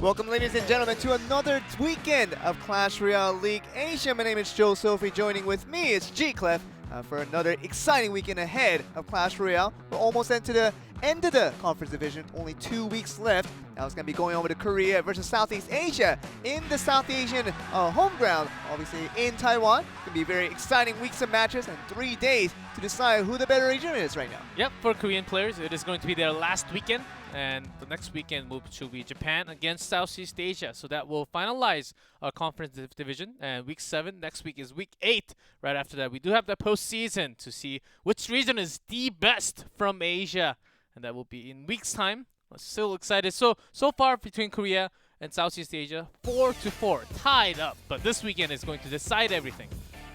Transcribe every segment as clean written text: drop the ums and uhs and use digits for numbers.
Welcome, ladies and gentlemen, to another weekend of Clash Royale League Asia. My name is Joe Sophie. Joining with me is G-Clef for another exciting weekend ahead of Clash Royale. We're almost into the end of the conference division. Only 2 weeks left. Now it's going to be going over to Korea versus Southeast Asia in the South Asian home ground, obviously in Taiwan. It's going to be very exciting weeks of matches and 3 days to decide who the better region is right now. Yep, for Korean players, it is going to be their last weekend. And the next weekend will be Japan against Southeast Asia. So that will finalize our conference division. And week 7, next week is week 8. Right after that, we do have the postseason to see which region is the best from Asia. And that will be in weeks' time. I'm still excited. So far between Korea and Southeast Asia, 4-4, tied up. But this weekend is going to decide everything.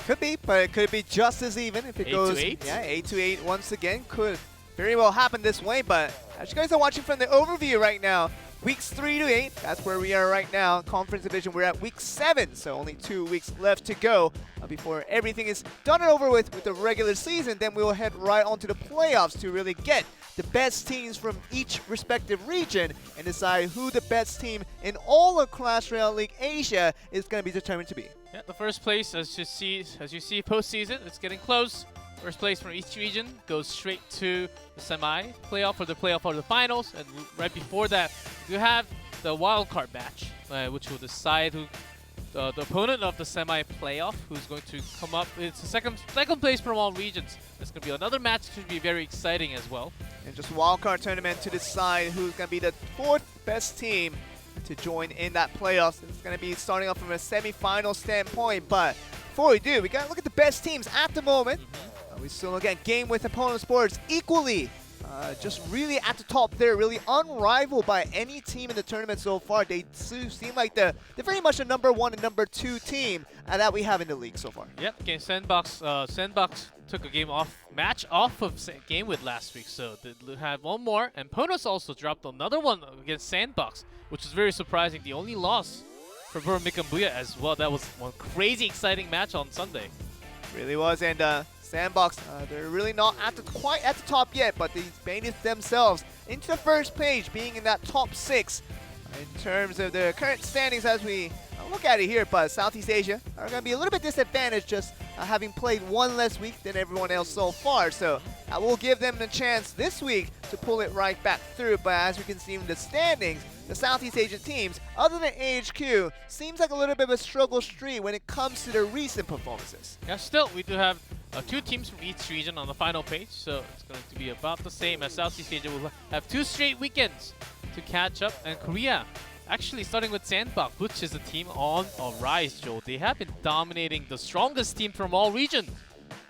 Could be, but it could be just as even if it goes 8-8. Yeah, 8-8 once again. Could very well happen this way, but as you guys are watching from the overview right now, weeks 3 to 8, that's where we are right now. Conference division, we're at week 7, so only 2 weeks left to go before everything is done and over with the regular season. Then we will head right on to the playoffs to really get the best teams from each respective region and decide who the best team in all of Clash Royale League Asia is going to be determined to be. Yeah, the first place, as you see postseason, it's getting close. First place from each region goes straight to the semi-playoff for the playoff or the finals. And right before that, you have the wildcard match, which will decide who the opponent of the semi-playoff, who's going to come up. It's the second place from all regions. There's going to be another match that should be very exciting as well. And just wildcard tournament to decide who's going to be the 4th best team to join in that playoffs. It's going to be starting off from a semi-final standpoint. But before we do, we got to look at the best teams at the moment. We still, again, game with opponent sports equally just really at the top there, really unrivaled by any team in the tournament so far. They seem like they're very much the number 1 and number 2 team that we have in the league so far. Yep, again, Sandbox took a match off of game with last week, so they have one more. And Ponos also dropped another one against Sandbox, which is very surprising. The only loss for Mikambuya as well. That was one crazy exciting match on Sunday. Really was, and Sandbox, they're really not quite at the top yet, but they've made themselves into the first page, being in that top 6 in terms of the current standings as we look at it here. But Southeast Asia are going to be a little bit disadvantaged, just having played one less week than everyone else so far. So that will give them the chance this week to pull it right back through. But as we can see in the standings, the Southeast Asian teams, other than AHQ, seems like a little bit of a struggle streak when it comes to their recent performances. Yeah, still, we do have 2 teams from each region on the final page, so it's going to be about the same as Southeast Asia will have 2 straight weekends to catch up. And Korea, actually starting with Sandbox, which is a team on a rise, Joe. They have been dominating the strongest team from all regions.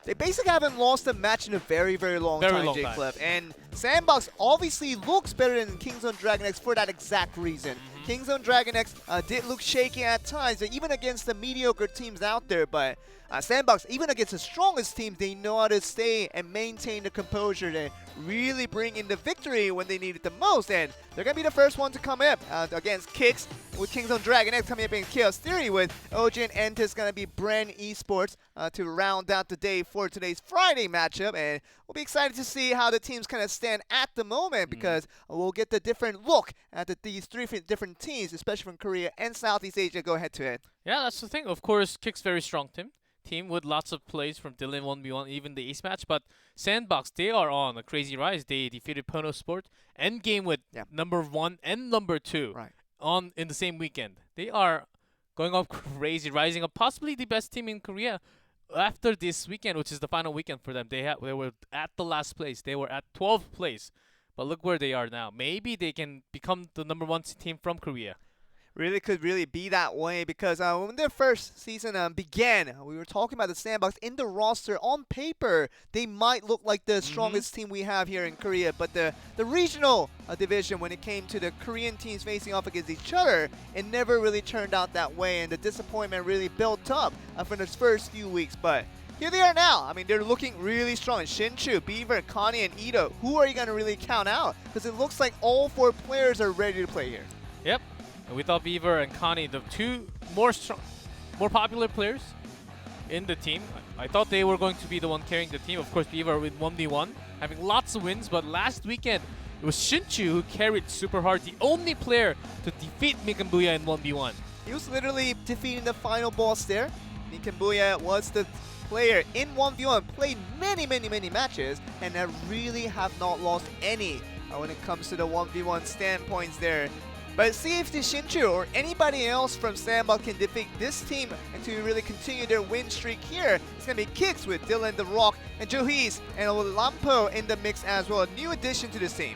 They basically haven't lost a match in a very, very long time, J-Clef. And Sandbox obviously looks better than Kingzone Dragon X for that exact reason. Kingzone Dragon X did look shaky at times, even against the mediocre teams out there. But Sandbox, even against the strongest teams, they know how to stay and maintain the composure to really bring in the victory when they need it the most. And they're going to be the first one to come up against Kicks, with Kingzone Dragon X coming up in Chaos Theory, with OG and Entus going to be Bren Esports to round out the day for today's Friday matchup. And we'll be excited to see how the teams kind of stand at the moment, because we'll get the different look at these 3 different teams, especially from Korea and Southeast Asia, go head to head. Yeah, that's the thing. Of course, Kicks very strong team with lots of plays from Dylan 1v1, even the ace match. But Sandbox, they are on a crazy rise. They defeated Pono Sport endgame with number 1 and number 2 in the same weekend. They are going up crazy, rising up, possibly the best team in Korea after this weekend, which is the final weekend for them. They were at the last place. They were at 12th place. But look where they are now. Maybe they can become the number 1 team from Korea. Really could really be that way because when their first season began, we were talking about the Sandbox in the roster. On paper, they might look like the strongest team we have here in Korea, but the regional division, when it came to the Korean teams facing off against each other, it never really turned out that way, and the disappointment really built up for the first few weeks. But here they are now. I mean, they're looking really strong. Shinchu, Beaver, Connie, and Ito. Who are you going to really count out? Because it looks like all 4 players are ready to play here. Yep. And we thought Beaver and Connie, the 2 more popular players in the team. I thought they were going to be the one carrying the team. Of course, Beaver with 1v1, having lots of wins. But last weekend, it was Shinchu who carried super hard, the only player to defeat Mikambuya in 1v1. He was literally defeating the final boss there. Mikambuya was the player in 1v1, played many matches, and really have not lost any when it comes to the 1v1 standpoints there. But see if the Shinchu or anybody else from Sandbox can defeat this team and to really continue their win streak here. It's going to be Kicks with Dylan, The Rock, and Johis, and Lampo in the mix as well. A new addition to this team.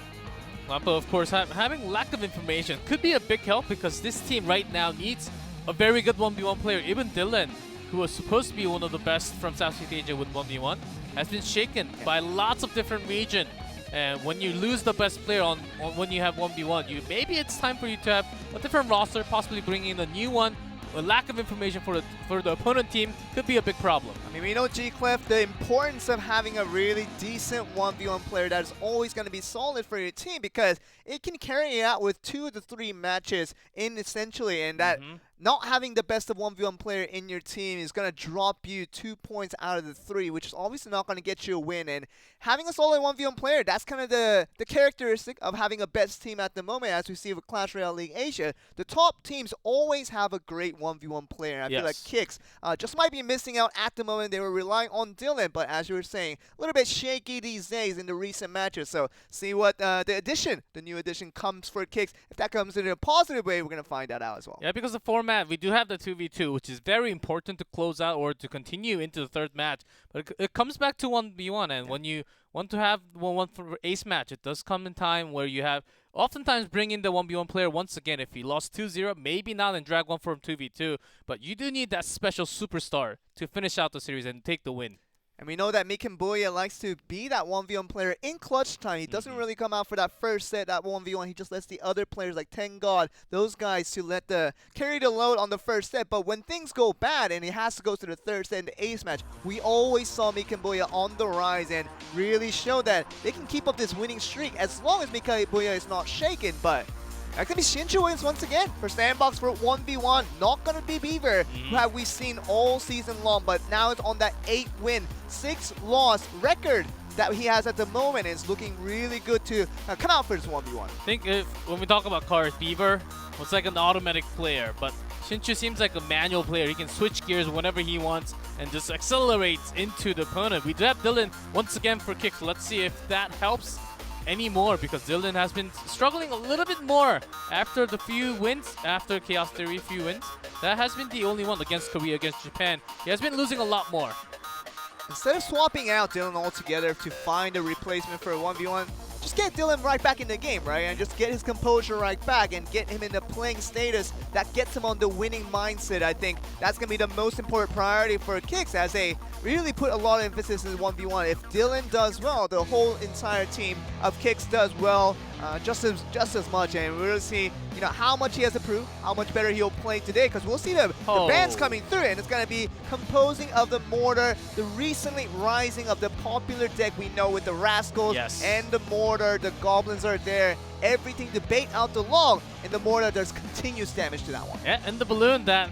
Lampo, of course, having lack of information could be a big help because this team right now needs a very good 1v1 player. Even Dylan, who was supposed to be one of the best from Southeast Asia with 1v1, has been shaken by lots of different regions. And when you lose the best player on when you have 1v1, maybe it's time for you to have a different roster, possibly bring in a new one. A lack of information for the opponent team could be a big problem. I mean, we know G-Clef, the importance of having a really decent 1v1 player that is always going to be solid for your team because it can carry it out with 2 to 3 matches in essentially, and that not having the best of 1v1 player in your team is going to drop you 2 points out of the 3, which is obviously not going to get you a win. And having a solid 1v1 player, that's kind of the characteristic of having a best team at the moment, as we see with Clash Royale League Asia. The top teams always have a great 1v1 player. And I feel like Kicks just might be missing out at the moment. They were relying on Dylan, but as you were saying, a little bit shaky these days in the recent matches. So see what the new addition comes for Kicks. If that comes in a positive way, we're going to find that out as well. Yeah, because the format, we do have the 2v2, which is very important to close out or to continue into the third match. But it comes back to 1v1, and when you want to have one for ace match, it does come in time where you have oftentimes bring in the 1v1 player once again. If he lost 2-0, maybe not, and drag one from 2v2. But you do need that special superstar to finish out the series and take the win. And we know that Mikambuya likes to be that 1v1 player in clutch time. He doesn't really come out for that first set, that 1v1. He just lets the other players like Tengod, those guys to carry the load on the first set. But when things go bad and he has to go to the third set in the ace match, we always saw Mikambuya on the rise and really show that they can keep up this winning streak as long as Mikambuya is not shaken. But that could be Shinchu wins once again for Sandbox for 1v1. Not going to be Beaver, who have we seen all season long, but now it's on that 8-win, 6-loss record that he has at the moment. It's looking really good to come out for this 1v1. I think when we talk about cars, Beaver was like an automatic player, but Shinchu seems like a manual player. He can switch gears whenever he wants and just accelerates into the opponent. We do have Dylan once again for Kicks. Let's see if that helps anymore, because Dylan has been struggling a little bit more after the few wins, after Chaos Theory few wins. That has been the only one against Korea, against Japan. He has been losing a lot more. Instead of swapping out Dylan altogether to find a replacement for a 1v1, just get Dylan right back in the game, right? And just get his composure right back and get him in the playing status that gets him on the winning mindset. I think that's going to be the most important priority for Kicks, as they really put a lot of emphasis in 1v1. If Dylan does well, the whole entire team of Kicks does well just as much. And we'll see how much he has to prove, how much better he'll play today, because we'll see the bands coming through, and it's going to be composing of the Mortar, the recently rising of the popular deck we know with the Rascals and the Mortar. The Goblins are there. Everything to bait out the Long, and the Mortar does continuous damage to that one. Yeah, and the Balloon that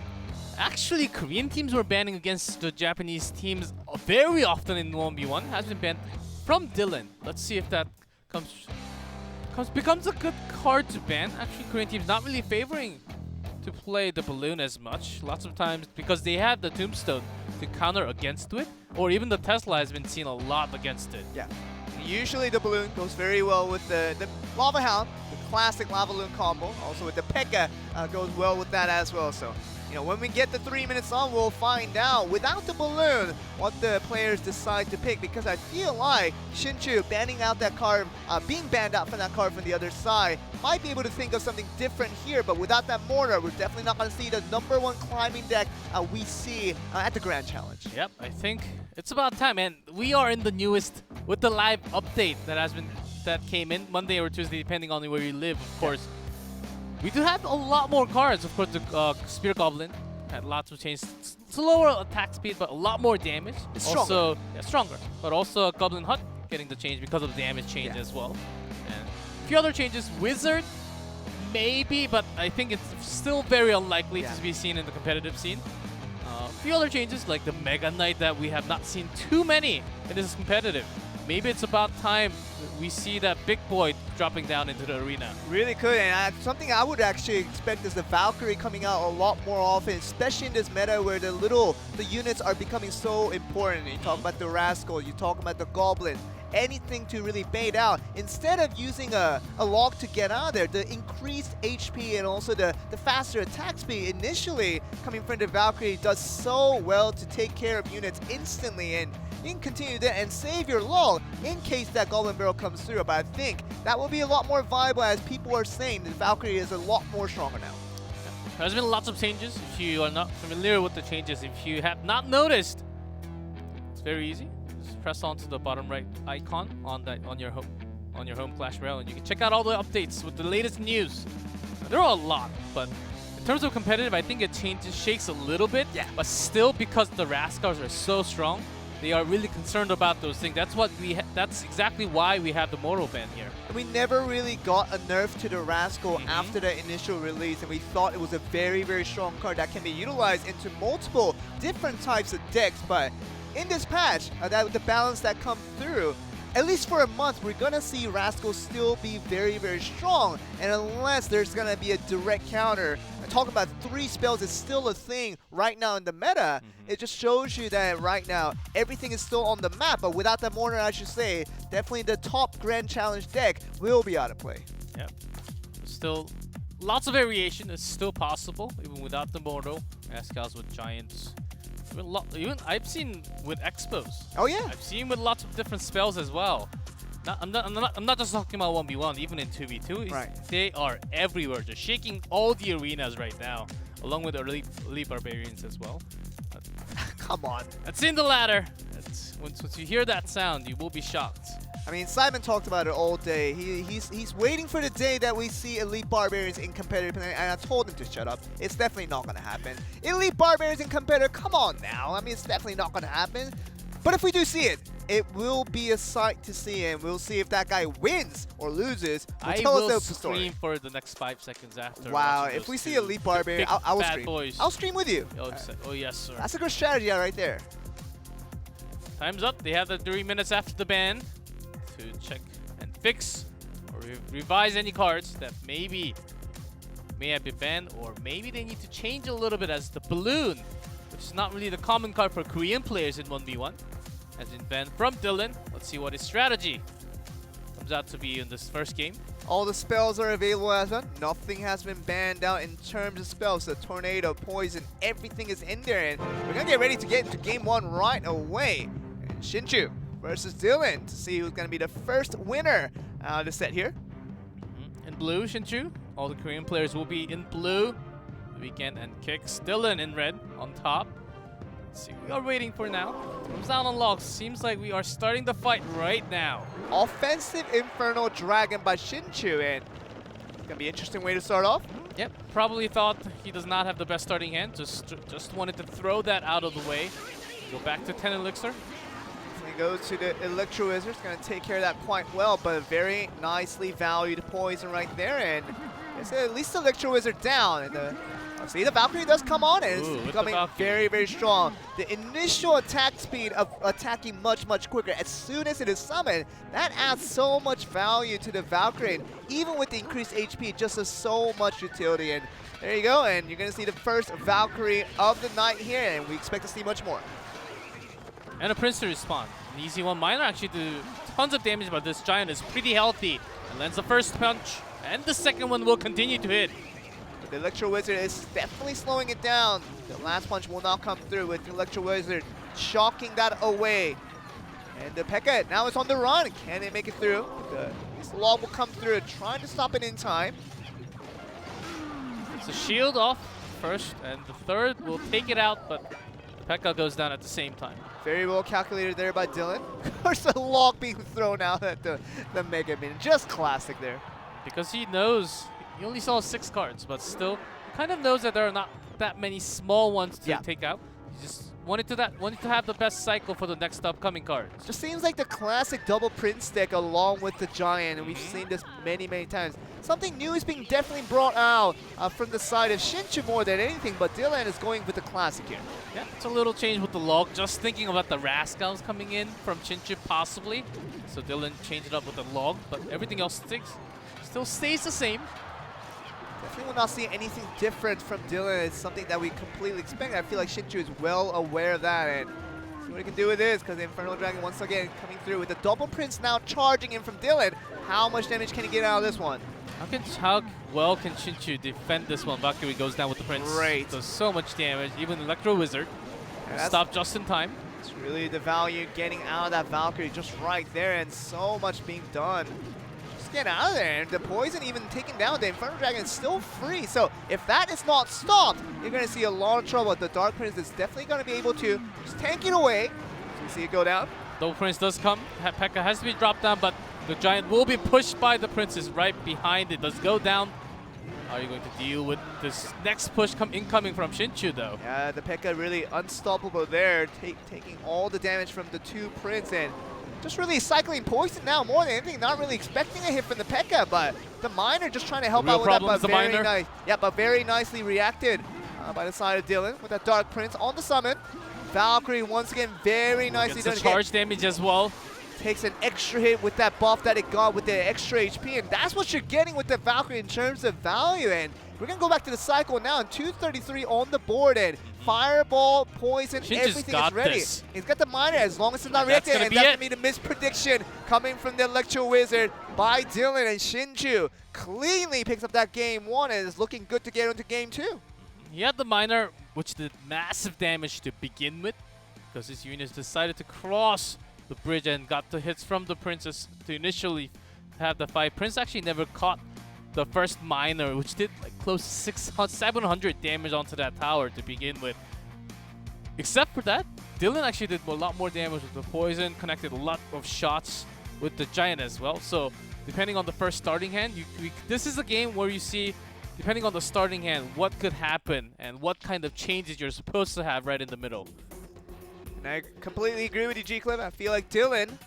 actually Korean teams were banning against the Japanese teams very often in 1v1 has been banned from Dylan. Let's see if that becomes a good card to ban. Actually, Korean teams not really favoring to play the Balloon as much. Lots of times because they have the Tombstone to counter against it, or even the Tesla has been seen a lot against it. Yeah. Usually the Balloon goes very well with the Lava Hound, the classic Lava Balloon combo. Also with the P.E.K.K.A goes well with that as well. So you know, when we get the 3 minutes on, we'll find out without the balloon what the players decide to pick, because I feel like Shinchu banning out that card, being banned out from that card from the other side, might be able to think of something different here, but without that mortar, we're definitely not going to see the #1 climbing deck we see at the Grand Challenge. Yep, I think it's about time, and we are in the newest with the live update that came in Monday or Tuesday, depending on where you live, of course. We do have a lot more cards. Of course, the Spear Goblin had lots of changes. Slower attack speed, but a lot more damage. It's also, stronger. Yeah, stronger. But also Goblin Hut getting the change because of the damage change as well. And a few other changes. Wizard, maybe, but I think it's still very unlikely to be seen in the competitive scene. A few other changes like the Mega Knight that we have not seen too many in this competitive. Maybe it's about time we see that big boy dropping down into the arena. Really could, and something I would actually expect is the Valkyrie coming out a lot more often, especially in this meta where the units are becoming so important. You talk about the Rascal, you talk about the Goblin, anything to really bait out. Instead of using a log to get out of there, the increased HP and also the faster attack speed initially coming from the Valkyrie does so well to take care of units instantly, and you can continue that and save your log in case that Goblin Barrel comes through. But I think that will be a lot more viable, as people are saying the Valkyrie is a lot more stronger now. There's been lots of changes. If you are not familiar with the changes, if you have not noticed, it's very easy. Just press onto the bottom right icon on your home Clash Royale, and you can check out all the updates with the latest news. There are a lot, but in terms of competitive, I think it shakes a little bit. Yeah. But still, because the Rascals are so strong, they are really concerned about those things. That's exactly why we have the Moro ban here. We never really got a nerf to the Rascal after the initial release, and we thought it was a very, very strong card that can be utilized into multiple different types of decks. But in this patch, the balance that comes through, at least for a month, we're going to see Rascal still be very, very strong. And unless there's going to be a direct counter, talking about 3 spells is still a thing right now in the meta. It just shows you that right now, everything is still on the map. But without the mortar, I should say, definitely the top Grand Challenge deck will be out of play. Yep. Still, lots of variation is still possible, even without the mortar. Rascals with Giants. Even I've seen with Expos. Oh yeah. I've seen with lots of different spells as well. I'm not just talking about 1v1, even in 2v2. Right. They are everywhere, just shaking all the arenas right now, along with the elite barbarians as well. Come on. That's in the ladder. Once you hear that sound, you will be shocked. I mean, Simon talked about it all day. He's waiting for the day that we see Elite Barbarians in competitive, and I told him to shut up. It's definitely not going to happen. Elite Barbarians in competitive, come on now. I mean, it's definitely not going to happen. But if we do see it, it will be a sight to see, and we'll see if that guy wins or loses. I will stream for the next 5 seconds after. Wow, if we see Elite Barbarian, I will stream. Boys. I'll stream with you. Oh, yes, sir. That's a good strategy right there. Time's up. They have the 3 minutes after the ban to check and fix or revise any cards that may have been banned, or maybe they need to change a little bit, as the Balloon, which is not really the common card for Korean players in 1v1, has been banned from Dylan. Let's see what his strategy comes out to be in this first game. All the spells are available as well. Nothing has been banned out in terms of spells. The Tornado, Poison, everything is in there, and we're going to get ready to get into game 1 right away. And Shinchu versus Dylan to see who's going to be the first winner out of the set here. In blue, Shinchu. All the Korean players will be in blue. Weekend and Kicks. Dylan in red on top. Let's see, we are waiting for now. Comes down on logs. Seems like we are starting the fight right now. Offensive Infernal Dragon by Shinchu, and it's going to be an interesting way to start off. Yep, probably thought he does not have the best starting hand. Just wanted to throw that out of the way. Go back to 10 Elixir. He goes to the Electro Wizard. It's going to take care of that quite well, but a very nicely valued poison right there. And at least the Electro Wizard down. And see, the Valkyrie does come on, and it's becoming very, very strong. The initial attack speed of attacking much, much quicker as soon as it is summoned, that adds so much value to the Valkyrie. And even with the increased HP, just has so much utility. And there you go, and you're going to see the first Valkyrie of the night here, and we expect to see much more. And a Prince to respawn. An easy one. Minor actually do tons of damage, but this Giant is pretty healthy. And lands the first punch, and the second one will continue to hit. The Electro Wizard is definitely slowing it down. The last punch will not come through with the Electro Wizard shocking that away. And the P.E.K.K.A now is on the run. Can they make it through? This log will come through, trying to stop it in time. It's a shield off first, and the third will take it out, but P.E.K.K.A goes down at the same time. Very well calculated there by Dylan. Of course, a log being thrown out at the Mega Min. Just classic there. Because he knows, he only saw 6 cards, but still, he kind of knows that there are not that many small ones to take out. He just wanted to have the best cycle for the next upcoming cards. Just seems like the classic double Prince deck along with the Giant, and we've seen this many, many times. Something new is being definitely brought out from the side of Shinchu more than anything, but Dylan is going with the classic here. Yeah, it's a little change with the log. Just thinking about the Rascals coming in from Shinchu possibly. So Dylan changed it up with the log, but everything else still stays the same. Definitely will not see anything different from Dylan. It's something that we completely expect. I feel like Shinchu is well aware of that, and see what he can do with this, because the Infernal Dragon once again coming through with the double Prince now charging in from Dylan. How much damage can he get out of this one? How well can Shinchu defend this one? Valkyrie goes down with the Prince. Great. Does so much damage. Even Electro Wizard stop just in time. It's really the value getting out of that Valkyrie just right there, and so much being done. Just get out of there. And the poison even taken down. The Infernal Dragon is still free. So if that is not stopped, you're going to see a lot of trouble. The Dark Prince is definitely going to be able to just tank it away. So you see it go down. Double Prince does come. P.E.K.K.A has to be dropped down, but the Giant will be pushed by the Princess right behind it. Does go down. How are you going to deal with this next push incoming from Shinchu, though? Yeah, the P.E.K.K.A really unstoppable there, taking all the damage from the 2 Prince, and just really cycling poison now more than anything. Not really expecting a hit from the P.E.K.K.A, but the Miner just trying to help out with that, but very nice. Yeah, but very nicely reacted by the side of Dylan with that Dark Prince on the summon. Valkyrie once again very nicely done. Gets the charge damage as well. Takes an extra hit with that buff that it got with the extra HP, and that's what you're getting with the Valkyrie in terms of value. And we're going to go back to the cycle now, and 233 on the board, and Fireball, Poison, everything is ready. He's got the Miner as long as it's not reacting, and that's going to be the misprediction coming from the Electro Wizard by Dylan, and Shinchu cleanly picks up that game 1 and is looking good to get into game 2. He had the Miner, which did massive damage to begin with, because his units decided to cross the bridge and got the hits from the Princess to initially have the fight. Prince actually never caught the first Miner, which did like close to 700 damage onto that tower to begin with. Except for that, Dylan actually did a lot more damage with the poison, connected a lot of shots with the Giant as well. So depending on the first starting hand, this is a game where you see, depending on the starting hand, what could happen and what kind of changes you're supposed to have right in the middle. And I completely agree with you, G-Clip. I feel like Dylan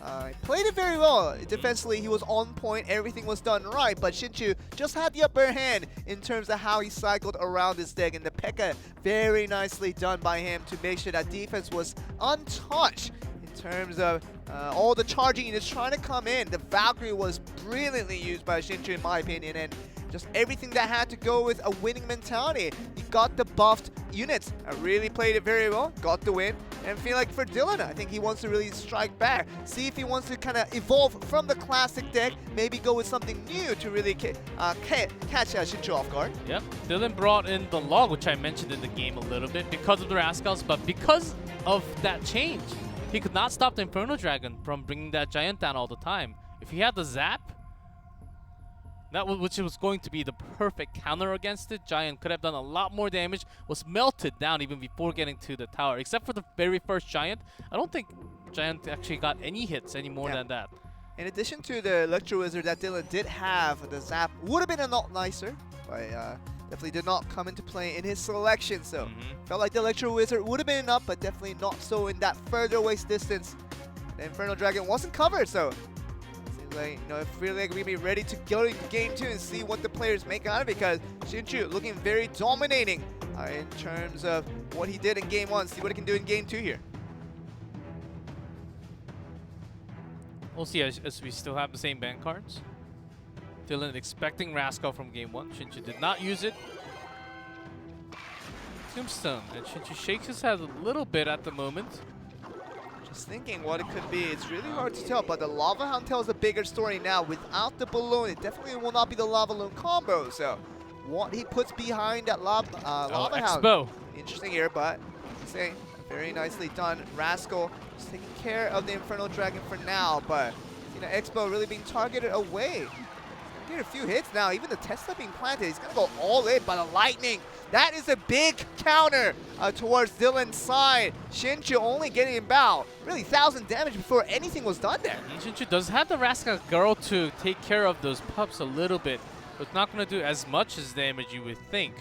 played it very well. Defensively, he was on point. Everything was done right. But Shinchu just had the upper hand in terms of how he cycled around this deck. And the P.E.K.K.A very nicely done by him to make sure that defense was untouched in terms of all the charging units trying to come in. The Valkyrie was brilliantly used by Shinchu, in my opinion. And just everything that had to go with a winning mentality. He got the buffed units. I really played it very well. Got the win. And I feel like for Dylan, I think he wants to really strike back. See if he wants to kind of evolve from the classic deck. Maybe go with something new to really catch Shinchu off guard. Yep. Dylan brought in the log, which I mentioned in the game a little bit, because of the Rascals. But because of that change, he could not stop the Infernal Dragon from bringing that Giant down all the time. If he had the Zap, which was going to be the perfect counter against it, Giant could have done a lot more damage, was melted down even before getting to the tower. Except for the very first Giant, I don't think Giant actually got any hits any more than that. In addition to the Electro Wizard that Dylan did have, the Zap would have been a lot nicer, but definitely did not come into play in his selection. So felt like the Electro Wizard would have been enough, but definitely not so in that further waste distance. The Infernal Dragon wasn't covered, so like, I feel like we'll be ready to go into game 2 and see what the players make out of it, because Shinchu looking very dominating in terms of what he did in game 1. See what he can do in game 2 here. We'll see as we still have the same ban cards. Dylan expecting Rascal from game 1. Shinchu did not use it. Tombstone, and Shinchu shakes his head a little bit at the moment. Just thinking what it could be. It's really hard to tell, but the Lava Hound tells a bigger story now. Without the balloon, it definitely will not be the Lava Loon combo. So what he puts behind that Lava Hound. Expo. Interesting here, but say very nicely done. Rascal just taking care of the Infernal Dragon for now, but you know, Expo really being targeted away. Get a few hits now. Even the Tesla being planted. He's gonna go all in by the lightning. That is a big counter towards Dylan's side. Shinchu only getting about really 1,000 damage before anything was done there. Shinchu does have the Rascal Girl to take care of those pups a little bit, but it's not going to do as much as damage you would think.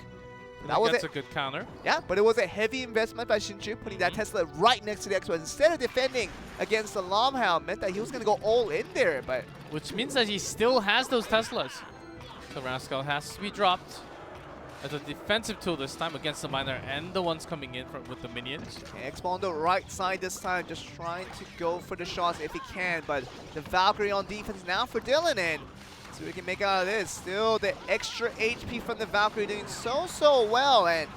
That's a good counter. Yeah, but it was a heavy investment by Shinchu, putting that Tesla right next to the Expo. Instead of defending against the Lava Hound, meant that he was going to go all in there. But which means that he still has those Teslas. The Rascal has to be dropped as a defensive tool this time against the miner and the ones coming in with the minions. Expo on the right side this time, just trying to go for the shots if he can. But the Valkyrie on defense now for Dylan, and so we can make out of this. Still the extra HP from the Valkyrie doing so well, and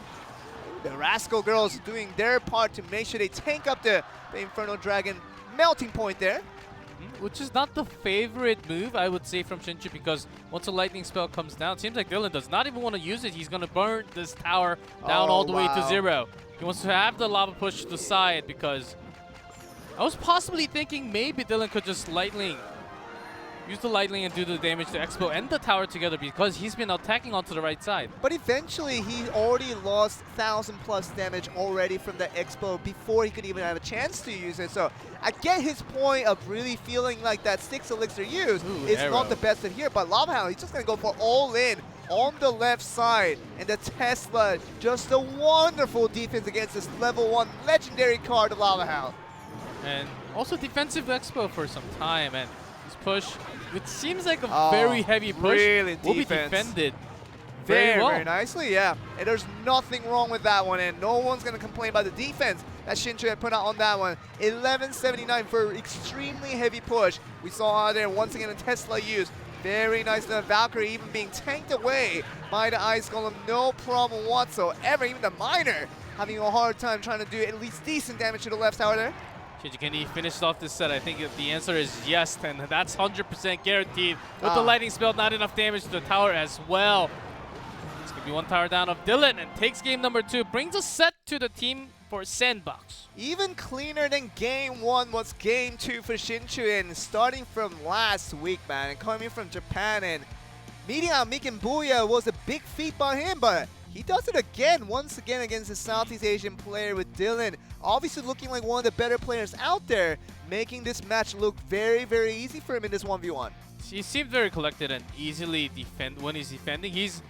the Rascal girls doing their part to make sure they tank up the Infernal Dragon melting point there. Which is not the favorite move, I would say, from Shinchu, because once a lightning spell comes down, it seems like Dylan does not even want to use it. He's going to burn this tower down all the way to 0. He wants to have the lava push to the side, because I was possibly thinking maybe Dylan could just use the lightning and do the damage to Expo and the tower together, because he's been attacking onto the right side. But eventually, he already lost 1,000+ damage already from the Expo before he could even have a chance to use it. So I get his point of really feeling like that Styx Elixir use is not the best of here. But Lava Hound, he's just going to go for all in on the left side. And the Tesla, just a wonderful defense against this level 1 legendary card of Lava Hound. And also defensive Expo for some time. And his push, which seems like a very heavy push, really will be defended very well. Very nicely, yeah. And there's nothing wrong with that one, and no one's going to complain about the defense that Shinchu had put out on that one. 1179 for extremely heavy push. We saw out there once again a Tesla use. Very nice. The Valkyrie even being tanked away by the Ice Golem. No problem whatsoever. Even the Miner having a hard time trying to do at least decent damage to the left tower there. Can he finish off this set? I think the answer is yes, and that's 100% guaranteed. With the lightning spell, not enough damage to the tower as well. It's going to be one tower down of Dylan, and takes game number 2. Brings a set to the team for Sandbox. Even cleaner than game 1 was game 2 for Shinchu, and starting from last week, man, and coming from Japan, and meeting out Meek and Booyah was a big feat by him, but he does it again, once again against a Southeast Asian player with Dylan. Obviously looking like one of the better players out there, making this match look very easy for him in this 1v1. He seemed very collected and easily defend when he's defending. He's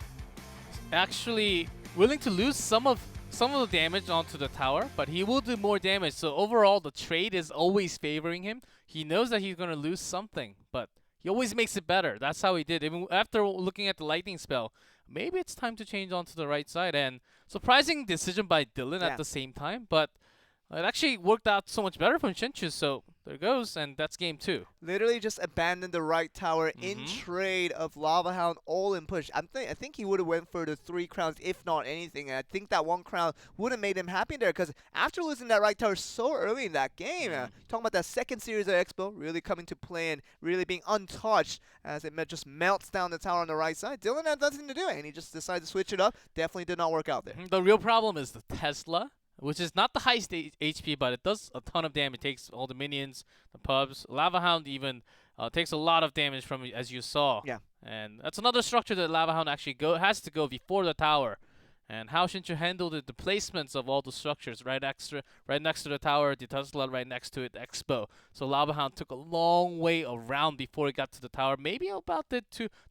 actually willing to lose some of the damage onto the tower, but he will do more damage. So overall, the trade is always favoring him. He knows that he's going to lose something, but he always makes it better. That's how he did. Even after looking at the lightning spell, maybe it's time to change onto the right side. And surprising decision by Dylan at the same time, but it actually worked out so much better from Shinchu, so there goes, and that's game 2. Literally just abandoned the right tower in trade of Lava Hound all in push. I think he would have went for the 3 crowns, if not anything, and I think that 1 crown would have made him happy there, because after losing that right tower so early in that game, talking about that second series of Expo really coming to play and really being untouched as it just melts down the tower on the right side. Dylan had nothing to do, and he just decided to switch it up. Definitely did not work out there. The real problem is the Tesla, which is not the highest HP, but it does a ton of damage. It takes all the minions, the pubs. Lava Hound even takes a lot of damage from it, as you saw. Yeah. And that's another structure that Lava Hound actually has to go before the tower. And how Shinchu handled the placements of all the structures right next to the tower, the Tesla right next to it, Expo. So Lava Hound took a long way around before he got to the tower. Maybe about the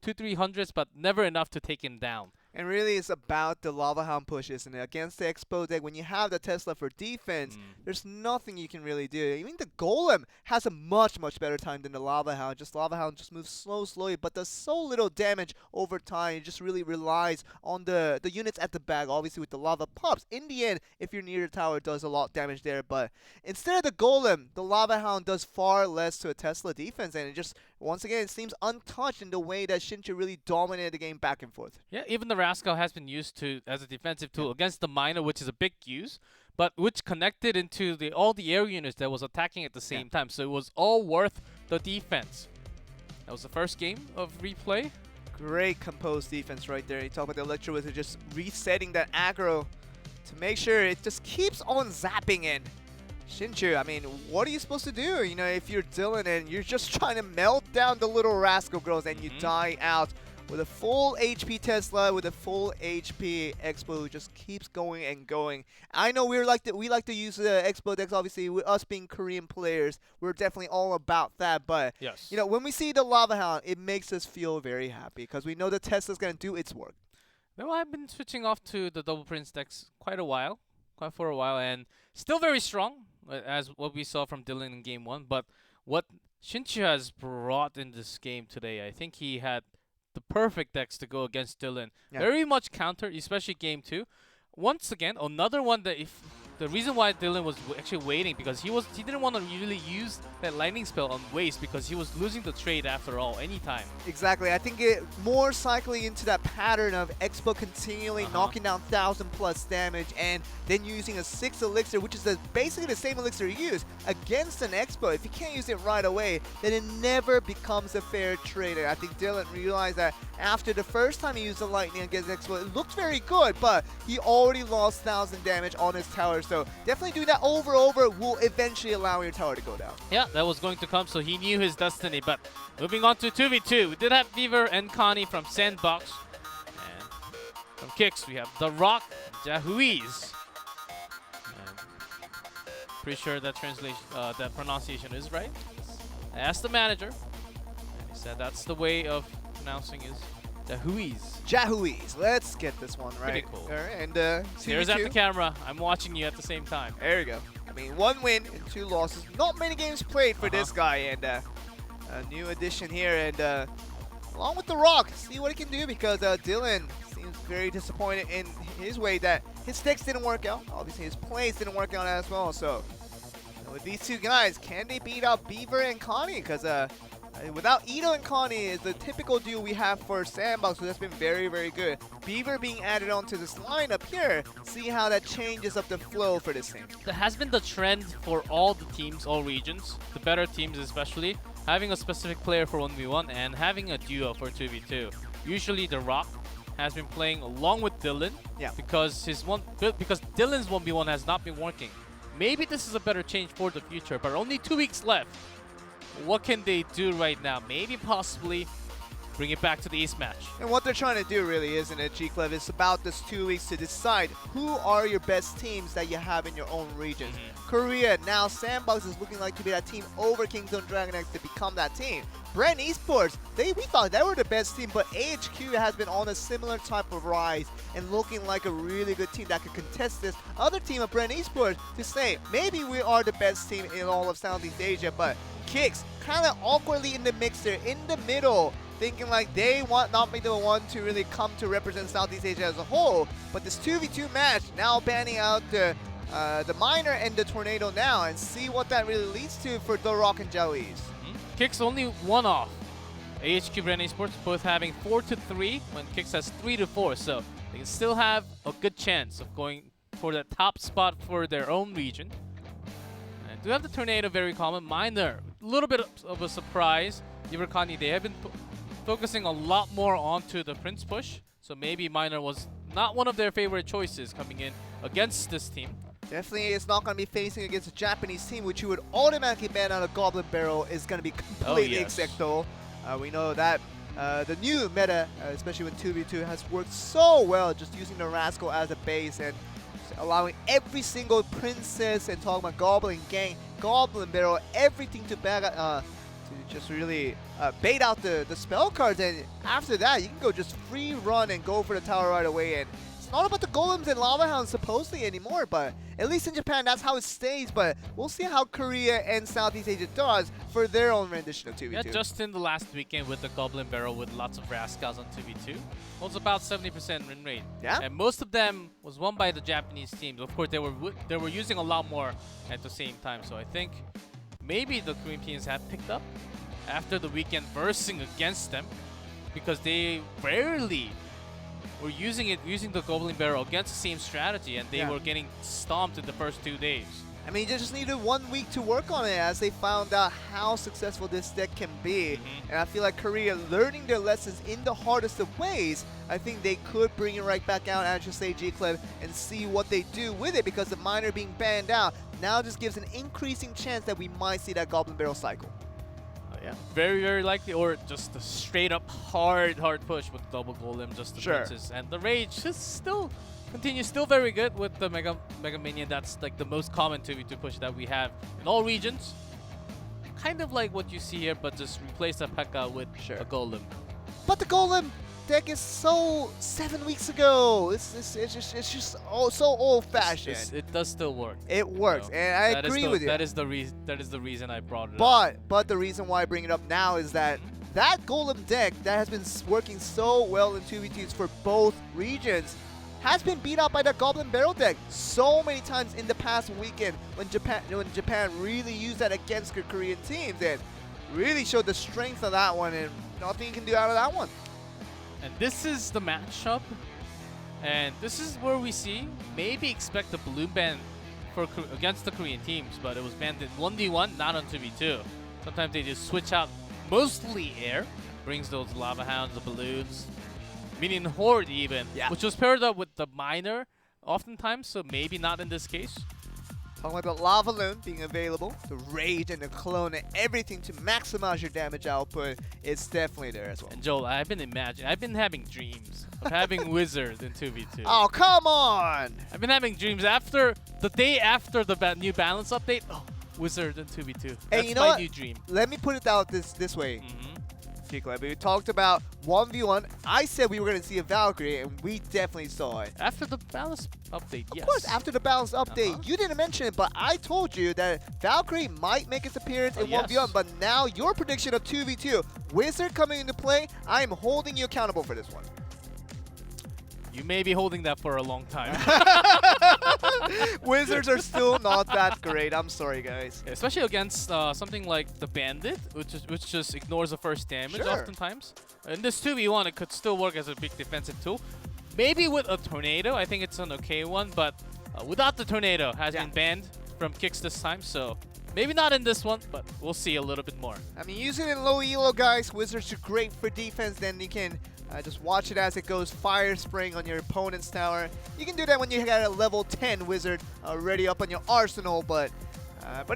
200-300s, but never enough to take him down. And really, it's about the Lava Hound push, isn't it? Against the Expo deck, when you have the Tesla for defense, there's nothing you can really do. Even the Golem has a much better time than the Lava Hound. Lava Hound just moves slowly, but does so little damage over time. It just really relies on the units at the back, obviously with the Lava Pups. In the end, if you're near the tower, it does a lot of damage there. But instead of the Golem, the Lava Hound does far less to a Tesla defense, and it just, once again, it seems untouched in the way that Shinchu really dominated the game back and forth. Yeah, even the Rascal has been used to as a defensive tool against the Miner, which is a big use, but which connected into all the air units that was attacking at the same time. So it was all worth the defense. That was the first game of replay. Great composed defense right there. You talk about the Electro Wizard just resetting that aggro to make sure it just keeps on zapping in. Shinchu, I mean, what are you supposed to do? You know, if you're Dylan and you're just trying to melt down the little rascal girls and you die out with a full HP Tesla, with a full HP Expo who just keeps going and going. I know we like to use the Expo decks, obviously, with us being Korean players. We're definitely all about that, but yes, you know, when we see the Lava Hound, it makes us feel very happy because we know the Tesla's going to do its work. No, I've been switching off to the Double Prince decks quite for a while, and still very strong, as what we saw from Dylan in Game 1. But what Shinchu has brought in this game today, I think he had the perfect decks to go against Dylan. Yeah. Very much counter, especially Game 2. Once again, another one that the reason why Dylan was actually waiting because he didn't want to really use that lightning spell on waste because he was losing the trade after all anytime. Exactly. I think it more cycling into that pattern of Expo continually knocking down 1,000+ damage and then using a 6 elixir, which is basically the same elixir you use against an Expo. If you can't use it right away, then it never becomes a fair trade. I think Dylan realized that after the first time he used the lightning against Expo, it looked very good, but he already lost 1,000 damage on his tower. So definitely doing that over will eventually allow your tower to go down. Yeah, that was going to come, so he knew his destiny. But moving on to 2v2, we did have Beaver and Connie from Sandbox. And from Kicks, we have The Rock, Jahuiz. And pretty sure that that pronunciation is right. I asked the manager, and he said that's the way of pronouncing is Jahuiz. Jahuiz. Let's get this one right. Pretty cool. All right, and There's at the camera. I'm watching you at the same time. There you go. I mean, 1 win and 2 losses. Not many games played for this guy, and a new addition here. And along with The Rock, see what he can do because Dylan seems very disappointed in his way that his decks didn't work out. Obviously, his plays didn't work out as well. So with these two guys, can they beat out Beaver and Connie? Because without Ito and Connie is the typical duo we have for Sandbox, so that's been very, very good. Beaver being added onto this lineup here, see how that changes up the flow for this team. That has been the trend for all the teams, all regions, the better teams especially, having a specific player for 1v1 and having a duo for 2v2. Usually The Rock has been playing along with Dylan because Dylan's 1v1 has not been working. Maybe this is a better change for the future, but only 2 weeks left. What can they do right now? Maybe possibly bring it back to the East match. And what they're trying to do really, isn't it, G-Clev? It's about this 2 weeks to decide who are your best teams that you have in your own regions. Korea, now Sandbox is looking like to be that team over Kingzone Dragon X to become that team. Bren Esports, we thought they were the best team, but AHQ has been on a similar type of rise and looking like a really good team that could contest this other team of Bren Esports to say, maybe we are the best team in all of Southeast Asia, but Kicks kind of awkwardly in the mixer, in the middle, thinking like they want not be the one to really come to represent Southeast Asia as a whole. But this 2v2 match now banning out the Miner and the Tornado now, and see what that really leads to for The Rock and Jahuiz. Kicks only 1 off. AHQ Bren Esports both having 4-3 when Kicks has 3-4, so they can still have a good chance of going for the top spot for their own region. And do have the Tornado very common. Miner, a little bit of a surprise. Iverkani, they have been focusing a lot more onto the Prince push, so maybe Miner was not one of their favorite choices coming in against this team. Definitely it's not going to be facing against a Japanese team, which you would automatically ban out a Goblin Barrel is going to be completely exacto. We know that the new meta, especially with 2v2, has worked so well just using the Rascal as a base and allowing every single princess and talking about Goblin Gang, Goblin Barrel, everything to just really bait out the spell cards, and after that you can go just free run and go for the tower right away. And it's not about the golems and lava hounds supposedly anymore, but at least in Japan that's how it stays. But we'll see how Korea and Southeast Asia does for their own rendition of 2v2. Yeah, just in the last weekend with the Goblin Barrel with lots of Rascals on 2v2, was about 70% win rate. Yeah, and most of them was won by the Japanese teams. Of course, they were using a lot more at the same time. So I think maybe the Korean teams have picked up after the weekend versing against them, because they rarely were using the Goblin Barrel against the same strategy, and they were getting stomped in the first 2 days. I mean, you just needed 1 week to work on it as they found out how successful this deck can be. And I feel like Korea learning their lessons in the hardest of ways, I think they could bring it right back out at just say G-Club and see what they do with it, because the minor being banned out now just gives an increasing chance that we might see that Goblin Barrel cycle. Yeah, very, very likely, or just a straight up hard push with double golem, just the princess. And the rage just still continues, still very good with the Mega Minion. That's like the most common 2v2 push that we have in all regions. Kind of like what you see here, but just replace the P.E.K.K.A with a golem. But the golem deck is so 7 weeks ago. It's just so old-fashioned. It does still work. It works, and I agree with you. That is the reason I brought it up. But the reason why I bring it up now is that that golem deck that has been working so well in 2v2s for both regions has been beat out by the Goblin Barrel deck so many times in the past weekend when Japan really used that against the Korean teams and really showed the strength of that one, and nothing you can do out of that one. And this is the matchup, and this is where we see maybe expect the balloon ban against the Korean teams, but it was banned in 1v1, not on 2v2. Sometimes they just switch out mostly air, brings those lava hounds, the balloons, minion horde even, which was paired up with the minor oftentimes, so maybe not in this case. Talking about the Lava Loon being available, the Rage and the Clone and everything to maximize your damage output, it's definitely there as well. And Joel, I've been having dreams of having Wizard in 2v2. Oh, come on! I've been having dreams after the day after the new balance update. Oh, Wizard in 2v2. That's you know my new dream. Let me put it out this way. We talked about 1v1. I said we were going to see a Valkyrie, and we definitely saw it. After the balance update, yes. Of course, after the balance update. You didn't mention it, but I told you that Valkyrie might make its appearance in 1v1, but now your prediction of 2v2, Wizard coming into play, I am holding you accountable for this one. You may be holding that for a long time. Wizards are still not that great. I'm sorry, guys. Especially against something like the Bandit, which just ignores the first damage oftentimes. In this 2v1, it could still work as a big defensive tool. Maybe with a Tornado, I think it's an okay one, but without the Tornado, has been banned from kicks this time, so maybe not in this one, but we'll see a little bit more. I mean, use it in low elo, guys. Wizards are great for defense, then you can just watch it as it goes fire spraying on your opponent's tower. You can do that when you got a level 10 wizard already up on your arsenal, but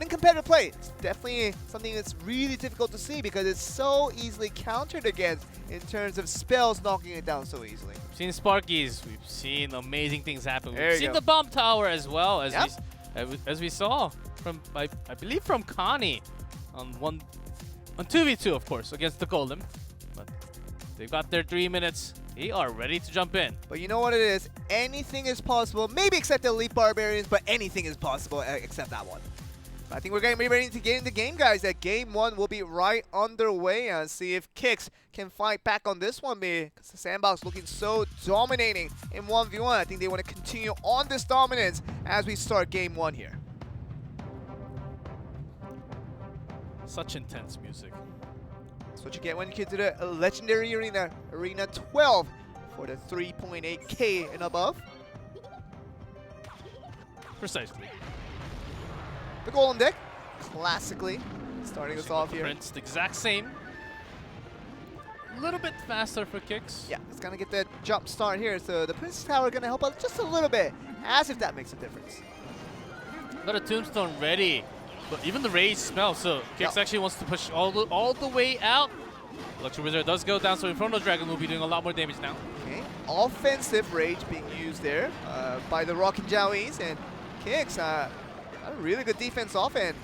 in competitive play, it's definitely something that's really difficult to see because it's so easily countered against in terms of spells knocking it down so easily. We've seen Sparkies, we've seen amazing things happen. We've seen the bomb tower as well, as we saw from, I believe, from Connie on 2v2, of course, against the Golem. They've got their 3 minutes. They are ready to jump in. But you know what it is? Anything is possible. Maybe except the Elite Barbarians, but anything is possible except that one. I think we're getting ready to get in the game, guys. That game one will be right underway and see if Kicks can fight back on this one, because the Sandbox looking so dominating in 1v1. I think they want to continue on this dominance as we start game one here. Such intense music. That's what you get when you get to the Legendary Arena, Arena 12 for the 3.8K and above. Precisely. The Golem deck, classically, starting us off here. Prince, the exact same. A little bit faster for Kicks. Yeah, it's gonna get that jump start here, so the Prince's Tower gonna help out just a little bit, as if that makes a difference. Got a Tombstone ready. But even the Rage smells, so Kicks actually wants to push all the way out. Luxury Wizard does go down, so Inferno Dragon will be doing a lot more damage now. Okay, offensive Rage being used there by the Rockin' Jowies, and Kicks had a really good defense off, and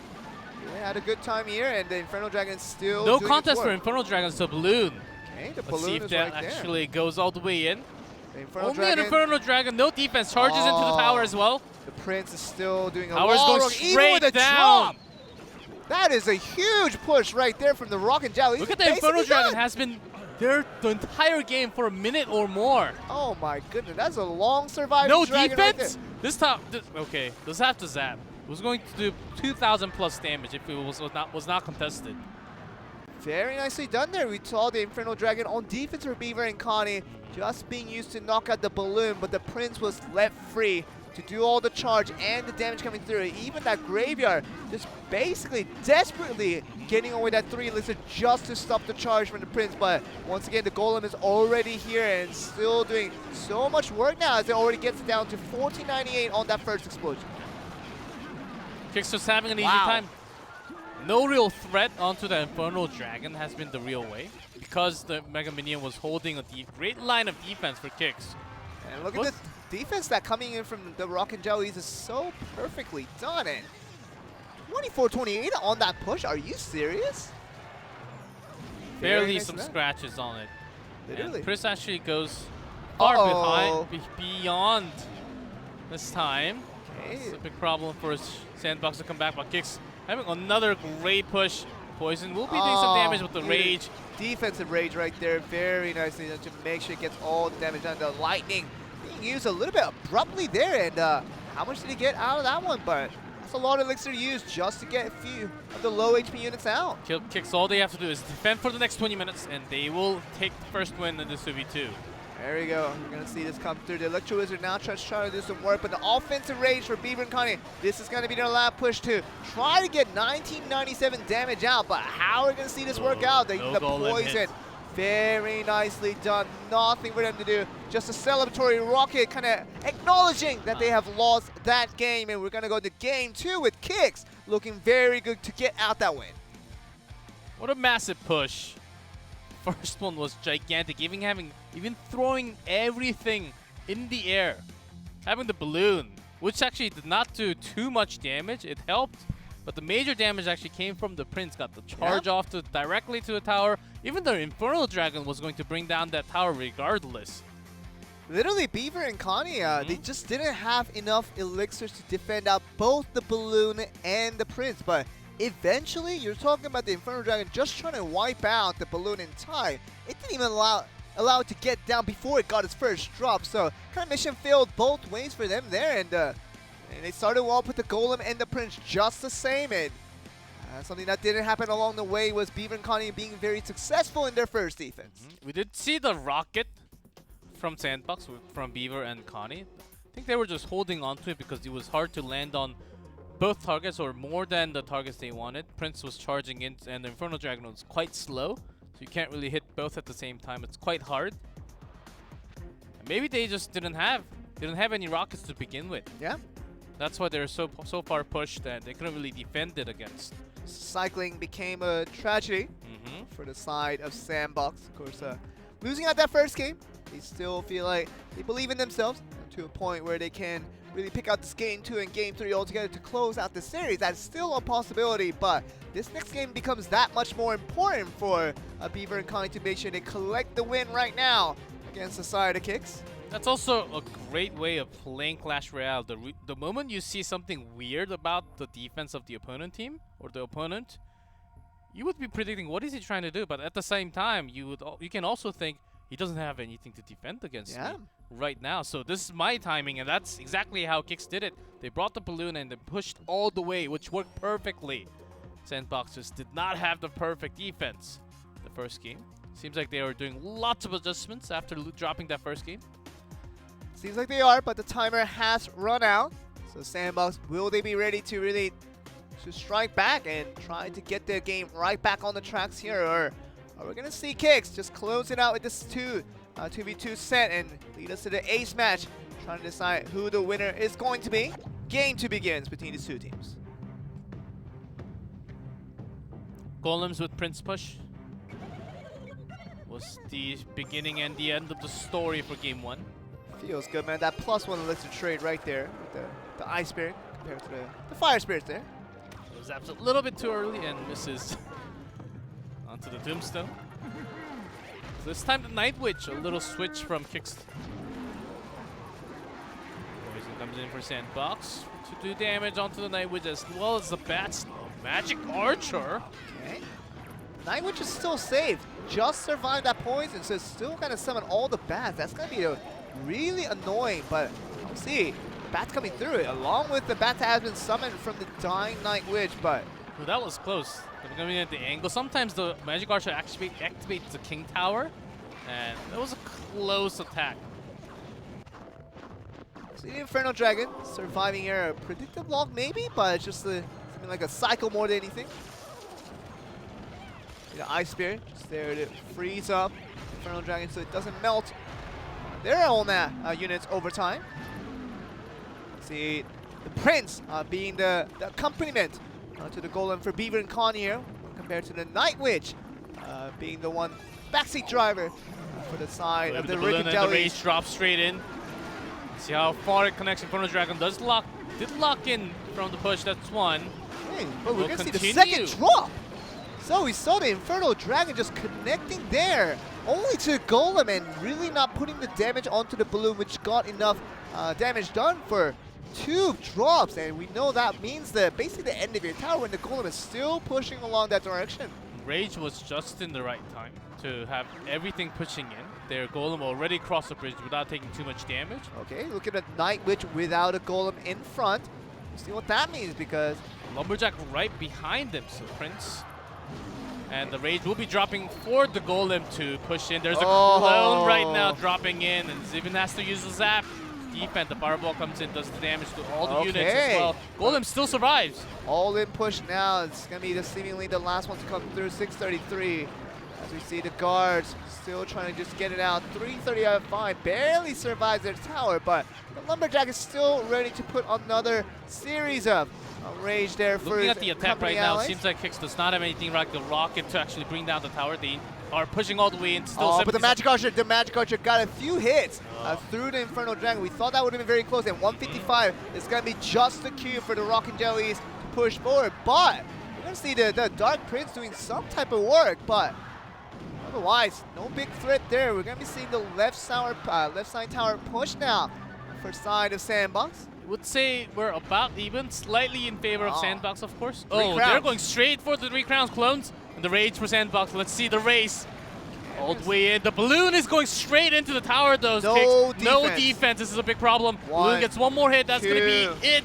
really had a good time here, and the Inferno Dragon still no contest for Inferno Dragons to Balloon. Okay, the Let's Balloon see if is that right actually goes all the way in. Only an Inferno Dragon, no defense, charges into the tower as well. The Prince is still doing a Tower's wall going rock, even with a down. drop. That is a huge push right there from the Rockin' Jowies. Look at the Inferno Dragon has been there the entire game for a minute or more. Oh my goodness, that's a long surviving no dragon defense? right This top, okay, let's have to zap. It was going to do 2,000 plus damage if it was not contested. Very nicely done there. We saw the Inferno Dragon on defense for Beaver and Connie just being used to knock out the Balloon, but the Prince was left free to do all the charge and the damage coming through. Even that Graveyard just basically desperately getting away that 3 elixir just to stop the charge from the Prince. But once again, the Golem is already here and still doing so much work now as it already gets it down to 1498 on that first explosion. Kix just having an easy time. No real threat onto the Infernal Dragon has been the real way, because the Mega Minion was holding a great line of defense for Kix. And look at the defense that coming in from the Rock and Jellies is so perfectly done. And 24-28 on that push, are you serious? Barely some scratches on it. Literally. And Chris actually goes far beyond this time. Okay. It's a big problem for Sandbox to come back, but Kix having another great push. Poison will be doing some damage with the Rage. Defensive Rage right there, very nicely to make sure it gets all the damage done. The Lightning being used a little bit abruptly there, and how much did he get out of that one? But that's a lot of elixir to use just to get a few of the low HP units out. Kix, all they have to do is defend for the next 20 minutes, and they will take the first win in this 2v2. There we go. We're going to see this come through. The Electro Wizard now trying to do some work, but the offensive rage for Beaver and Connie, this is going to be their last push to try to get 1997 damage out, but how are we going to see this work out? The poison, very nicely done. Nothing for them to do. Just a celebratory rocket kind of acknowledging that they have lost that game, and we're going to go to game 2 with Kix looking very good to get out that win. What a massive push. First one was gigantic, even throwing everything in the air. Having the balloon, which actually did not do too much damage. It helped, but the major damage actually came from the Prince. Got the charge off directly to the tower. Even the Infernal Dragon was going to bring down that tower regardless. Literally, Beaver and Connie, they just didn't have enough elixirs to defend out both the balloon and the Prince, but eventually, you're talking about the Infernal Dragon just trying to wipe out the balloon in time. It didn't even allow it to get down before it got its first drop. So, kind of mission failed both ways for them there. And they started off with the Golem and the Prince just the same. And something that didn't happen along the way was Beaver and Connie being very successful in their first defense. We did see the rocket from Sandbox, from Beaver and Connie. I think they were just holding on to it because it was hard to land on both targets, or more than the targets they wanted. Prince was charging in, and the Infernal Dragon was quite slow, so you can't really hit both at the same time. It's quite hard. And maybe they just didn't have any rockets to begin with. Yeah. That's why they're so far pushed that they couldn't really defend it against. Cycling became a tragedy for the side of Sandbox. Of course, losing out that first game, they still feel like they believe in themselves to a point where they can really pick out this game 2 and game 3 altogether to close out the series. That's still a possibility, but this next game becomes that much more important for Beaver and Connie to make sure they collect the win right now against the side of Kix. That's also a great way of playing Clash Royale. The moment you see something weird about the defense of the opponent team or the opponent, you would be predicting what is he trying to do, but at the same time, you can also think he doesn't have anything to defend against me right now. So this is my timing, and that's exactly how Kix did it. They brought the balloon and they pushed all the way, which worked perfectly. Sandbox just did not have the perfect defense the first game. Seems like they are doing lots of adjustments after dropping that first game. Seems like they are, but the timer has run out. So Sandbox, will they be ready to really strike back and try to get their game right back on the tracks here, or are we going to see Kix just close it out with this 2v2 set and lead us to the ace match, trying to decide who the winner is going to be? Game 2 begins between these two teams. Golems with Prince push was the beginning and the end of the story for game 1. Feels good, man. That +1 elixir trade right there with the Ice Spirit compared to the Fire Spirit there. It was a little bit too early and misses onto the Tombstone. So this time the Night Witch, a little switch from Kix. Poison comes in for Sandbox to do damage onto the Night Witch as well as the Bats. Magic Archer. Okay. Night Witch is still safe. Just survived that poison, so it's still gonna summon all the bats. That's gonna be really annoying, but we'll see. The bats coming through it, along with the bat that has been summoned from the dying Night Witch, but well, that was close. They're coming in at the angle. Sometimes the Magic Archer actually activates the King Tower, and that was a close attack. The Inferno Dragon surviving here. A predictive block maybe, but it's just something like a cycle more than anything. The Ice Spirit just there to freeze up Inferno Dragon so it doesn't melt their own units over time. See the Prince being the accompaniment to the Golem for Beaver and Connie here, compared to the Night Witch being the one backseat driver for the side of the balloon, and the Rage Rage drops straight in. See how far it connects. Inferno Dragon did lock in from the push. That's one. Hey, but we're gonna see the second drop. So we saw the Inferno Dragon just connecting there, only to Golem and really not putting the damage onto the balloon, which got enough damage done for 2 drops. And we know that means basically the end of your tower when the Golem is still pushing along that direction. Rage was just in the right time to have everything pushing in. Their Golem already crossed the bridge without taking too much damage. Okay, look at the Night Witch without a Golem in front. We'll see what that means because Lumberjack right behind them, so Prince. And the Rage will be dropping for the Golem to push in. There's a clone right now dropping in, and Zivin has to use the zap. Defense, the fireball comes in, does the damage to all the units as well. Golem still survives. All in push now. It's going to be seemingly the last one to come through, 633. As we see the guards still trying to just get it out. 330 out of 5, barely survives their tower, but the Lumberjack is still ready to put another series of rage there for Looking at the attack right now, allies. seems like Kicks does not have anything like the rocket to actually bring down the tower. They are pushing all the way in. Still, but the Magic Archer got a few hits through the Inferno Dragon. We thought that would have been very close, and 155 is going to be just the cue for the Rockin' Jellies to push forward. But we're going to see the Dark Prince doing some type of work, but otherwise, no big threat there. We're going to be seeing the left side tower push now for side of Sandbox. Would say we're about even, slightly in favor of Sandbox, of course. Oh, crowns. They're going straight for the 3 crowns clones. And the Rage for Sandbox. Let's see the race. All the way in. The balloon is going straight into the tower, though. No Kicks. No defense. This is a big problem. Balloon gets one more hit. That's going to be it.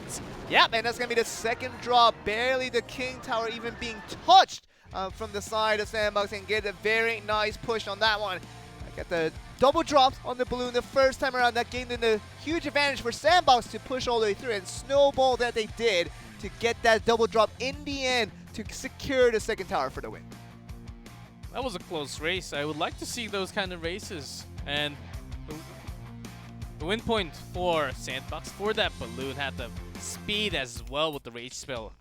Yep, and that's going to be the second drop. Barely the King Tower even being touched from the side of Sandbox, and get a very nice push on that one. Get the double drops on the balloon the first time around. That gave them a huge advantage for Sandbox to push all the way through, and snowball that they did to get that double drop in the end to secure the second tower for the win. That was a close race. I would like to see those kind of races. And the win point for Sandbox for that balloon had the speed as well with the Rage spell.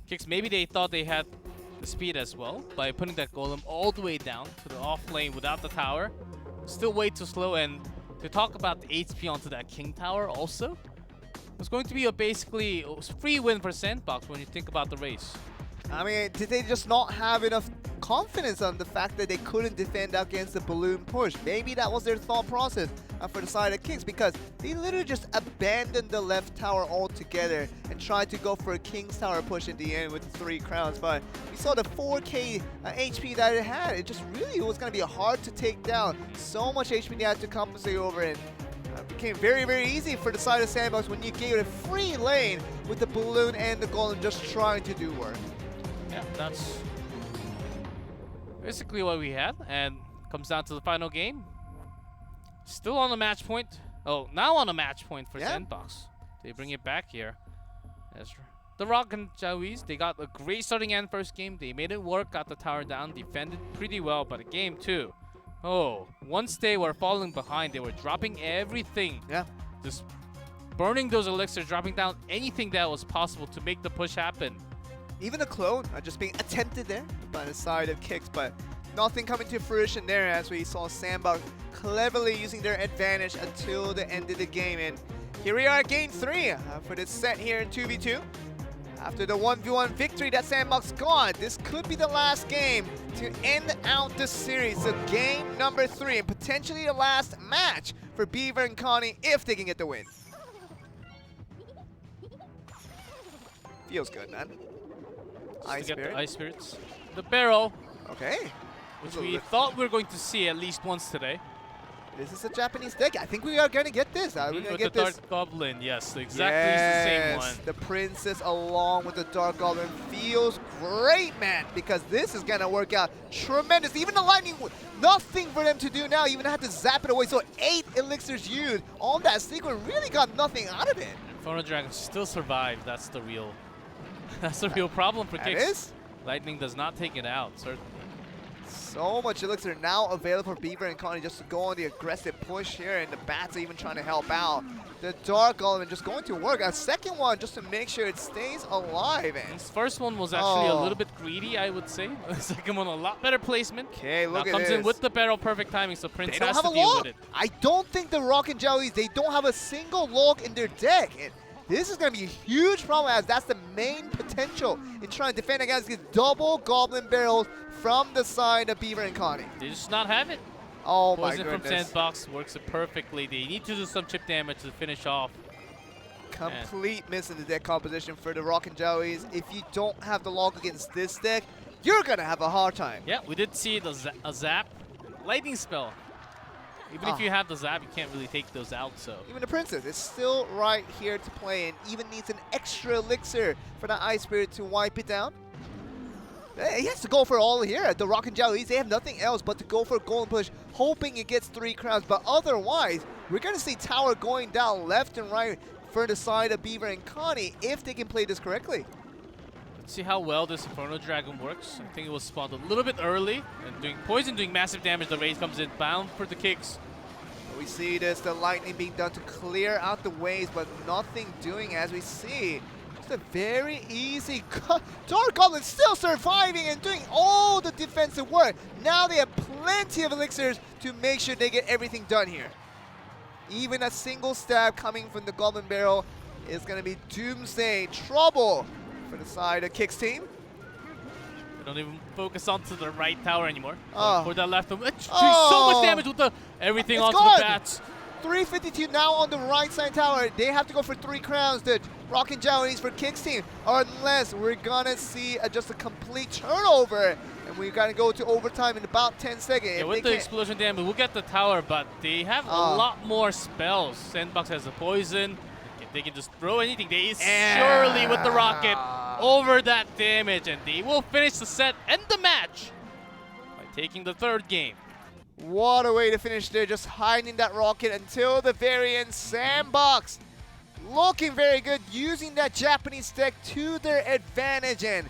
Kicks, maybe they thought they had the speed as well by putting that Golem all the way down to the off lane without the tower. Still way too slow, and to talk about the HP onto that King Tower also, it's going to be basically a free win for Sandbox when you think about the race. I mean, did they just not have enough confidence on the fact that they couldn't defend against the balloon push? Maybe that was their thought process for the side of Kicks, because they literally just abandoned the left tower altogether and tried to go for a King's Tower push in the end with the 3 crowns. But we saw the 4k HP that it had. It just really was going to be hard to take down. So much HP they had to compensate over, and it became very, very easy for the side of Sandbox when you gave it a free lane with the balloon and the Golem just trying to do work. Yeah, that's basically what we had, and comes down to the final game. Still on the match point. Oh, now on a match point for Sandbox. They bring it back here. The Rockin' Jellies, they got a great starting end first game. They made it work, got the tower down, defended pretty well, but game 2. Oh, once they were falling behind, they were dropping everything. Yeah. Just burning those elixirs, dropping down anything that was possible to make the push happen. Even a clone just being attempted there by the side of Kicks, but nothing coming to fruition there, as we saw Sandbox cleverly using their advantage until the end of the game. And here we are at game 3 for this set here in 2v2. After the 1v1 victory that Sandbox got, this could be the last game to end out the series. So game number 3, and potentially the last match for Beaver and Connie if they can get the win. Feels good, man. Ice Spirit. The Ice Spirits. The barrel. Okay. Which we thought we were going to see at least once today. This is a Japanese deck. I think we are going to get this. We're going to get the this. Dark Goblin, yes, exactly the same one. The Princess along with the Dark Goblin feels great, man, because this is going to work out tremendous. Even the Lightning, nothing for them to do now. Even had to zap it away. So 8 elixirs used on that sequence, really got nothing out of it. Inferno Dragon still survived. That's the real problem for Kicks. Is? Lightning does not take it out, certainly. So much elixir now available for Beaver and Connie just to go on the aggressive push here, and the Bats are even trying to help out. The Dark Golem just going to work. A second one just to make sure it stays alive. And his first one was actually a little bit greedy, I would say. The second one, a lot better placement. Okay, look now at comes this. in with the barrel, perfect timing, so Prince They has don't have to a deal log. with it. I don't think the Rockin' Jowies, they don't have a single log in their deck. And this is going to be a huge problem, as that's the main potential in trying to defend against these double Goblin barrels from the side of Beaver and Connie. They just not have it. Oh my Poison goodness. from Sandbox works it perfectly. They need to do some chip damage to finish off. Complete miss in the deck composition for the Rockin' Jowies. If you don't have the log against this deck, you're going to have a hard time. Yeah, we did see a zap. Lightning spell. Even if you have the zap, you can't really take those out, so. Even the Princess is still right here to play and even needs an extra elixir for the Ice Spirit to wipe it down. He has to go for all here. The Rockin' Jowies, they have nothing else but to go for a golden push, hoping it gets 3 crowns. But otherwise, we're going to see tower going down left and right for the side of Beaver and Connie if they can play this correctly. Let's see how well this Inferno Dragon works. I think it was spawned a little bit early, and doing poison, doing massive damage. The raise comes in, bound for the Kicks. We see this, the lightning being done to clear out the waves, but nothing doing as we see. Just a very easy Dark Goblin still surviving and doing all the defensive work. Now they have plenty of elixirs to make sure they get everything done here. Even a single stab coming from the Goblin Barrel is going to be doomsday trouble for the side of Kicks team. They don't even focus onto the right tower anymore. Oh. For that left, so much damage with the everything onto gone. the Bats. 352 now on the right side tower. They have to go for 3 crowns. The Rockin' Jowies for Kicks team, unless we're gonna see just a complete turnover, and we're gonna go to overtime in about 10 seconds. Yeah, with the explosion damage, we'll get the tower, but they have a lot more spells. Sandbox has a poison. They can just throw anything. They surely with the rocket over that damage, and they will finish the set and the match by taking the 3rd game. What a way to finish there, just hiding that rocket until the very end. Sandbox looking very good, using that Japanese deck to their advantage. And,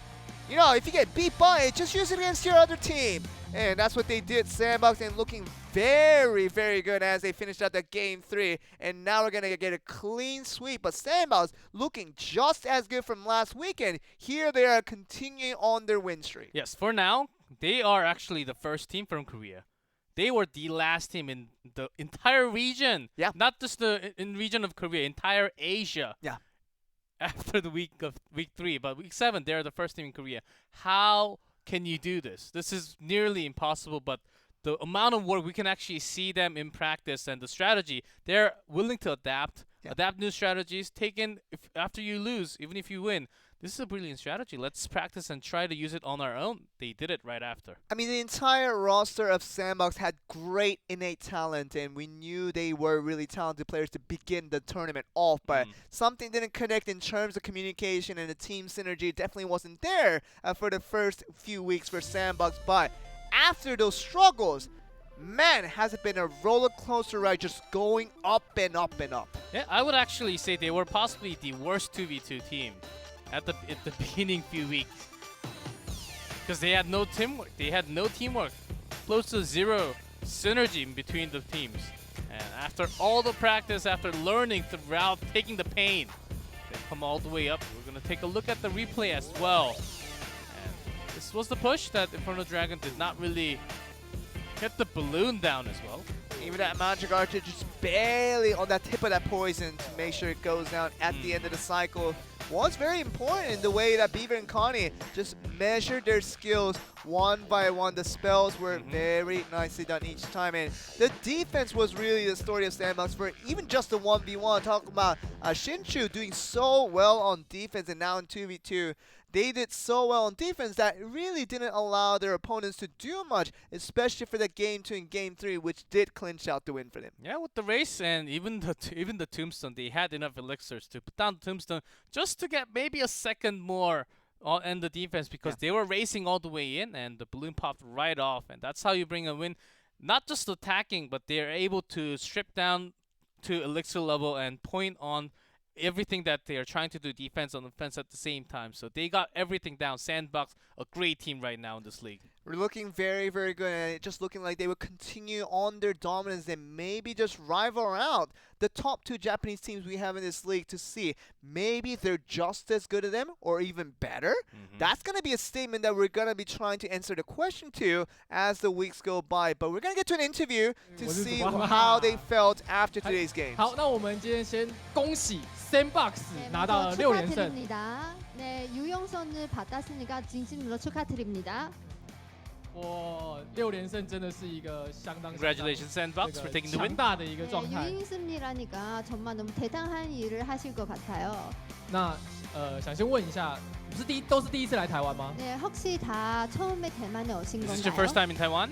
you know, if you get beat by it, just use it against your other team. And that's what they did, Sandbox, and looking very, very good as they finished out that game 3. And now we're going to get a clean sweep. But Sandbox looking just as good from last weekend. Here they are continuing on their win streak. Yes, for now, they are actually the first team from Korea. They were the last team in the entire region. Yeah. Not just the region of Korea, entire Asia. Yeah. After the week 3, but week 7, they're the first team in Korea. How can you do this? This is nearly impossible, but the amount of work we can actually see them in practice and the strategy, they're willing to adapt new strategies, after you lose, even if you win. This is a brilliant strategy. Let's practice and try to use it on our own. They did it right after. I mean, the entire roster of Sandbox had great innate talent, and we knew they were really talented players to begin the tournament off, but something didn't connect in terms of communication, and the team synergy definitely wasn't there for the first few weeks for Sandbox. But after those struggles, man, has it been a roller coaster ride, just going up and up and up. Yeah, I would actually say they were possibly the worst 2v2 team at the beginning few weeks, because they had no teamwork. Close to 0 synergy between the teams. And after all the practice, after learning throughout, taking the pain, they come all the way up. We're gonna take a look at the replay as well. And this was the push that Inferno Dragon did not really get the balloon down as well. Even that Magic Archer just barely on that tip of that poison to make sure it goes down at the end of the cycle was very important in the way that Beaver and Connie just measured their skills one by one. The spells were very nicely done each time, and the defense was really the story of Sandbox for even just the 1v1. Talking about Shinchu doing so well on defense, and now in 2v2, they did so well on defense that it really didn't allow their opponents to do much, especially for the Game 2 and Game 3, which did clinch out the win for them. Yeah, with the race and even the Tombstone, they had enough elixirs to put down the Tombstone just to get maybe a second more in the defense because they were racing all the way in and the balloon popped right off, and that's how you bring a win. Not just attacking, but they're able to strip down to elixir level and point on everything that they are trying to do defense on offense at the same time. So they got everything down. Sandbox, a great team right now in this league. We're looking very, very good, and it just looking like they would continue on their dominance and maybe just rival out the top 2 Japanese teams we have in this league to see maybe they're just as good as them or even better. That's going to be a statement that we're going to be trying to answer the question to as the weeks go by. But we're going to get to an interview to see how they felt after today's game. 好，那我们今天先恭喜 Sandbox 拿到了6连胜。 축하드립니다. 네, 유용선을 받았으니까 진심으로 축하드립니다. 哇，6连胜真的是一个相当 Congratulations, Sandbox, for taking the 强 win. 大的一个状 네, 态。 유인승리라니까 정말 너무 대단한 일을 하실 것 같아요. 那想先问一下，都是第一次来台湾吗？ 네, 혹시 다 처음에 대만에 오신 Is this your first 건가요? time in Taiwan?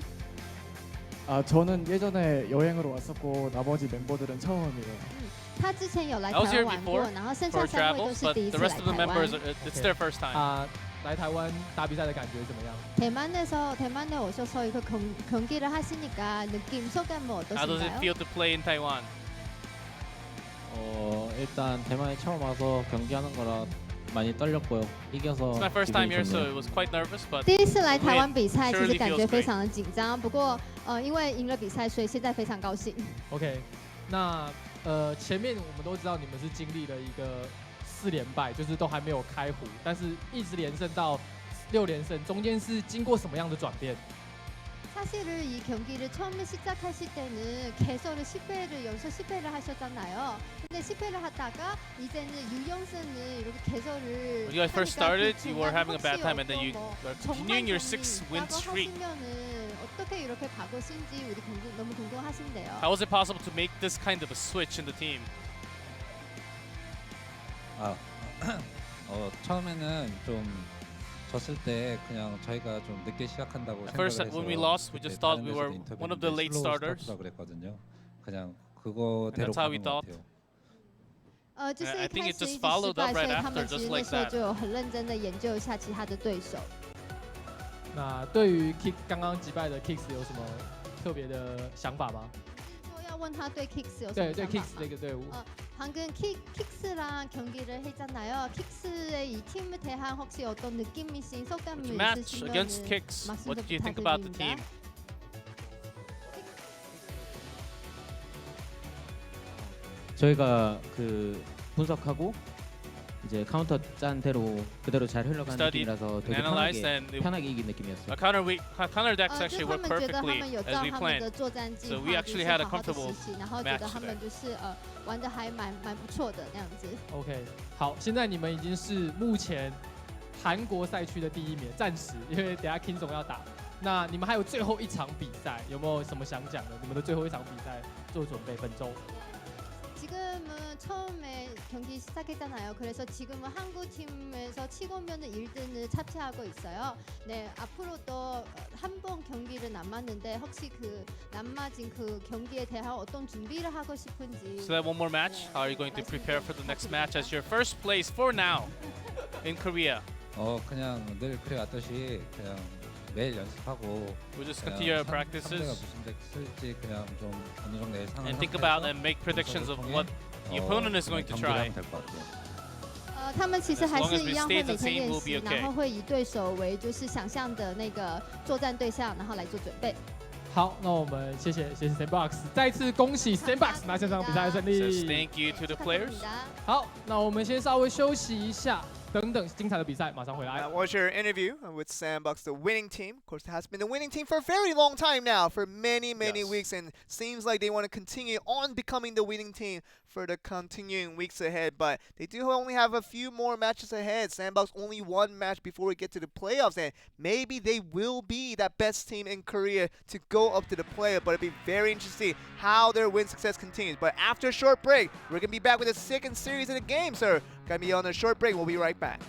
저는 예전에 여행으로 왔었고 나머지 멤버들은 처음이에요. 他之前有来 I was 台 here 湾玩过， before 然后剩 for 下3位都 travels, 是 but 第一 the 次来 rest of the 台湾 members, it's their first time. 来台湾打比赛的感觉怎么样？ 대만에 오셔서 이거 경기를 하시니까 느낌 소감은 How does it 어떠신가요? feel to play in Taiwan? 일단 대만에 처음 와서 경기하는 거라 많이 떨렸고요. 이겨서 It's my first time 기분이 here, so 좋네요. it was quite nervous, but 第一次来台湾比赛，其 Surely 实感 feels 觉 great. 非常的紧张。不过因为赢了比赛，所以现在非常高兴。 OK， 那前面我们都知道你们是经历了一个4连败，就是都还没有开胡，但是一直连胜到6连胜，中间是经过什么样的转变？ 사실은 이 경기를 처음에 시작하실 때는 개설을 10회를 연속 10회를 하셨잖아요. 근데 10회를 하다가 이제는 유영선을 이렇게 개설을 when you guys first started, you were having a bad time, and then 혹시 you 어떤 are continuing your 6-win 정말 streak. 하시면은 어떻게 이렇게 바꾸신지 우리 너무 궁금하신데요. How was it possible to make this kind of a switch in the team? 처음에는 좀 졌을 때 그냥 저희가 좀 늦게 시작한다고 At first, 생각을 해서 when we lost, we just thought we were one of the late starters. 그랬거든요. 그냥 그거대로 that's how we 가는 것 thought. 같아요. 就是 I 一 think 开 it 始 just 一直失 followed 败， up 所 right 以他 after, 们其 just 实那 like 时候 that. 就有很认真的研究一下其他的对手。 那对于 Kick 刚刚击败的 Kicks 有什么特别的想法吗？ 说要问他对 Kicks 有什对对么想法 Kicks 吗？ 这个队伍， 방금 킥스랑 경기를 했잖아요. 킥스의 이 팀에 대한 혹시 어떤 느낌이신 소감이 Match against 있으시면 Kicks. 말씀 What 좀 do you think about the 부탁드립니다. team? 저희가 분석하고 이제 카운터 짠 대로 그대로 잘 흘러가는 Studied 느낌이라서 되게 Analyzed and 편하게 이긴 느낌이었어요. counter decks 就 actually 他 worked 们觉得他 perfectly 们有 as 照 we 他们 planned. 的作战计 So 划， we 就 actually 是 had a 好好的 comfortable 实习，然后觉 match 得他们 today. 就是玩的还蛮不错的那样子。 OK， 好，现在你们已经是目前韩国赛区的第1名，暂时，因为等下 King 总要打。那你们还有最后一场比赛，有没有什么想讲的？你们的最后一场比赛做准备，本周。 지금은 처음에 경기 시작했잖아요. 그래서 지금은 한국 팀에서 치고 오면은 1등을 차지하고 있어요. 네, 앞으로도 한 번 경기를 남았는데 혹시 그 남아진 그 경기에 대한 어떤 준비를 하고 싶은지. So that one more match. How are you going to prepare for the next match as your first place for now in Korea? 그냥 늘 그래왔듯이 그냥 매일 연습하고 We'll just 그냥 continue our 상대가 practices 무슨 덱 쓸지 그냥 좀 어느 정도 예상을 and think about and make predictions of what the opponent is going to try. 될것 같아요. 他们其实 As 还 long 是 as we 一样 stay 会 the 每天 same, 练 we'll 习， be 然后 okay. 会以对手为就是想象的那个作战对象，然后来做准备。好，那我们谢谢 Sandbox， 再次恭喜 Sandbox 拿下这场比赛的胜 Says 利。 thank you to the players. 好，那我们先稍微休息一下，等等精彩的比赛马上回来 That。was your interview with Sandbox, the winning team. Of course, it has been the winning team for a very long time now, for many Yes. weeks, and seems like they want to continue on becoming the winning team for the continuing weeks ahead. But they do only have a few more matches ahead. Sandbox only one match before we get to the playoffs, and maybe they will be that best team in Korea to go up to the playoff. But it'll be very interesting how their win success continues. But after a short break, we're gonna be back with the second series of the game, sir. Gonna be on a short break. We'll be right back.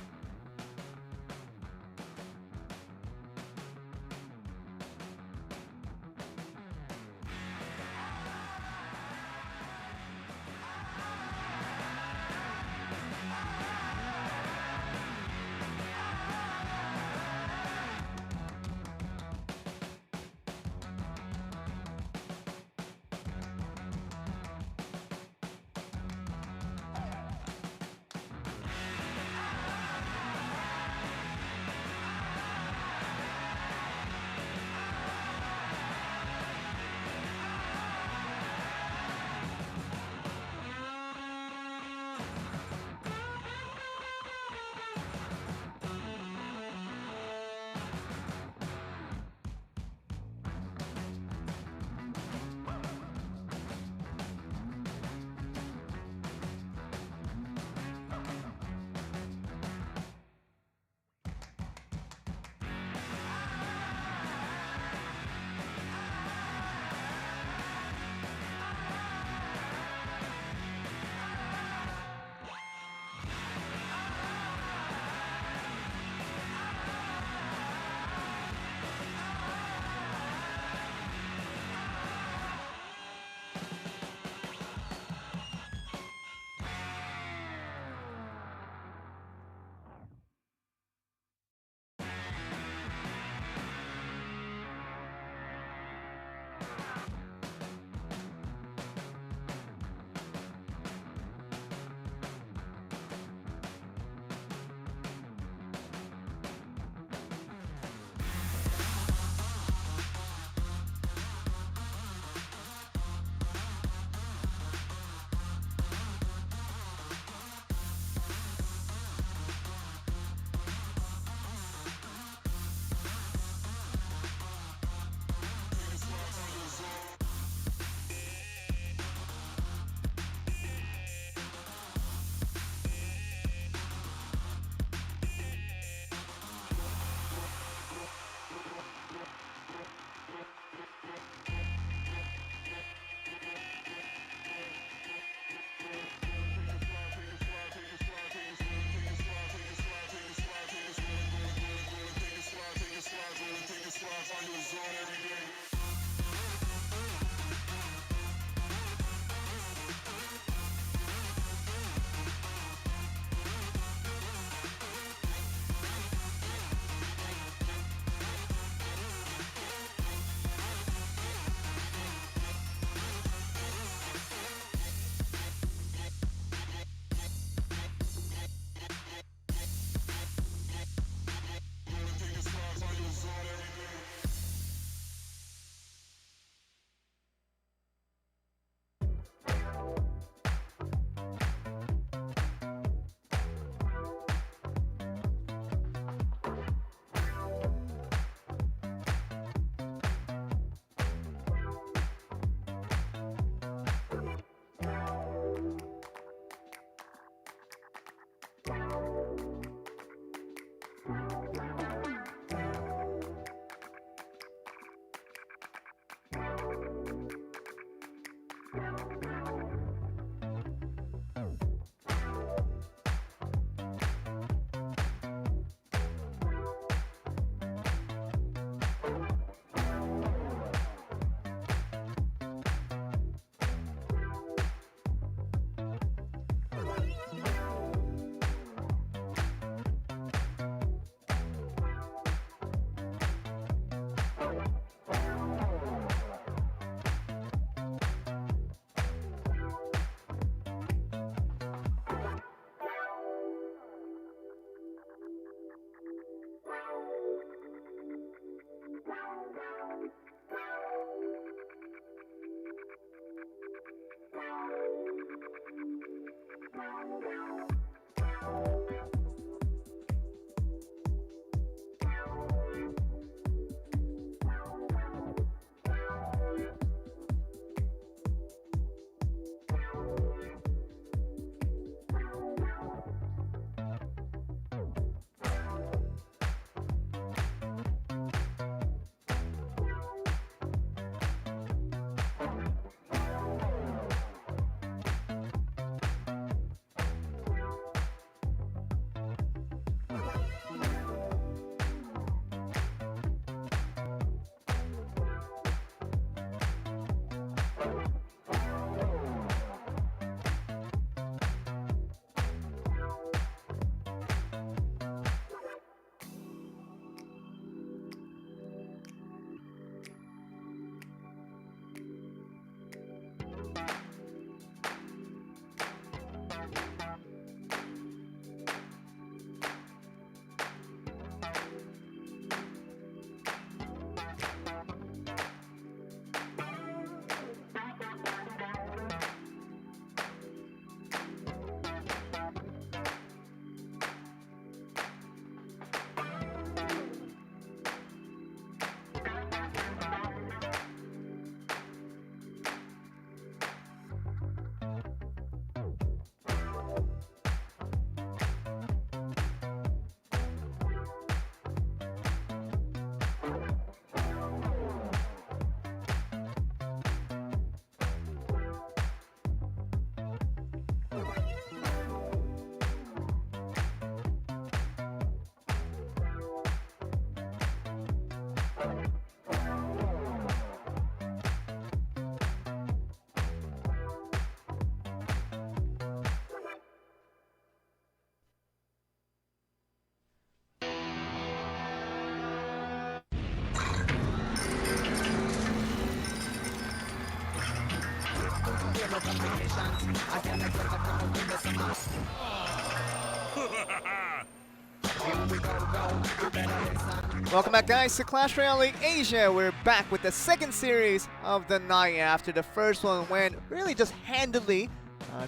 Welcome back, guys, to Clash Royale League Asia. We're back with the second series of the night after the first one went really just handily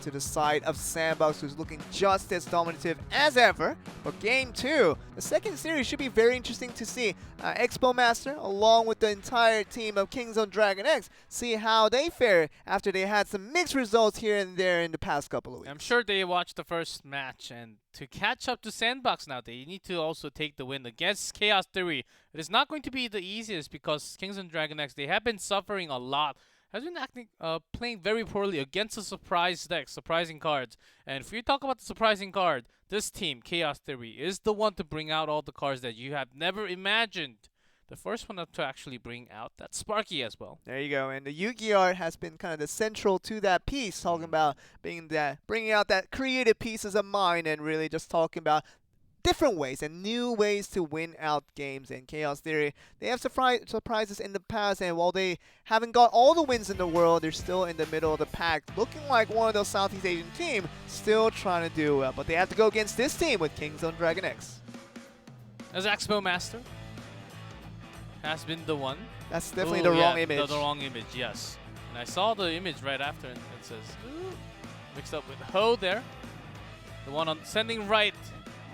to the side of Sandbox, who's looking just as dominative as ever. But game two, the second series, should be very interesting to see. Expo Master, along with the entire team of Kingzone Dragon X, see how they fare after they had some mixed results here and there in the past couple of weeks. I'm sure they watched the first match, and to catch up to Sandbox now, they need to also take the win against Chaos Theory. It is not going to be the easiest because Kingzone Dragon X, they have been suffering a lot, has been playing very poorly against a surprise deck, surprising cards. And if you talk about the surprising card, this team, Chaos Theory, is the one to bring out all the cards that you have never imagined the first one to actually bring out that Sparky as well. There you go. And the Yugi art has been kind of the central to that piece, talking about bringing out that creative pieces of mind and really just talking about different ways and new ways to win out games. And Chaos Theory, they have surprises in the past, and while they haven't got all the wins in the world, they're still in the middle of the pack, looking like one of those Southeast Asian teams, still trying to do well. But they have to go against this team with Kingzone Dragon X. As Expo Master has been the one. That's definitely Ooh, the wrong image. The wrong image, yes. And I saw the image right after, and it says, ooh, mixed up with Ho there. The one on sending right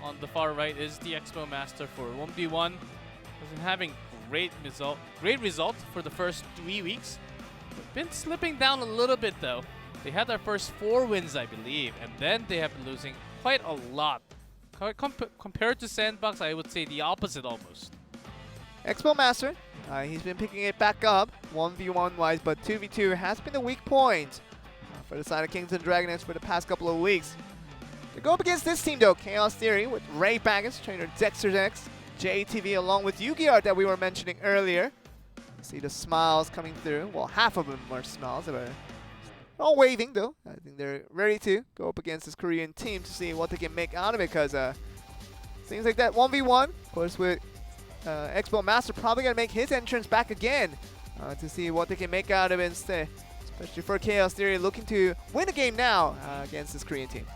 on the far right is the Expo Master for 1v1. Wasn't having great result for the first 3 weeks. Been slipping down a little bit though. They had their first 4 wins, I believe, and then they have been losing quite a lot. Compared to Sandbox, I would say the opposite almost. Expo Master, he's been picking it back up 1v1 wise, but 2v2 has been a weak point for the side of Kingzone Dragon X for the past couple of weeks. To go up against this team though, Chaos Theory with Ray Baggins, trainer Dexter X, JTV along with Yugi Art that we were mentioning earlier. You see the smiles coming through. Well, half of them are smiles. They're all waving though. I think they're ready to go up against this Korean team to see what they can make out of it, because seems like that 1v1, of course, with Expo Master probably going to make his entrance back again to see what they can make out of it instead. Especially for Chaos Theory looking to win a game now against this Korean team.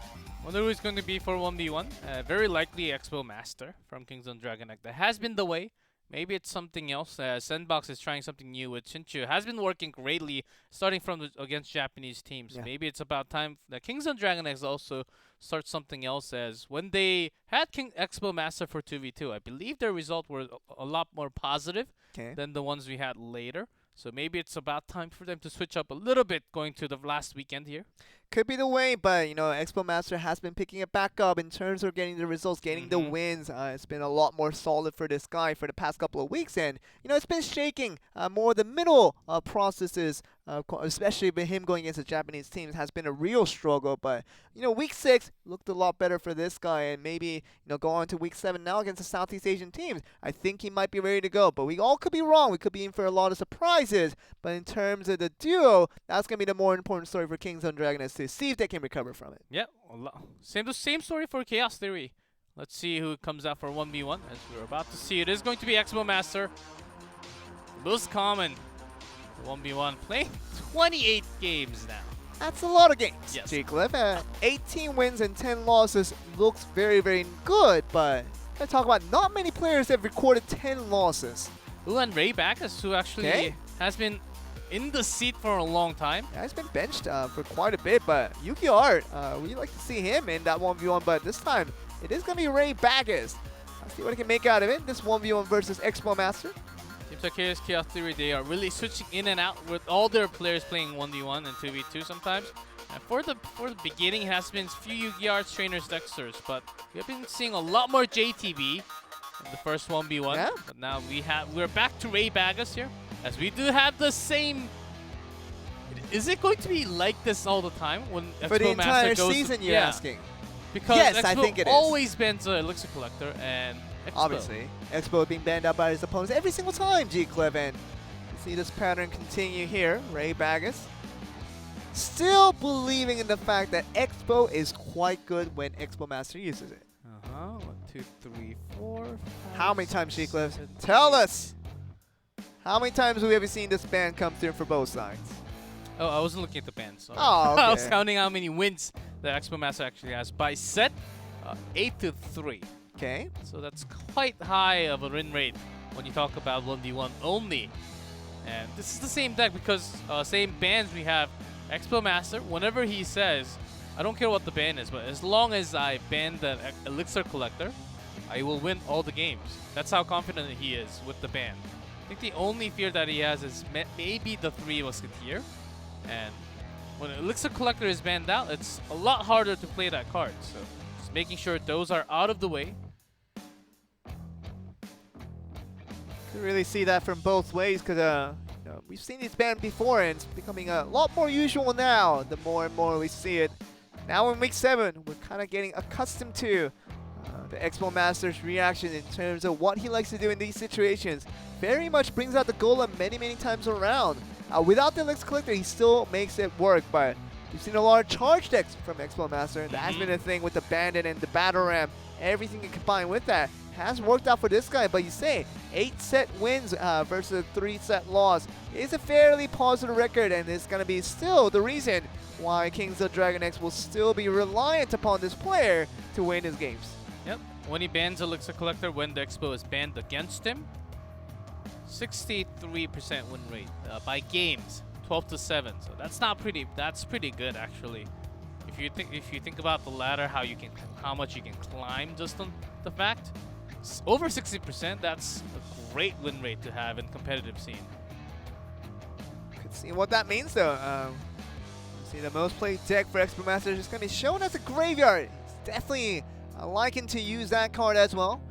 Wonder who is going to be for 1v1. Very likely Expo Master from Kingzone Dragon X. That has been the way. Maybe it's something else. Sandbox is trying something new with Shinchu. Has been working greatly starting from against Japanese teams. Yeah. Maybe it's about time that Kingzone Dragon X also starts something else, as when they had Expo Master for 2v2, I believe their result were a lot more positive than the ones we had later. So maybe it's about time for them to switch up a little bit going to the last weekend here. Could be the way, but you know, Expo Master has been picking it back up in terms of getting the results, getting the wins. It's been a lot more solid for this guy for the past couple of weeks, and you know, it's been shaking more the middle processes, especially with him going against the Japanese teams, has been a real struggle. But you know, week 6 looked a lot better for this guy, and maybe you know, go on to week 7 now against the Southeast Asian teams. I think he might be ready to go, but we all could be wrong. We could be in for a lot of surprises. But in terms of the duo, that's gonna be the more important story for Kingzone Dragon X, to see if they can recover from it. Yeah, same story for Chaos Theory. Let's see who comes out for 1v1. As we're about to see, it is going to be Expo Master. Most common 1v1, playing 28 games now. That's a lot of games. Yes. G-Cliff, 18 wins and 10 losses looks very, very good, but I talk about not many players have recorded 10 losses. Ooh, and Ray Backus, who actually has been in the seat for a long time. Yeah, he's been benched for quite a bit, but Yuki Art, we'd like to see him in that 1v1, but this time it is going to be Ray Backus. Let's see what he can make out of it, this 1v1 versus Expo Master. Seems like Chaos Theory, they are really switching in and out with all their players playing 1v1 and 2v2 sometimes. And for the beginning, it has been few Yugi Arts trainers Dexters, but we have been seeing a lot more JTB in the first 1v1. Yeah. But now we're back to Ray Backus here, as we do have the same. Is it going to be like this all the time when Expo For the entire Master goes season, you're asking? Because yes, Expo I think it is. always bans Elixir Collector and Expo. Obviously, Expo being banned out by his opponents every single time, G-Cliff, and you see this pattern continue here. Ray Backus still believing in the fact that Expo is quite good when Expo Master uses it. 1, 2, 3, 4, 5, How many times, 6, G-Cliff? 7, Tell 8. us! How many times have we ever seen this ban come through for both sides? Oh, I wasn't looking at the bans. Sorry. Oh, okay. I was counting how many wins the Expo Master actually has. By set, 8-3. Okay. So that's quite high of a win rate when you talk about 1v1 only. And this is the same deck because same bans we have. Expo Master, whenever he says, I don't care what the ban is, but as long as I ban the Elixir Collector, I will win all the games. That's how confident he is with the ban. I think the only fear that he has is maybe the 3 Musketeer. And when Elixir Collector is banned out, it's a lot harder to play that card. So just making sure those are out of the way. Could really see that from both ways, because you know, we've seen these banned before, and it's becoming a lot more usual now. The more and more we see it. Now in week 7, we're kind of getting accustomed to The Expo Master's reaction in terms of what he likes to do in these situations very much brings out the Golem many times around. Without the Elixir Collector, he still makes it work, but we've seen a lot of charge decks from Expo Master. That has been a thing with the Bandit and the Battle Ram. Everything combined with that has worked out for this guy, but you say 8 set wins versus a 3 set loss is a fairly positive record, and it's going to be still the reason why Kings of Dragon X will still be reliant upon this player to win his games. Yep. When he bans Elixir Collector, when the Expo is banned against him, 63% win rate by games, 12-7. So that's pretty good actually. If you think about the ladder, how much you can climb just on the fact, over 60%. That's a great win rate to have in competitive scene. Could see what that means though. See the most played deck for Expo Master is going to be shown as a graveyard. It's definitely likened to use that card as well.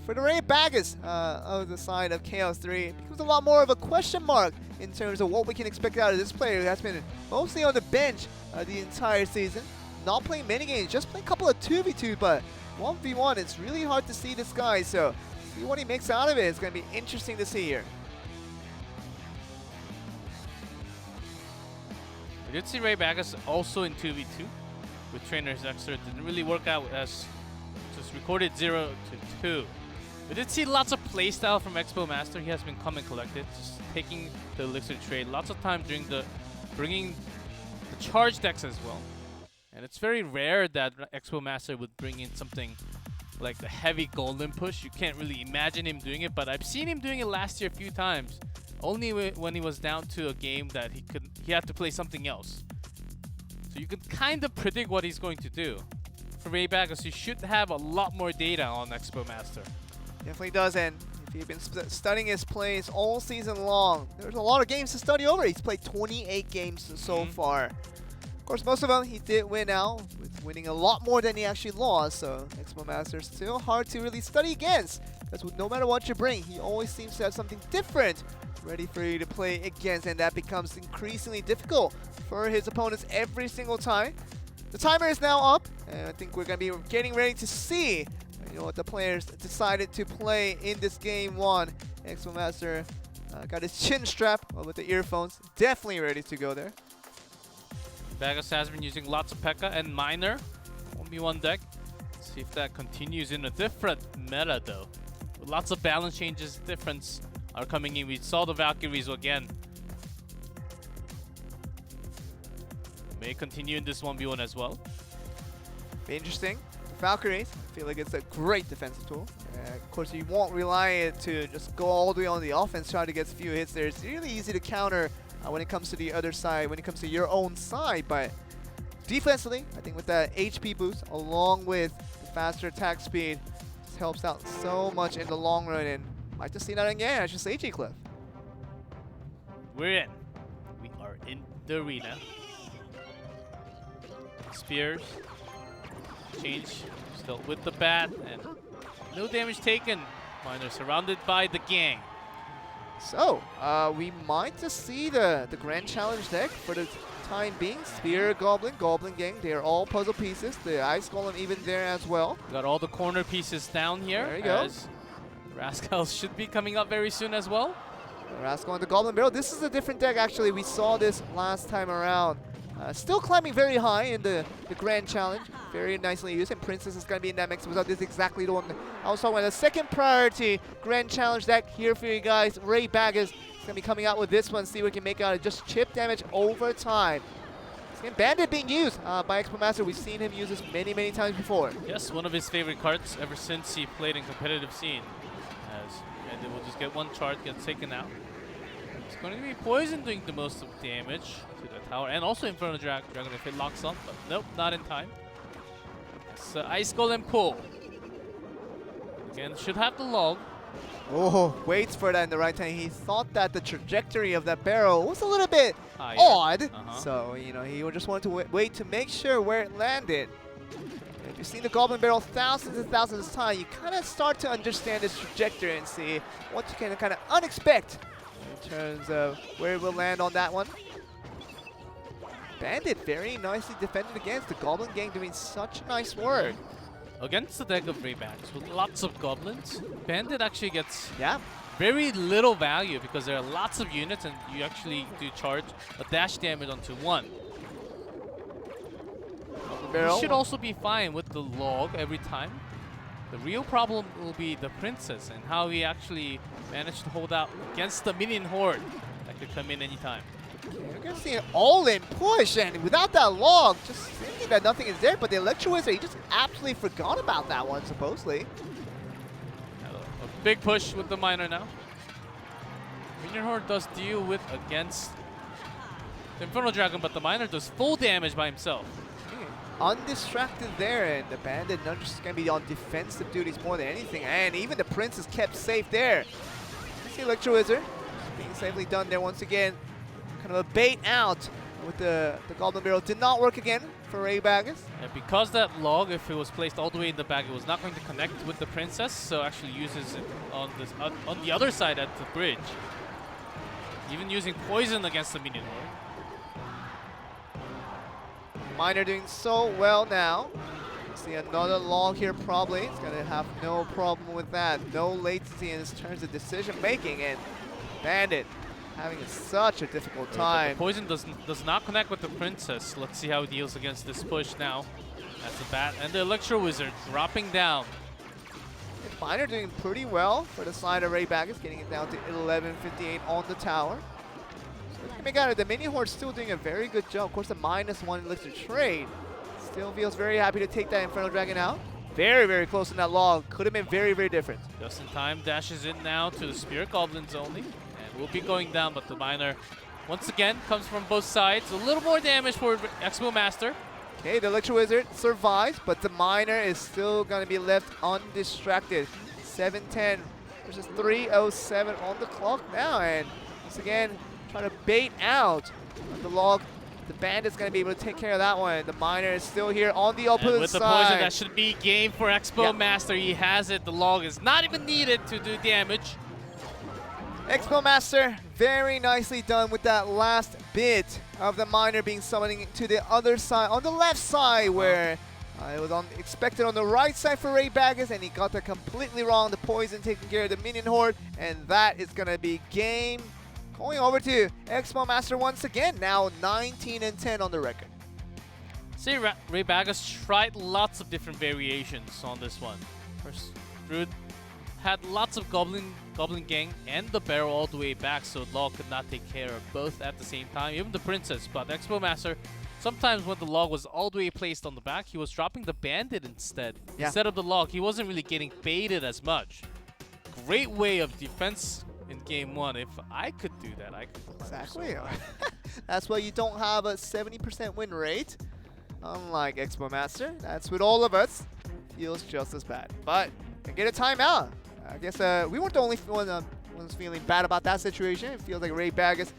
For the Ray Baggers of the side of Chaos 3, it becomes a lot more of a question mark in terms of what we can expect out of this player who has been mostly on the bench the entire season. Not playing many games, just playing a couple of 2v2s, but 1v1, it's really hard to see this guy, so see what he makes out of it. It's going to be interesting to see here. We did see Ray Baggers also in 2v2 with Trainer's Extra. Didn't really work out as just recorded 0-2. We did see lots of playstyle from Expo Master. He has been come and collected, just taking the Elixir trade lots of time during bringing the charge decks as well. And it's very rare that Expo Master would bring in something like the heavy golden push. You can't really imagine him doing it, but I've seen him doing it last year a few times. Only when he was down to a game that he had to play something else. So you can kind of predict what he's going to do. For Ray Baggers, you should have a lot more data on Expo Master. Definitely does, and if you've been studying his plays all season long, there's a lot of games to study over. He's played 28 games so far. Of course, most of them he did win out, with winning a lot more than he actually lost, so Expo Master still hard to really study against, because no matter what you bring, he always seems to have something different ready for you to play against, and that becomes increasingly difficult for his opponents every single time. The timer is now up, and I think we're going to be getting ready to see what the players decided to play in this game one. Expo Master got his chin strap with the earphones, definitely ready to go there. Baggers has been using lots of P.E.K.K.A. and Miner, 1v1 deck. Let's see if that continues in a different meta though. With lots of balance changes, difference are coming in. We saw the Valkyries again. May continue in this 1v1 as well. Be interesting. Valkyries, I feel like it's a great defensive tool. Of course, you won't rely it to just go all the way on the offense, trying to get a few hits there. It's really easy to counter when it comes to the other side, when it comes to your own side. But defensively, I think with that HP boost, along with the faster attack speed, just helps out so much in the long run. And might just see that again, I should say, G-Cliff. We're in. We are in the arena. Spears. Change. Still with the bat. And no damage taken. Miner surrounded by the gang. So, we might just see the Grand Challenge deck for the time being. Spear, Goblin, Goblin Gang, they are all puzzle pieces. The Ice Golem even there as well. Got all the corner pieces down here. There you go. Rascals should be coming up very soon as well. Rascal and the Goblin Barrel. This is a different deck actually. We saw this last time around. Still climbing very high in the Grand Challenge. Very nicely used. And Princess is going to be in that mix. This is exactly the one I was talking about. The second priority Grand Challenge deck here for you guys. Ray Baggers is going to be coming out with this one. See what we can make out of just chip damage over time. Bandit being used by Expo Master. We've seen him use this many times before. Yes, one of his favorite cards ever since he played in competitive scene. And they will just get one chart, get taken out. It's going to be Poison doing the most of damage to the tower, and also Inferno Dragon if it locks on, but nope, not in time. So Ice Golem pull. Again, should have the log. Oh, waits for that in the right time. He thought that the trajectory of that barrel was a little bit higher. Odd. So, he just wanted to wait to make sure where it landed. If you've seen the Goblin Barrel thousands and thousands of times, you kind of start to understand its trajectory and see what you can kind of unexpect in terms of where it will land on that one. Bandit very nicely defended against the Goblin Gang, doing such nice work. against the deck of Raybacks with lots of goblins, Bandit actually gets Yeah. very little value because there are lots of units and you actually do charge a dash damage onto one. Barrel. You should also be fine with the log every time. The real problem will be the princess and how he actually managed to hold out against the minion horde that could come in anytime. You're going to see an all-in push, and without that log, just thinking that nothing is there, but the Electro Wizard, he just absolutely forgot about that one, supposedly. A big push with the miner now. Minion horde does deal with against the Infernal Dragon, but the miner does full damage by himself. Undistracted there, and the Bandit not just going to be on defensive duties more than anything, and even the Prince is kept safe there. You see Electro Wizard being safely done there once again. Kind of a bait out with the Goblin Barrel. Did not work again for Raybacks. And because that log, if it was placed all the way in the back, it was not going to connect with the princess, so actually uses it on this on the other side at the bridge. Even using poison against the minion horde. Miner doing so well now. See another log here probably. It's going to have no problem with that. No latency in terms of decision making, and Bandit having such a difficult time. The poison does not connect with the princess. Let's see how he deals against this push now. That's the bat and the Electro Wizard dropping down. And Miner doing pretty well for the side of Raybacks, getting it down to 1158 on the tower. So got it. The minion horde still doing a very good job. Of course, the -1 elixir trade still feels very happy to take that Infernal Dragon out. Very, very close in that log. Could have been very, very different. Just in time, dashes in now to the Spirit Goblins only. Will be going down, but the miner once again comes from both sides. A little more damage for Expo Master. Okay, the Electro Wizard survives, but the miner is still going to be left undistracted. 7:10 versus 3:07 on the clock now, and once again trying to bait out the log. The Bandit's going to be able to take care of that one. The miner is still here on the opposite and with side. the poison, that should be game for Expo Master. He has it. The log is not even needed to do damage. Expo Master, very nicely done with that last bit of the miner being summoning to the other side, on the left side, where it was expected on the right side for Raybacks, and he got that completely wrong. The poison taking care of the minion horde, and that is going to be game. Going over to Expo Master once again, now 19-10 on the record. See, Raybacks tried lots of different variations on this one. First, Druid had lots of Goblin Gang and the barrel all the way back, so log could not take care of both at the same time, even the princess. But Expo Master, sometimes when the log was all the way placed on the back, he was dropping the bandit instead. Yeah. Instead of the log, he wasn't really getting baited as much. Great way of defense in game one. If I could do that, I could. Exactly. That's why you don't have a 70% win rate. Unlike Expo Master, that's with all of us. Feels just as bad. But can get a timeout. I guess we weren't the only ones feeling bad about that situation. It feels like Raybacks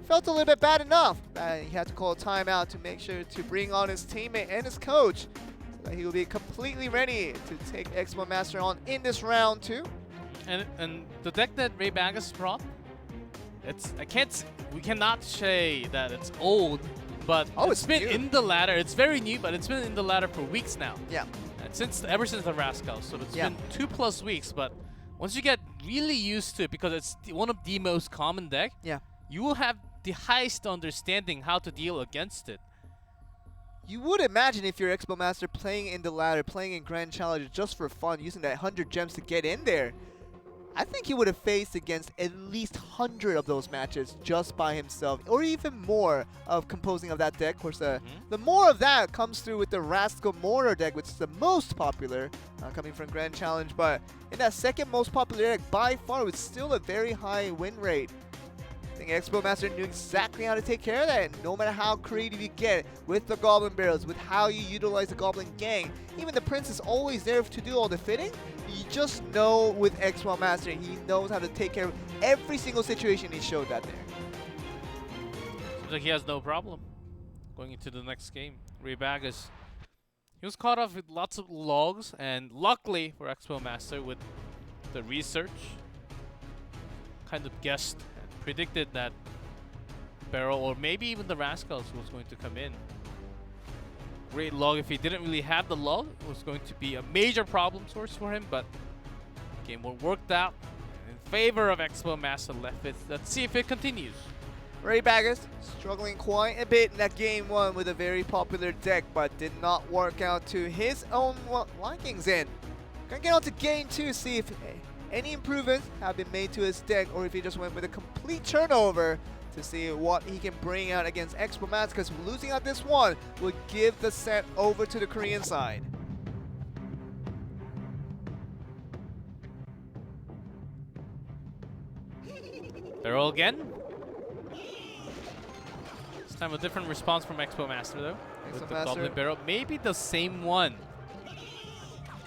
felt a little bit bad enough that he had to call a timeout to make sure to bring on his teammate and his coach so that he will be completely ready to take Expo Master on in this round 2. And the deck that Raybacks brought, we cannot say that it's old, but it's been new. in the ladder. It's very new, but it's been in the ladder for weeks now. Yeah. And ever since the Rascals, so it's been 2+ weeks. But once you get really used to it, because it's one of the most common deck, you will have the highest understanding how to deal against it. You would imagine if you're Expo Master playing in the ladder, playing in Grand Challenge just for fun, using that 100 gems to get in there, I think he would have faced against at least 100 of those matches just by himself, or even more of composing of that deck. Of course, the more of that comes through with the Rascal Mortar deck, which is the most popular, coming from Grand Challenge. But in that second most popular deck, by far, with still a very high win rate. I think Expo Master knew exactly how to take care of that. And no matter how creative you get with the Goblin Barrels, with how you utilize the Goblin Gang, even the Prince is always there to do all the fitting. You just know with Expo Master, he knows how to take care of every single situation. He showed that there. Seems like he has no problem going into the next game. Raybacks, he was caught off with lots of logs, and luckily for Expo Master, with the research, kind of guessed and predicted that Barrel or maybe even the Rascals was going to come in. great log. If he didn't really have the log, it was going to be a major problem source for him, but game worked out in favor of Expo Master left it. Let's see if it continues. Ray Baggers struggling quite a bit in that game 1 with a very popular deck, but did not work out to his own likings. In gonna get on to game 2, see if any improvements have been made to his deck, or if he just went with a complete turnover to see what he can bring out against Expo Master, because losing out this one would give the set over to the Korean side. Barrel again. This time a different response from Expo Master though. With the Goblin Barrel. Maybe the same one.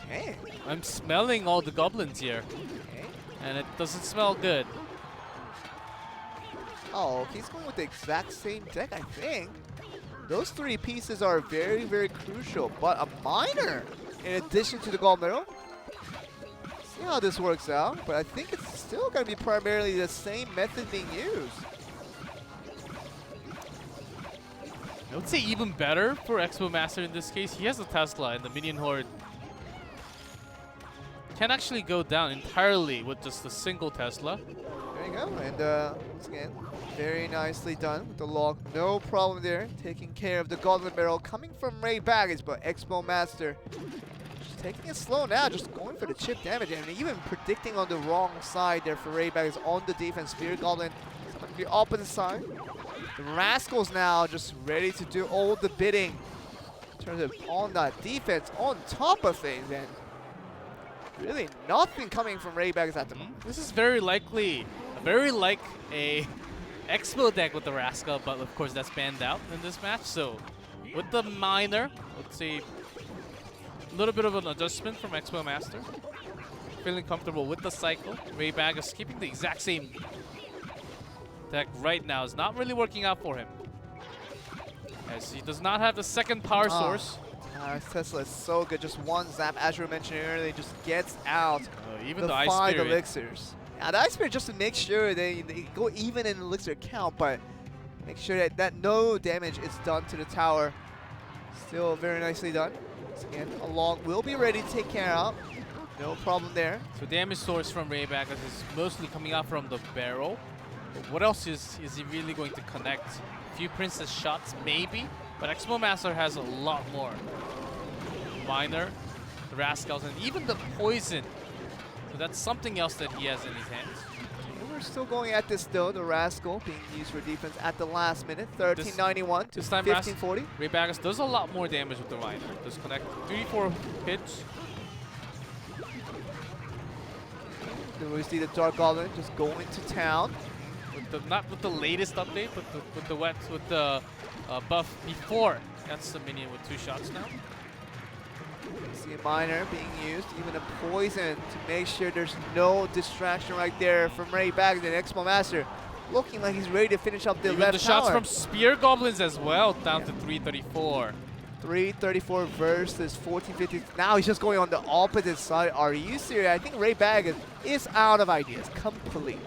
Okay. I'm smelling all the goblins here. Okay. And it doesn't smell good. Oh, he's going with the exact same deck, I think. Those 3 pieces are very, very crucial, but a miner in addition to the Goblin Barrel. See how this works out, but I think it's still going to be primarily the same method being used. I would say even better for Expo Master in this case. He has a Tesla and the minion horde can actually go down entirely with just a single Tesla. There you go, and once again, very nicely done with the log. No problem there, taking care of the Goblin Barrel coming from Ray Baggage, but Expo Master just taking it slow now, just going for the chip damage, and even predicting on the wrong side there for Ray Baggage on the defense. Spirit Goblin on the opposite side. The Rascals now just ready to do all the bidding in terms of on that defense on top of things, and really nothing coming from Ray Baggage at the moment. This is very likely, very like a Expo deck with the Rascal, but of course that's banned out in this match. So with the miner, let's see, a little bit of an adjustment from Expo Master. Feeling comfortable with the cycle. Ray Bag is keeping the exact same deck right now. It's not really working out for him, as he does not have the second power source. Tesla is so good. Just one zap, as you were mentioning earlier, just gets out Even the the Ice 5 Spirit. elixirs. Yeah, the Ice Spirit just to make sure they go even in elixir count, but make sure that no damage is done to the tower. Still very nicely done. Once again, a log will be ready to take care of. No problem there. So damage source from Ray Bag is mostly coming out from the barrel. But what else is he really going to connect? A few Princess shots, maybe? But Expo Master has a lot more. Miner, the Rascals, and even the Poison. So that's something else that he has in his hands. We're still going at this though. The Rascal being used for defense at the last minute. 1391 to 1540. Ray Baggers does a lot more damage with the Miner. Does connect 3-4 hits. Then we see the Dark Goblin just going to town. With the, not with the latest update, but with the buff before. That's the minion with 2 shots now. See a miner being used, even a poison to make sure there's no distraction right there from Ray Bags and Expo Master. Looking like he's ready to finish up the Even left the shots tower. from Spear Goblins as well, down to 334. 334 versus 1450. Now he's just going on the opposite side. Are you serious? I think Ray Bag is out of ideas completely.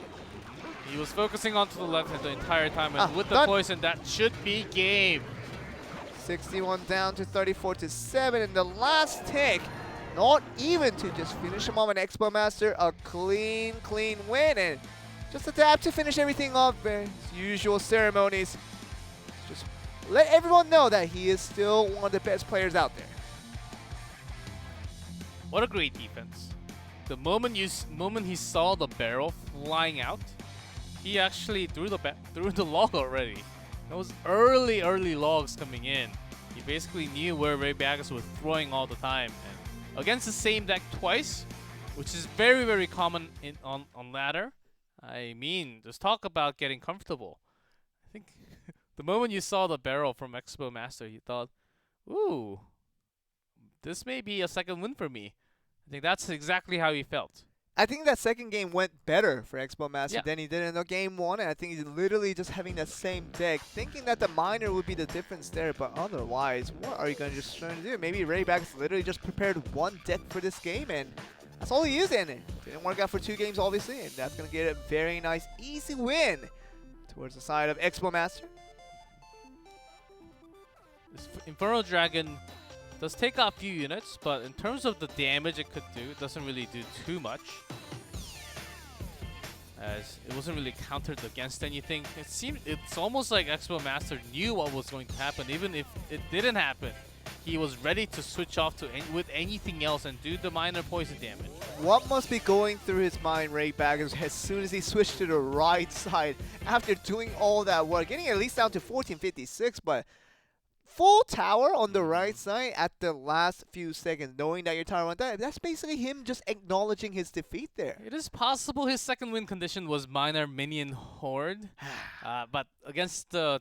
He was focusing onto the left hand the entire time, and with the done. poison, that should be game. 61 down to 34 to 7 in the last tick. Not even to just finish him off an Expo Master. A clean win, and just adapt to finish everything off. His usual ceremonies. Just let everyone know that he is still one of the best players out there. What a great defense. The moment he saw the barrel flying out, he actually threw the log already. Those early logs coming in. He basically knew where Ray Baggers was throwing all the time. And against the same deck twice, which is very common on ladder. I mean, just talk about getting comfortable. I think the moment you saw the barrel from Expo Master, you thought, ooh, this may be a second win for me. I think that's exactly how he felt. I think that second game went better for Expo Master Yeah. than he did in the game 1, and I think he's literally just having that same deck, thinking that the miner would be the difference there, but otherwise, what are you going to just trying to do? Maybe Ray Bags literally just prepared one deck for this game, and that's all he used in it. Didn't work out for 2 games, obviously, and that's going to get a very nice, easy win towards the side of Expo Master. this Infernal Dragon does take out a few units, but in terms of the damage it could do, it doesn't really do too much. As it wasn't really countered against anything. It's almost like Expo Master knew what was going to happen, even if it didn't happen. He was ready to switch off to with anything else and do the minor poison damage. What must be going through his mind, Ray Baggers, as soon as he switched to the right side after doing all that work, getting at least down to 1456, but full tower on the right side at the last few seconds, knowing that your tower went down. That's basically him just acknowledging his defeat there. It is possible his second win condition was minor minion horde, but against the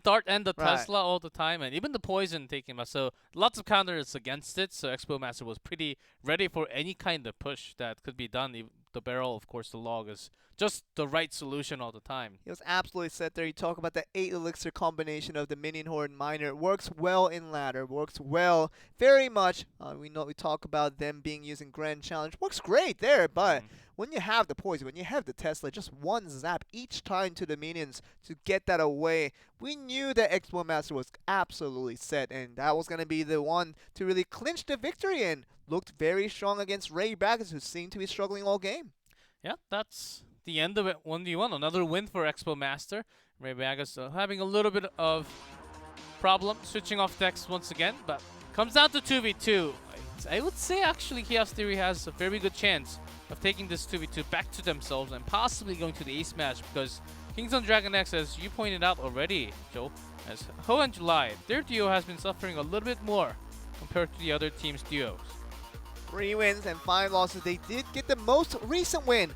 dart and the Tesla all the time, and even the poison taking him out. So lots of counters against it. So Expo Master was pretty ready for any kind of push that could be done. The barrel, of course, the log is just the right solution all the time. He was absolutely set there. You talk about the 8 elixir combination of the minion horde and miner. It works well in ladder. Works well, very much. We talk about them being used in Grand Challenge. Works great there, but when you have the poison, when you have the Tesla, just one zap each time to the minions to get that away, we knew that Expo Master was absolutely set, and that was going to be the one to really clinch the victory, and looked very strong against Ray Baggers, who seemed to be struggling all game. Yeah, that's the end of it. 1v1, another win for Expo Master. Ray Baggers having a little bit of problem switching off decks once again, but comes down to 2v2. I would say actually Chaos Theory has a very good chance of taking this 2v2 back to themselves and possibly going to the ace match, because Kings on Dragon X, as you pointed out already, Joe, as Ho and July, their duo has been suffering a little bit more compared to the other team's duos. 3 wins and 5 losses. They did get the most recent win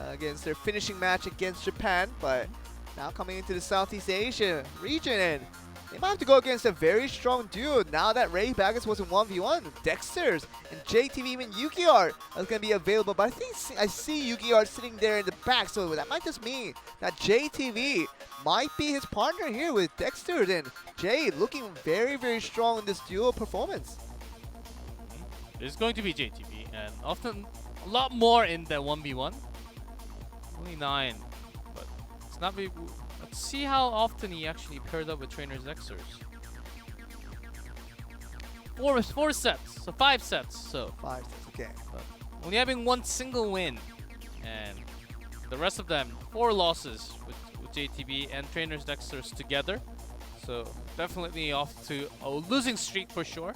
against their finishing match against Japan, but now coming into the Southeast Asia region, and they might have to go against a very strong duo now that Ray Baggers was in 1v1. Dexter's and JTV, even Yuki-Art is going to be available, but I think I see Yuki-Art sitting there in the back, so that might just mean that JTV might be his partner here with Dexter, and Jay looking very, very strong in this duo performance. It's going to be JTV, and often a lot more in the 1v1. Only 9, but it's not very. Let's see how often he actually paired up with Trainers Xers. 4 sets, so 5 sets. So 5 sets, okay. But only having 1 single win, and the rest of them 4 losses with JTB and Trainers Xers together. So definitely off to a losing streak for sure.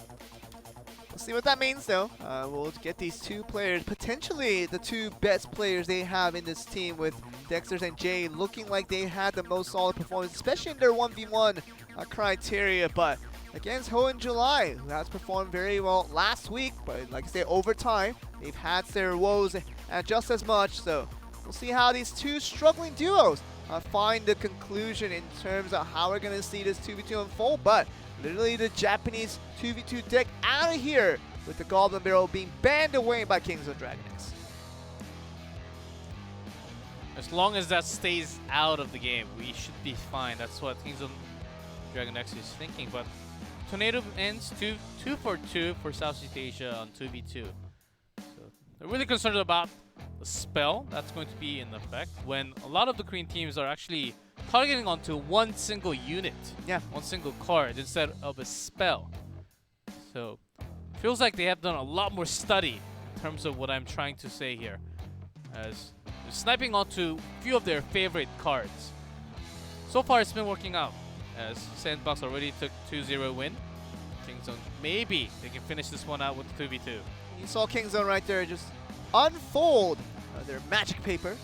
We'll see what that means, though. We'll get these 2 players, potentially the 2 best players they have in this team, with Dexter and Jay looking like they had the most solid performance, especially in their 1v1 criteria. But against Ho and July, who has performed very well last week, but like I say, over time, they've had their woes just as much. So we'll see how these 2 struggling duos find the conclusion in terms of how we're going to see this 2v2 unfold. But literally the Japanese 2v2 deck out of here, with the Goblin Barrel being banned away by Kings of Dragon X. As long as that stays out of the game, we should be fine. That's what Kings of Dragon X is thinking. But Tornado ends 2 for 2 for Southeast Asia on 2v2. So they're really concerned about the spell that's going to be in effect when a lot of the Korean teams are actually targeting onto 1 single unit, 1 single card instead of a spell. So feels like they have done a lot more study in terms of what I'm trying to say here, as they're sniping onto a few of their favorite cards. So far it's been working out, as Sandbox already took 2-0 win. Kingzone, maybe they can finish this one out with 2v2. You saw Kingzone right there just unfold their magic paper,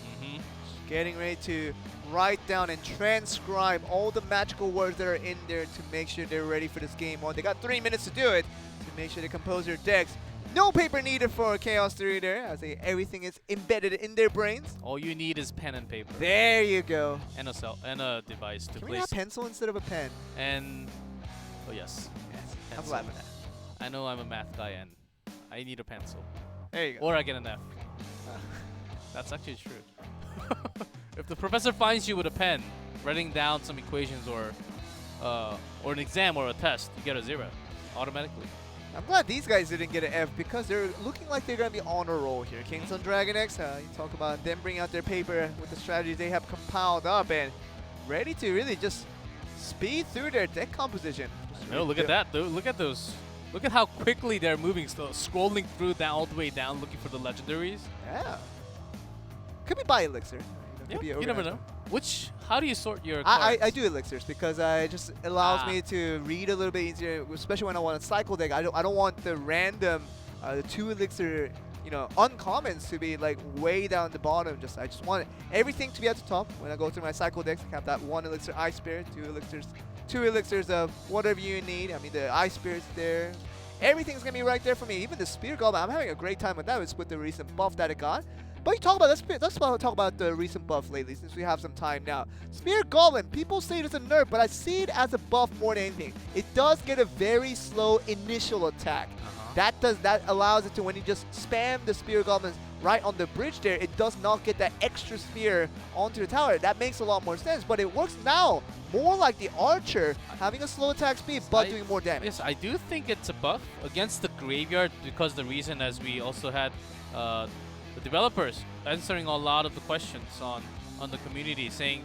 getting ready to write down and transcribe all the magical words that are in there to make sure they're ready for this game one. They got 3 minutes to do it, to make sure they compose their decks. No paper needed for Chaos Theory there, as everything is embedded in their brains. All you need is pen and paper. There you go. And a device to Can place. we have pencil instead of a pen? And oh yes. I'm glad with that. I know I'm a math guy and I need a pencil. There you go. Or I get an F. That's actually true. If the professor finds you with a pen, writing down some equations or an exam or a test, you get a 0 automatically. I'm glad these guys didn't get an F, because they're looking like they're going to be on a roll here. Kings on Dragon X, you talk about them bringing out their paper with the strategies they have compiled up and ready to really just speed through their deck composition. No, look at that. Look at those. Look at how quickly they're moving, scrolling through down all the way down, looking for the legendaries. Yeah. Could be by elixir. Yeah, Could be you never organized. know. How do you sort your cards? I do elixirs because it just allows me to read a little bit easier, especially when I want a cycle deck. I don't want the random the 2 elixir, uncommons to be like way down the bottom. I just want everything to be at the top. When I go through my cycle decks, I have that 1 elixir Ice Spirit, 2 elixirs of whatever you need. I mean, the Ice Spirit's there. Everything's gonna be right there for me. Even the Spear Goblin, I'm having a great time with that. It's with the recent buff that it got. But let's talk about the recent buff lately, since we have some time now. Spear Goblin, people say it's a nerf, but I see it as a buff more than anything. It does get a very slow initial attack. That allows it to, when you just spam the Spear Goblins right on the bridge there, it does not get that extra spear onto the tower. That makes a lot more sense, but it works now more like the Archer, having a slow attack speed but doing more damage. Yes, I do think it's a buff against the graveyard, because the reason, as we also had the developers answering a lot of the questions on the community, saying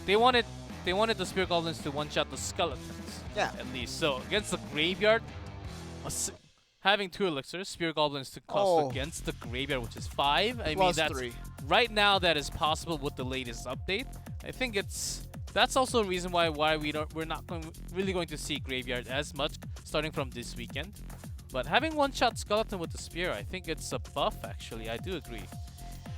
they wanted the Spear Goblins to one-shot the skeletons. Yeah. At least. So against the graveyard, having 2 elixirs, Spear Goblins to cost against the graveyard, which is 5. I mean, that's 3. Right now that is possible with the latest update. I think that's also a reason why we're not really going to see graveyard as much starting from this weekend. But having one-shot skeleton with the spear, I think it's a buff. Actually, I do agree.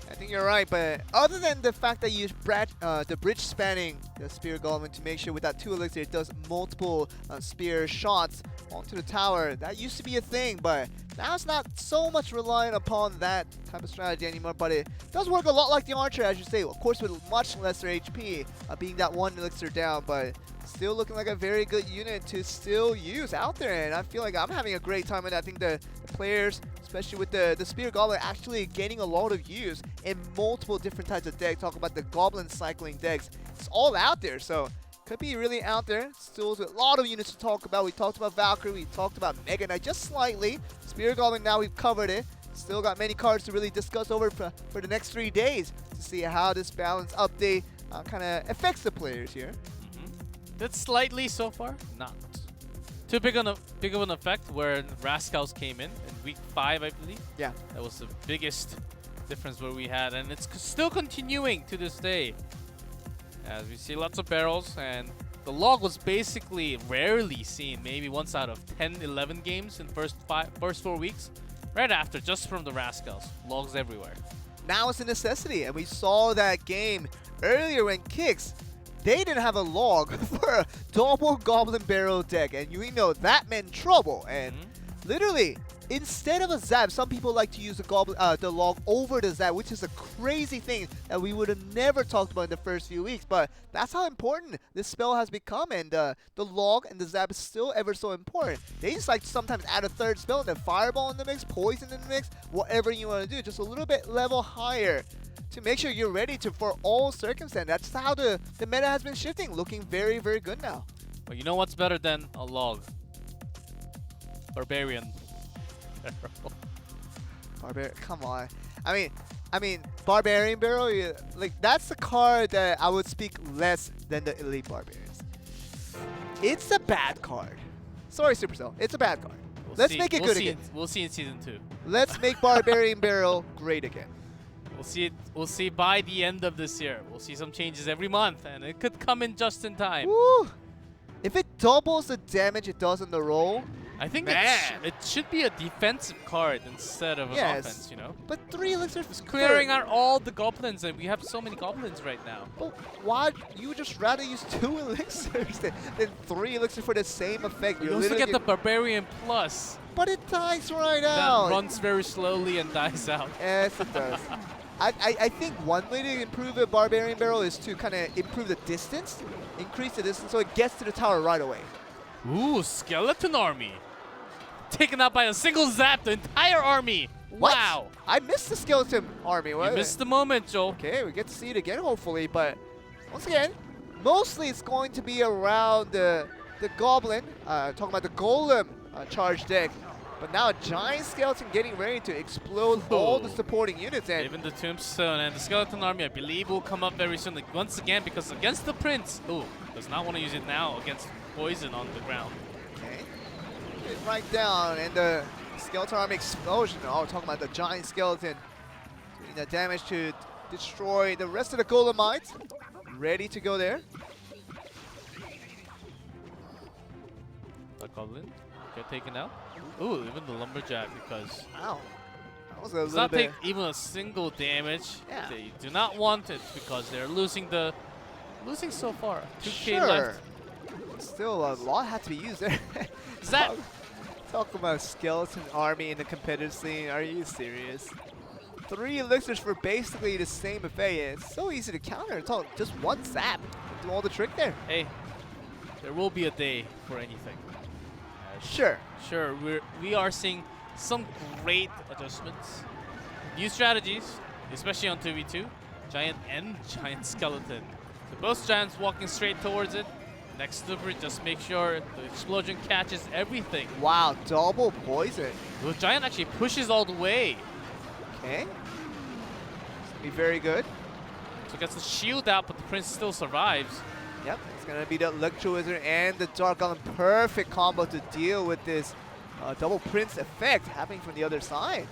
I think you're right, but other than the fact that you use the bridge spanning the Spear Golem to make sure with that 2 elixir it does multiple spear shots onto the tower, that used to be a thing, but now it's not so much reliant upon that type of strategy anymore, but it does work a lot like the Archer, as you say, of course with much lesser HP, being that 1 elixir down, but still looking like a very good unit to still use out there, and I feel like I'm having a great time, and I think the players, especially with the Spear Goblin, actually getting a lot of use in multiple different types of decks. Talk about the Goblin cycling decks. It's all out there, so could be really out there. Still a lot of units to talk about. We talked about Valkyrie, we talked about Mega Knight just slightly. Spear Goblin, now we've covered it. Still got many cards to really discuss over for the next 3 days to see how this balance update kind of affects the players here. That's slightly so far, not too big of an effect where Rascals came in week 5, I believe. Yeah. That was the biggest difference where we had, and it's still continuing to this day. As we see lots of barrels, and the log was basically rarely seen, maybe once out of 10, 11 games in first 4 weeks. Right after, just from the Rascals. Logs everywhere. Now it's a necessity, and we saw that game earlier when Kicks, they didn't have a log for a double Goblin Barrel deck, and you know that meant trouble. And literally, instead of a Zap, some people like to use the log over the Zap, which is a crazy thing that we would have never talked about in the first few weeks. But that's how important this spell has become, and the log and the Zap is still ever so important. They just like to sometimes add a 3rd spell, and then Fireball in the mix, Poison in the mix, whatever you want to do, just a little bit level higher to make sure you're ready for all circumstances. That's how the meta has been shifting, looking very, very good now. Well, you know what's better than a log? Barbarian. Come on. I mean, Barbarian Barrel, like that's the card that I would speak less than the Elite Barbarians. It's a bad card. Sorry, Supercell. It's a bad card. Let's make it good again. We'll see in Season 2. Let's make Barbarian Barrel great again. We'll see it. We'll see by the end of this year. We'll see some changes every month, and it could come in just in time. Woo! If it doubles the damage it does in the roll, I think man, it should be a defensive card instead of an offense, you know? But 3 elixirs It's clearing out all the goblins, and we have so many goblins right now. But why? You would just rather use 2 elixirs than 3 elixirs for the same effect. You also get the Barbarian Plus. But it dies right out. That runs very slowly and dies out. Yes, it does. I think one way to improve a Barbarian Barrel is to kind of improve the distance, increase the distance so it gets to the tower right away. Ooh, Skeleton Army. Taken out by a single zap, the entire army. What? Wow. I missed the Skeleton Army. You missed the moment, Joel. Okay, we get to see it again, hopefully. But once again, mostly it's going to be around the Goblin, talking about the Golem charge deck. But now a giant skeleton getting ready to explode all the supporting units. And even the Tombstone and the Skeleton Army, I believe, will come up very soon. Like, once again, because against the Prince, does not want to use it now against poison on the ground. Okay. Hit right down, and the Skeleton Army explosion. Oh, we're talking about the giant skeleton doing the damage to destroy the rest of the Golemites. Ready to go there. The Goblin get taken out. Ooh, even the Lumberjack because Wow. That was a does little not bit. take even a single damage. Yeah. They do not want it because they're losing so far. 2K Sure. left. Still, a lot had to be used there. Is that Talk about Skeleton Army in the competitive scene. Are you serious? 3 elixirs for basically the same effect. It's so easy to counter. It's all just one zap. Do all the trick there. hey? There will be a day for anything. Sure. Sure, we are seeing some great adjustments, new strategies, especially on 2v2. Giant and Giant Skeleton. So both giants walking straight towards it. Next to the bridge, just make sure the explosion catches everything. Wow, double poison. The giant actually pushes all the way. Okay. It's gonna be very good. So gets the shield out, but the prince still survives. Yep, it's gonna be the Electro Wizard and the Dark Golem. Perfect combo to deal with this double Prince effect happening from the other side.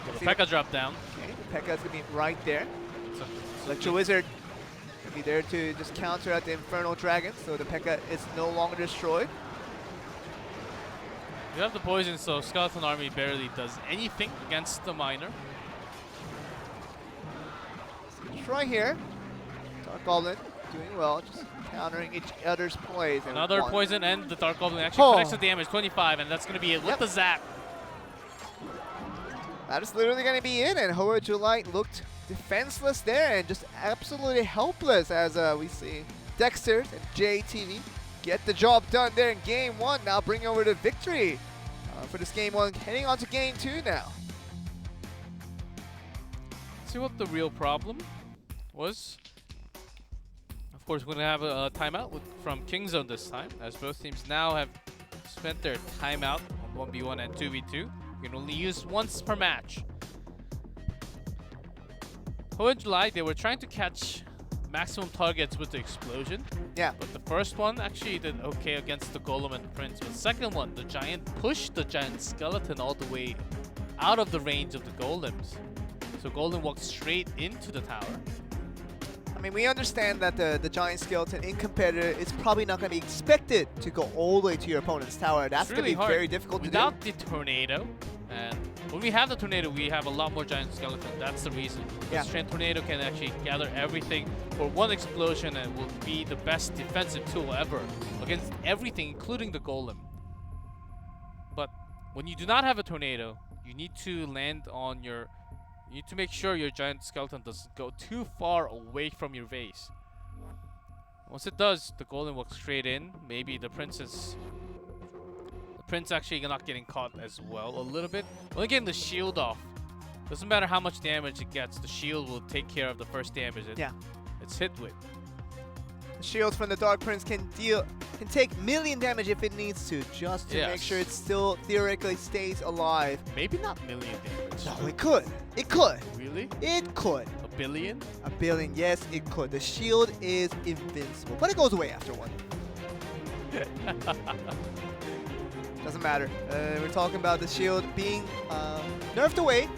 The P.E.K.K.A. drop down. Okay, the P.E.K.K.A. is gonna be right there. So Electro Wizard gonna be there to just counter out the Infernal Dragon, so the P.E.K.K.A. is no longer destroyed. you have the poison, so Skeleton Army barely does anything against the miner. Try here. Dark Goblin doing well, just countering each other's plays. And Another one. poison, and the Dark Goblin actually connects the damage, 25, and that's going to be it with Yep. the zap. That is literally going to be it, and Hoa July looked defenseless there and just absolutely helpless as we see Dexter and JTV get the job done there in game 1. Now bring over the victory for this game 1, heading on to game 2 now. See what the real problem was. Of course, we're going to have a timeout from Kingzone this time, as both teams now have spent their timeout on 1v1 and 2v2. You can only use once per match. Hoa July, they were trying to catch maximum targets with the explosion. Yeah. But the first one actually did okay against the Golem and the Prince. But the second one, the Giant pushed the Giant Skeleton all the way out of the range of the Golems. So Golem walked straight into the tower. I mean, we understand that the Giant Skeleton in competitor is probably not going to be expected to go all the way to your opponent's tower. That's It's going really to be hard. very difficult to do. Without the tornado, and when we have the tornado, we have a lot more Giant Skeleton. That's the reason. Yeah. The Strand Tornado can actually gather everything for one explosion and will be the best defensive tool ever against everything, including the Golem. But when you do not have a tornado, you need to land on your... You need to make sure your Giant Skeleton doesn't go too far away from your base. Once it does, the Golem walks straight in. Maybe the Prince actually not getting caught as well a little bit. Only getting the shield off. Doesn't matter how much damage it gets, the shield will take care of the first damage it's hit with. The shield from the Dark Prince can take million damage if it needs to, just to make sure it still theoretically stays alive. Maybe not million damage. No, it could. It could. Really? It could. A billion? A billion, yes, it could. The shield is invincible, but it goes away after one. Doesn't matter. We're talking about the shield being nerfed away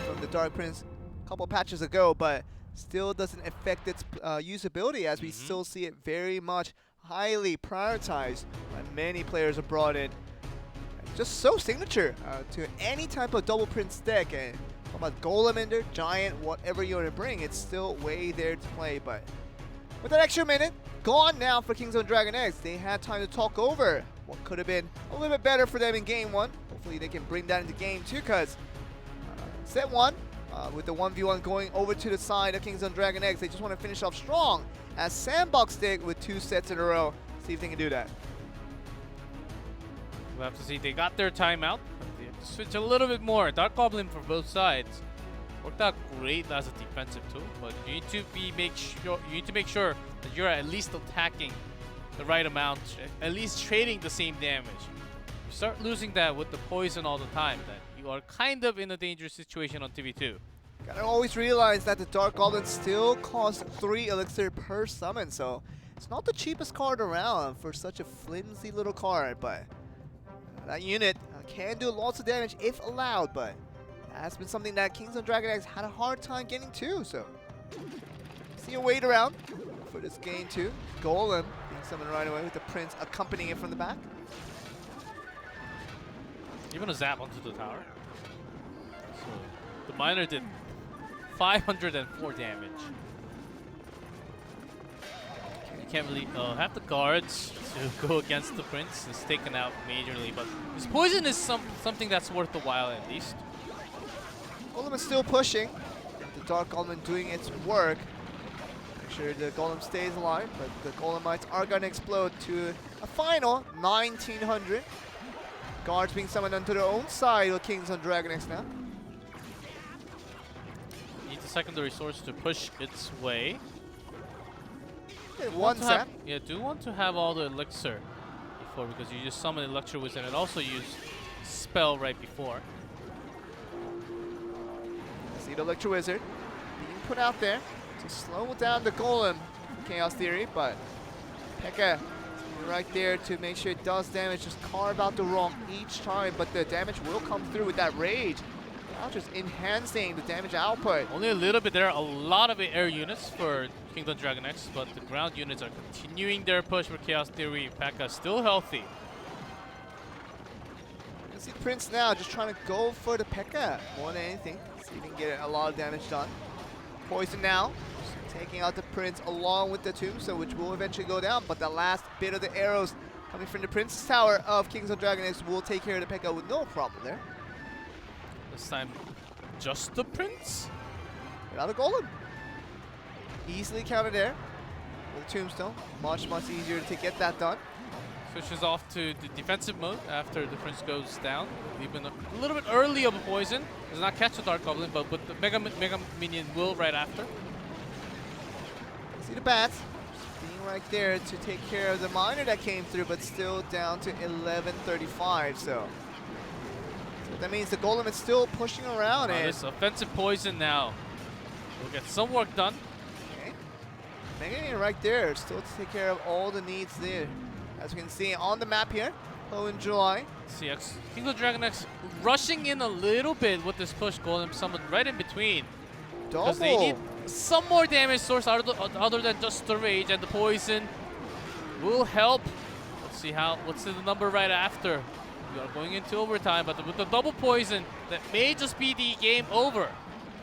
from the Dark Prince a couple patches ago, but still doesn't affect its usability, as we still see it very much highly prioritized by many players abroad. And just so signature to any type of double Prince deck. And talk about Golem Ender, Giant, whatever you want to bring, it's still way there to play. But with that extra minute gone now for Kingzone Dragon X, they had time to talk over what could have been a little bit better for them in game 1. Hopefully they can bring that into game 2, because set 1, with the 1v1 going over to the side of Kingzone Dragon X, they just want to finish off strong as Sandbox stick with 2 sets in a row. See if they can do that. We'll have to see. They got their timeout. They have to switch a little bit more. Dark Goblin for both sides worked out great as a defensive tool, but you need to make sure that you're at least attacking the right amount, at least trading the same damage. You start losing that with the poison all the time, then you are kind of in a dangerous situation on TV2. Gotta always realize that the Dark Goblin still costs 3 elixir per summon, so It's not the cheapest card around for such a flimsy little card, but that unit can do lots of damage if allowed, but that's been something that Kings of Dragon X had a hard time getting to, so see a wait around for this game 2. Golem being summoned right away with the Prince accompanying it from the back. Even a zap onto the tower. So the miner did 504 damage. You can't really have the guards to go against the Prince. It's taken out majorly, but his poison is something that's worth the while at least. Golem is still pushing. The Dark Golem doing its work. Make sure the Golem stays alive, but the Golemites are going to explode to a final 1900. Guards being summoned onto their own side of Kings on Dragon X now. Need the secondary source to push its way. One zap. Yeah, do want to have all the elixir before, because you just summon Electro Wizard and also use spell right before. See the Electro Wizard being put out there to slow down the Golem Chaos Theory, but Pekka right there to make sure it does damage. Just carve out the rock each time, but the damage will come through with that Rage. Now just enhancing the damage output. Only a little bit. There are a lot of air units for Kingdom Dragon X, but the ground units are continuing their push for Chaos Theory. Pekka still healthy. You can see Prince now just trying to go for the Pekka more than anything. See if he can get a lot of damage done. Poison now, just taking out the Prince along with the Tombstone, which will eventually go down, but the last bit of the arrows coming from the Prince's Tower of Kings of Dragon X will take care of the Pekka with no problem there. This time, just the Prince? Without a Golem. Easily countered there with a Tombstone. Much easier to get that done. Switches off to the defensive mode after the Prince goes down. Even a little bit early of a poison. Does not catch the Dark Goblin, but the Mega Minion will right after. See the bats being right there to take care of the miner that came through, but still down to 1135. So that means the Golem is still pushing around. And this offensive poison now will get some work done. Okay. Mega Minion right there, still to take care of all the needs there. As we can see on the map here, Ho in July. CX Kingdom Dragon X rushing in a little bit with this push. Golem summoned right in between. Because they need some more damage source other than just the rage, and the poison will help. Let's see what's the number right after. We are going into overtime, but with the double poison, that may just be the game over.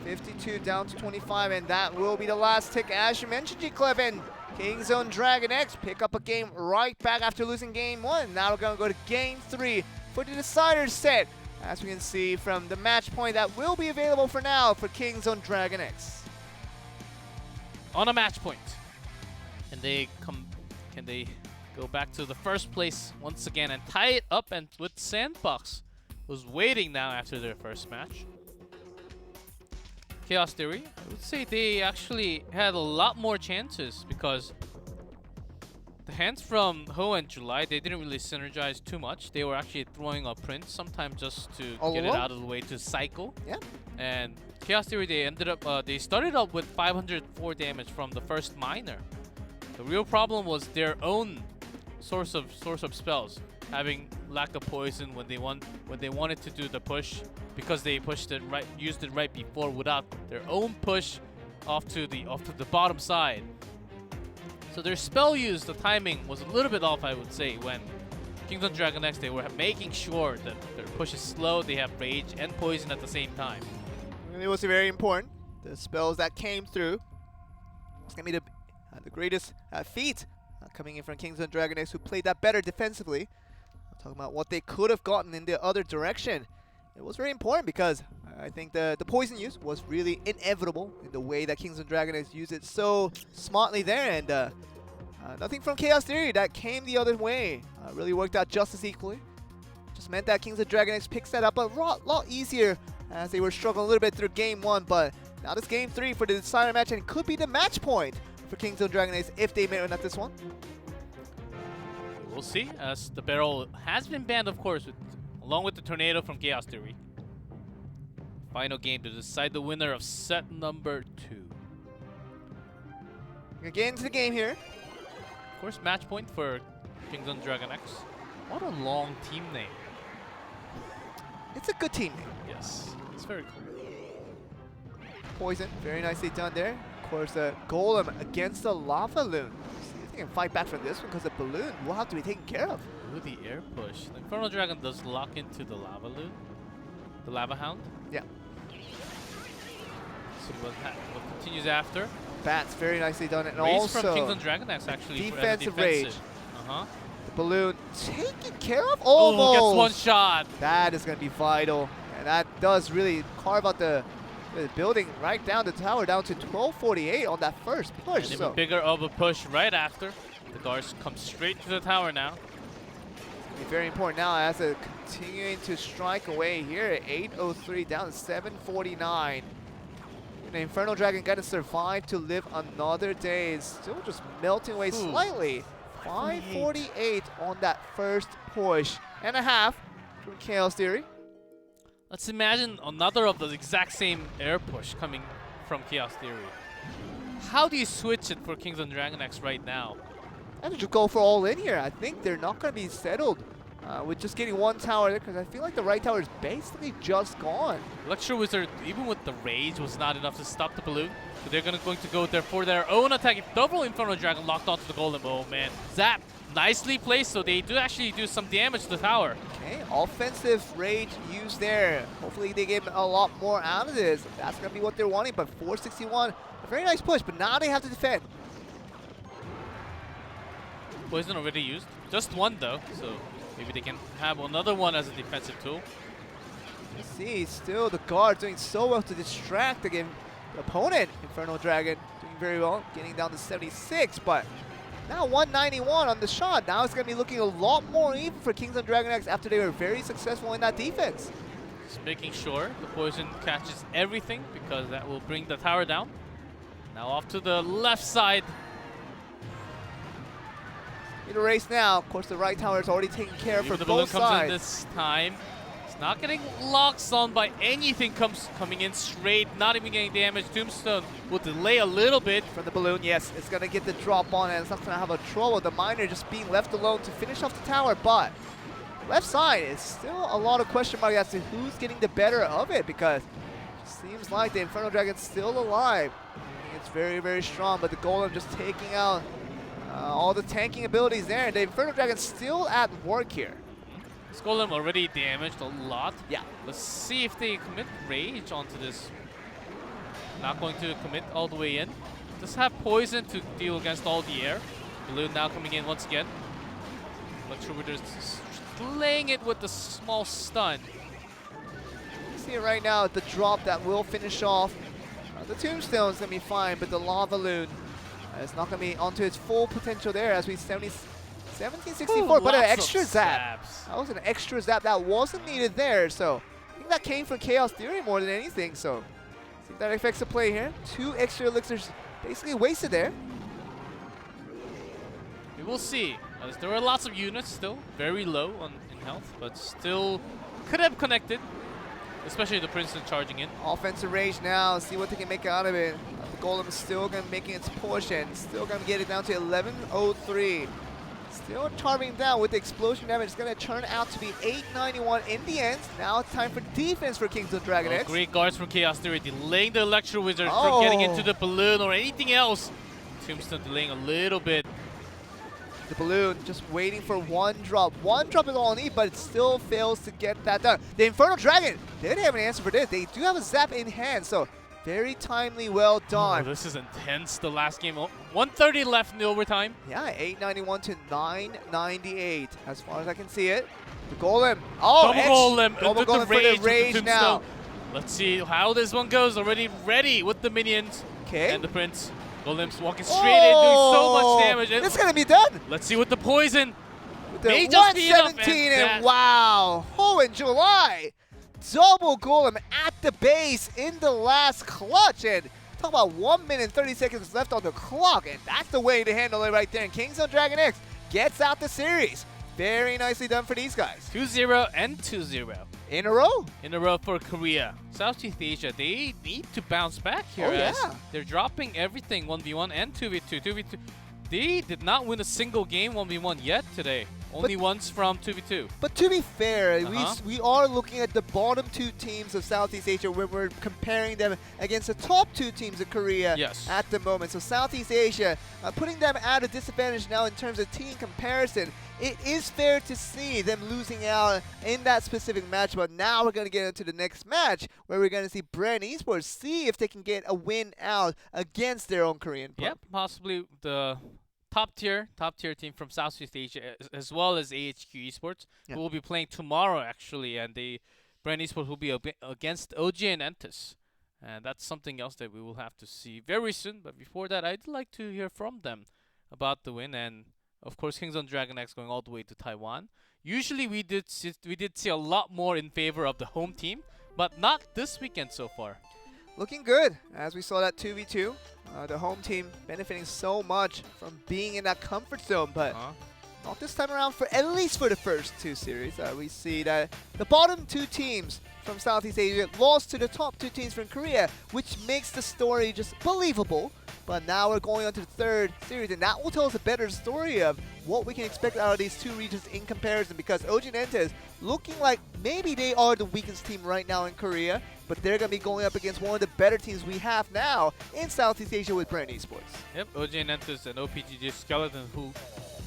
52 down to 25, and that will be the last tick. As you mentioned, G-Clef, and King's Own Dragon X pick up a game right back after losing game 1. Now we're going to go to game 3 for the decider set. As we can see from the match point that will be available for now for King's Own Dragon X. On a match point. Can they go back to the first place once again and tie it up, and with Sandbox was waiting now after their first match. Chaos Theory, I would say they actually had a lot more chances, because the hands from Ho and July, they didn't really synergize too much. They were actually throwing a Prince sometimes just to get it out of the way to cycle. Yeah. And Chaos Theory, they started up with 504 damage from the first miner. The real problem was their own source of spells, having lack of poison when they wanted to do the push, because they used it right before without their own push off to the bottom side. So their spell use, the timing was a little bit off, I would say. When Kingdom Dragon X, they were making sure that their push is slow, they have rage and poison at the same time. It was very important. The spells that came through, it's gonna be the greatest feat coming in from Kingdom Dragon X, who played that better defensively. I'm talking about what they could have gotten in the other direction. It was very important, because I think the poison use was really inevitable in the way that Kingdom Dragon X used it so smartly there, and nothing from Chaos Theory that came the other way really worked out just as equally. Just meant that Kingdom Dragon X picks that up a lot easier, as they were struggling a little bit through game 1, but now this game 3 for the decider match, and it could be the match point for Kingdom Dragon X if they may win at this one. We'll see, as the barrel has been banned, of course, along with the tornado from Chaos Theory. Final game to decide the winner of set number 2. We're gonna get into the game here. Of course, match point for Kingdom Dragon X. What a long team name. It's a good team name. Yes, it's very cool. Poison, very nicely done there. Of course, the Golem against the Lava Loon. See if they can fight back from this one because the balloon will have to be taken care of. Ooh, the air push. The Infernal Dragon does lock into the Lava Loon. The Lava Hound. Yeah. So what continues after? Bats, very nicely done. And Raise also, from Kingdom Dragon X actually. defensive rage. Uh-huh. The balloon taken care of Oh, almost. gets one shot. That is going to be vital. And that does really carve out the building right down the tower, down to 1248 on that first push. And So even bigger of a push right after. The guards come straight to the tower now. it's very important now as they're continuing to strike away here at 803 down to 749. The Infernal Dragon got to survive to live another day. It's still just melting away slightly. 548 on that first push and a half from Chaos Theory. Let's imagine another of the exact same air push coming from Chaos Theory. How do you switch it for Kingdom Dragon X right now? And just go for all in here. I think they're not going to be settled with just getting one tower there because I feel like the right tower is basically just gone. Lecture Wizard, even with the rage, was not enough to stop the balloon. So they're going to go there for their own attack. Double Infernal Dragon locked onto the Golem. Oh man, Zap nicely placed, so they do actually do some damage to the tower. Okay, offensive rage used there. Hopefully they get a lot more out of this. That's going to be what they're wanting, but 461, a very nice push, but now they have to defend. Poison already used. Just one though, so maybe they can have another one as a defensive tool. You see, still the guard doing so well to distract the opponent. Infernal Dragon doing very well, getting down to 76, but now 191 on the shot. Now it's going to be looking a lot more even for Kingdom Dragon X after they were very successful in that defense. Just making sure the poison catches everything because that will bring the tower down. Now off to the left side. In the race now, of course the right tower is already taken care of for the balloon both comes in sides. this time. It's not getting locked on by anything coming in straight, not even getting damage. Tombstone will delay a little bit. From the balloon, yes, it's going to get the drop on and it's not going to have a trouble. The miner just being left alone to finish off the tower, but left side is still a lot of question marks as to who's getting the better of it because it seems like the Infernal Dragon's still alive. It's very, very strong, but the Golem just taking out all the tanking abilities there. The Infernal Dragon's still at work here. This Golem already damaged a lot. Yeah. Let's see if they commit rage onto this. Not going to commit all the way in. Just have poison to deal against all the air. Balloon now coming in once again. Lecture Wizard laying it with the small stun. You see it right now, the drop that will finish off. The Tombstone's going to be fine, but the Lava Loon is not going to be onto its full potential there as we 1764, but an extra zap. That was an extra zap that wasn't needed there, so I think that came from Chaos Theory more than anything, so I think that affects the play here. 2 extra elixirs basically wasted there. We will see. As there are lots of units still, very low in health, but still could have connected, especially the Princeton charging in. Offensive rage now, see what they can make out of it. The Golem is still going to be making its push and still going to get it down to 1103. Still charming down with the explosion damage. It's going to turn out to be 891 in the end. Now it's time for defense for Kingdom Dragon X. Great guards from Chaos Theory, delaying the Lecture Wizard from getting into the balloon or anything else. Tombstone delaying a little bit. The balloon just waiting for one drop. One drop is all it needs, but it still fails to get that done. The Infernal Dragon, they didn't have an answer for this. They do have a zap in hand, so very timely, well done. Oh, this is intense, the last game. 130 left in the overtime. Yeah, 891 to 998, as far as I can see it. The Golem, oh, Double Golem for the rage now. Let's see how this one goes. Already ready with the minions. Okay. And the Prince. Golem's walking straight in, doing so much damage. It's going to be done. Let's see with the poison. With the May just be enough, 117 and wow. Oh, in July. Double Golem at the base in the last clutch. And talk about 1 minute and 30 seconds left on the clock. And that's the way to handle it right there. And Kingdom Dragon X gets out the series. Very nicely done for these guys. 2-0 and 2-0. In a row. In a row for Korea. Southeast Asia, they need to bounce back here as they're dropping everything 1v1 and 2v2. they did not win a single game 1v1 yet today. Only once from 2v2. But to be fair, Uh-huh. we are looking at the bottom two teams of Southeast Asia when we're comparing them against the top two teams of Korea Yes. at the moment. So Southeast Asia, putting them at a disadvantage now in terms of team comparison. It is fair to see them losing out in that specific match, but now we're going to get into the next match where we're going to see Bren Esports see if they can get a win out against their own Korean club. Yep, possibly the top tier team from Southeast Asia, as well as AHQ Esports, Yeah. who will be playing tomorrow actually, and the Bren Esports will be against OG and Entus. And that's something else that we will have to see very soon. But before that, I'd like to hear from them about the win, and of course, Kings on Dragon X going all the way to Taiwan. Usually, we did see a lot more in favor of the home team, but not this weekend so far. Looking good, as we saw that 2v2. The home team benefiting so much from being in that comfort zone, but not this time around, for at least for the first two series. We see that the bottom two teams from Southeast Asia lost to the top two teams from Korea, which makes the story just believable. But now we're going on to the third series, and that will tell us a better story of what we can expect out of these two regions in comparison, because OG and Entus looking like maybe they are the weakest team right now in Korea, but they're going to be going up against one of the better teams we have now in Southeast Asia with Bren Esports. Yep, OG and Entus and OPGG Skeleton, who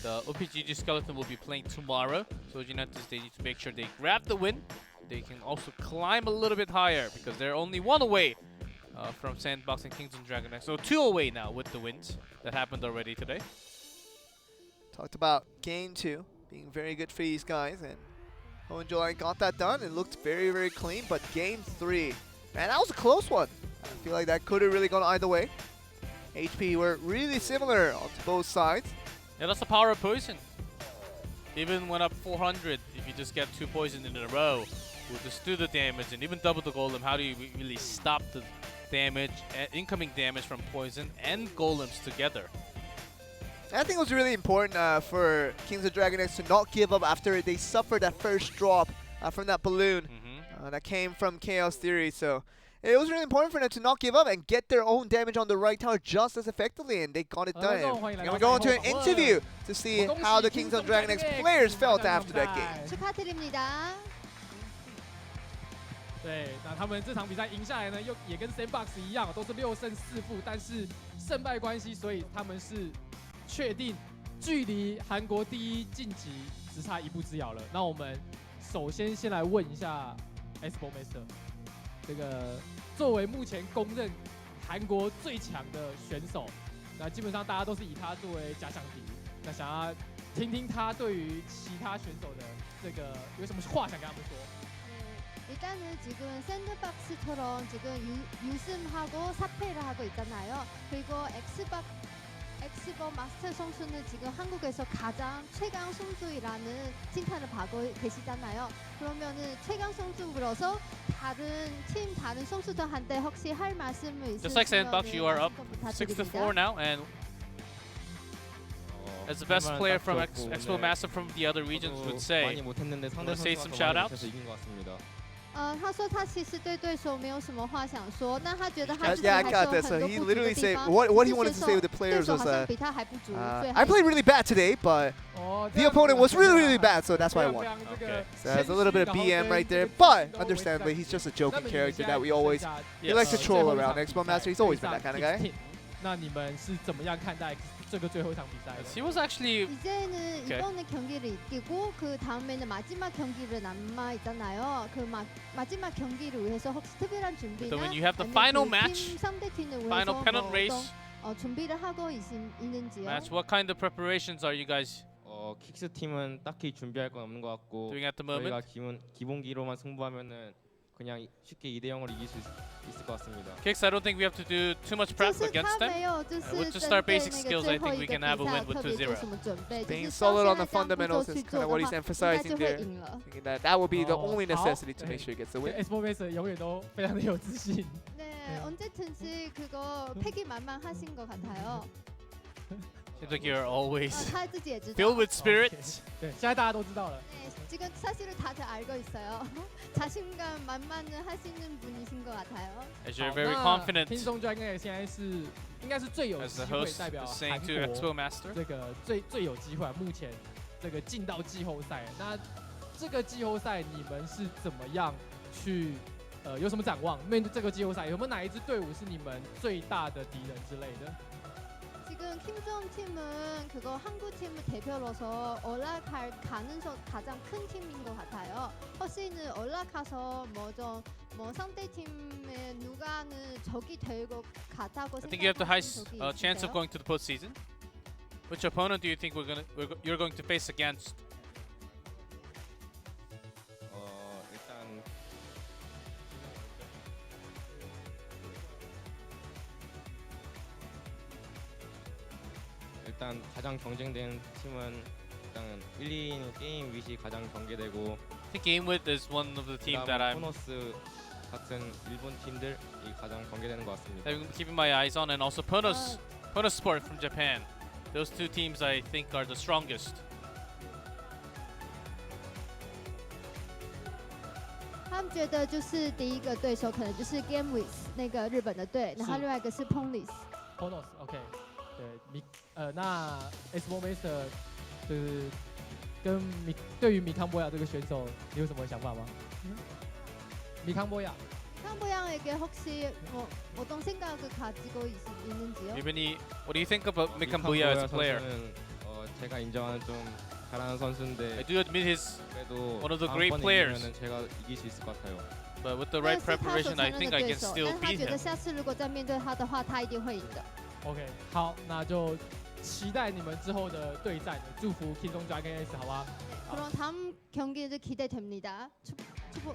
the OPGG Skeleton will be playing tomorrow. So OG and Entus, they need to make sure they grab the win. They can also climb a little bit higher because they're only one away from Sandbox and Kings on Dragon X. So 2 away now with the wins that happened already today. Talked about game 2 being very good for these guys, and Hohenzollern got that done. It looked very, very clean, but game 3, man, that was a close one. I feel like that could have really gone either way. HP were really similar on both sides. Yeah, that's the power of poison. Even went up 400 if you just get 2 poison in a row. Will just do the damage, and even double the golem. How do you really stop the damage, incoming damage from poison and golems together? I think it was really important for Kings of Dragon X to not give up after they suffered that first drop from that balloon that came from Chaos Theory. So it was really important for them to not give up and get their own damage on the right tower just as effectively, and they got it done. And we go into an interview to see how the Kings of Dragon X players felt after that game. 축하드립니다. 对，那他们这场比赛赢下来呢，也跟 Sandbox 一样，都是6胜4负，但是胜败关系，所以他们是确定距离韩国第一晋级只差1步之遥了。那我们首先先来问一下 Expo Master， 这个作为目前公认韩国最强的选手，那基本上大家都是以他作为假想敌。那想要听听他对于其他选手的这个有什么话想跟他们说？ 일단은 지금 샌드박스처럼 지금 유승하고 사패를 하고 있잖아요. 그리고 엑스버 마스터 선수는 지금 한국에서 가장 최강 선수이라는 칭찬을 받고 계시잖아요. 그러면은 최강 선수로서 다른 팀 다른 선수들한테 혹시 할 말씀을 있으시면 Just like Sandbox, you are up 6-4 now, and as the best player from Expo Massive from the other regions would say, wanna say some shout-outs? 他说他其实对对手没有什么话想说，那他觉得他自己 Yeah, 还 I 是有 got 很 this. 多 So he 不足的 literally 地 said 方。 what he 就 wanted 是 to say with the 对 players 手 was 好像比他还不足，所以 I played really bad today, but the opponent was really, really bad, so that's why I won. Okay. So there's a little bit of BM right there, but understandably, he's just a joking character that we always he likes to troll around. Expo Master, he's always been that kind of guy. 那你们是怎么样看待这个最后一场比赛的？ He was actually 이제는 이번에 경기를 이기고 그 다음에는 마지막 경기를 남아 있잖아요. 그 마지막 경기를 위해서 혹시 특별한 준비나 So when you have the 아니면 final 그 match, 팀 상대팀을 위해서 final pennant 뭐 race 어떤 준비를 하고 있는지요? match, what kind of preparations are you guys 킥스 팀은 딱히 준비할 건 없는 것 같고 doing at the moment? 저희가 기본기로만 승부하면은 그냥 쉽게 2대0으로 이길 수 있을 것 같습니다. Kicks, I don't think we have to do too much prep 就是 against 他 them. 没有，就 We'll 是 just 针 start 对 basic 那 skills. 个 I 最后 think 一 we 个 can 比 have a 赛 win 特 with 别做 2-0. 什么准备， Being 就是 solid 到 on the 现在这样不 fundamentals 做 is 去 kind 做 of what 的 he's 话，应 emphasizing 该就会 there. 赢了。 Thinking that that will be the 哦 only 好 necessity to make sure he gets the win. Expo Master 永远都非常的有自信。 네, 언제든지 그거 패기만만하신 것 같아요. Seems like you're always 他自己也知道。 filled with spirit. 네, 现在大家都知道了。 네, 지금 사실을 다들 알고 있어요. 자신감 만만을 하시는 분이신 것 같아요. As you're 好 very 那 confident Kingdom Dragon X 现在是应该是最有 as 机 the 会 host 代表 is 韩 saying to 国 Expo Master. 这个最有机会，目前这个进到季后赛。那这个季后赛你们是怎么样去有什么展望？面对这个季后赛，有没有哪一支队伍是你们最大的敌人之类的？ 지금 킹덤 팀은 그거 한국 팀을 대표로서 올라갈 가능성 가장 큰 팀인 것 같아요. 허씨는 올라가서 뭐 상대 팀에 누가는 적이 될 것 같다고 I think you have the high 적이 chance of 있으세요? going to the postseason. Which opponent do you think you're going to face against? 일단 가장 경쟁된 팀은 일단 1, 2인 게임 윗이 가장 경계되고 I think Game With is one of the teams that I'm 보너스 같은 일본 팀들이 가장 경계되는 것 같습니다. keeping my eyes on, and also Ponos Sport from Japan. Those two teams I think are the strongest. 他们觉得就是第一个对手可能就是 Game With 那个日本的队，然后另外一个是 Ponies。 Ponos OK， 对那 Expo Master 就是对于米康波亚这个选手，你有什么想法吗？米康波亚。 상보양에게 혹시 뭐 어떤 생각을 가지고 있는지요? What do you think about Mikambuya as a player? 선수는 제가 인정하는 좀 잘하는 선수인데 I do admit he's 그래도 one of the great 다음번에 players. 이기면은 제가 이길 수 있을 것 같아요. But with the right preparation, I think I can still 但他 beat 觉得 him. 下次如果再面对他的话，他一定会赢的。 OK， 好，那就期待你们之后的对战，祝福 Kingdom Dragon X， 好吧？ 그럼 다음 경기도 기대됩니다.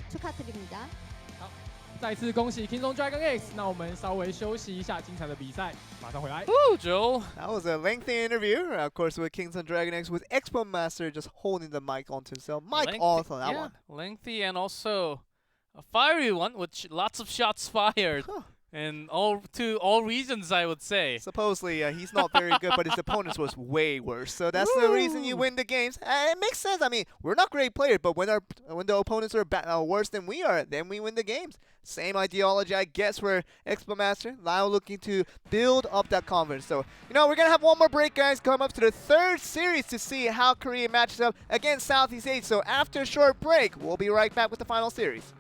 축하드립니다. 再次恭喜 Kingdom Dragon X， 那我们稍微休息一下精彩的比赛，马上回来。 Woo, Joel. That was a lengthy interview, of course, with Kingdom Dragon X, with Expo Master just holding the mic onto himself. Mic off on that one. Lengthy and also a fiery one with lots of shots fired. And all reasons, I would say. Supposedly, he's not very good, but his opponents was way worse. So that's the reason you win the games. It makes sense. I mean, we're not great players, but when the opponents are worse than we are, then we win the games. Same ideology, I guess, for Expo Master. Now looking to build up that confidence. So, we're going to have one more break, guys. Come up to the third series to see how Korea matches up against Southeast Asia. So after a short break, we'll be right back with the final series.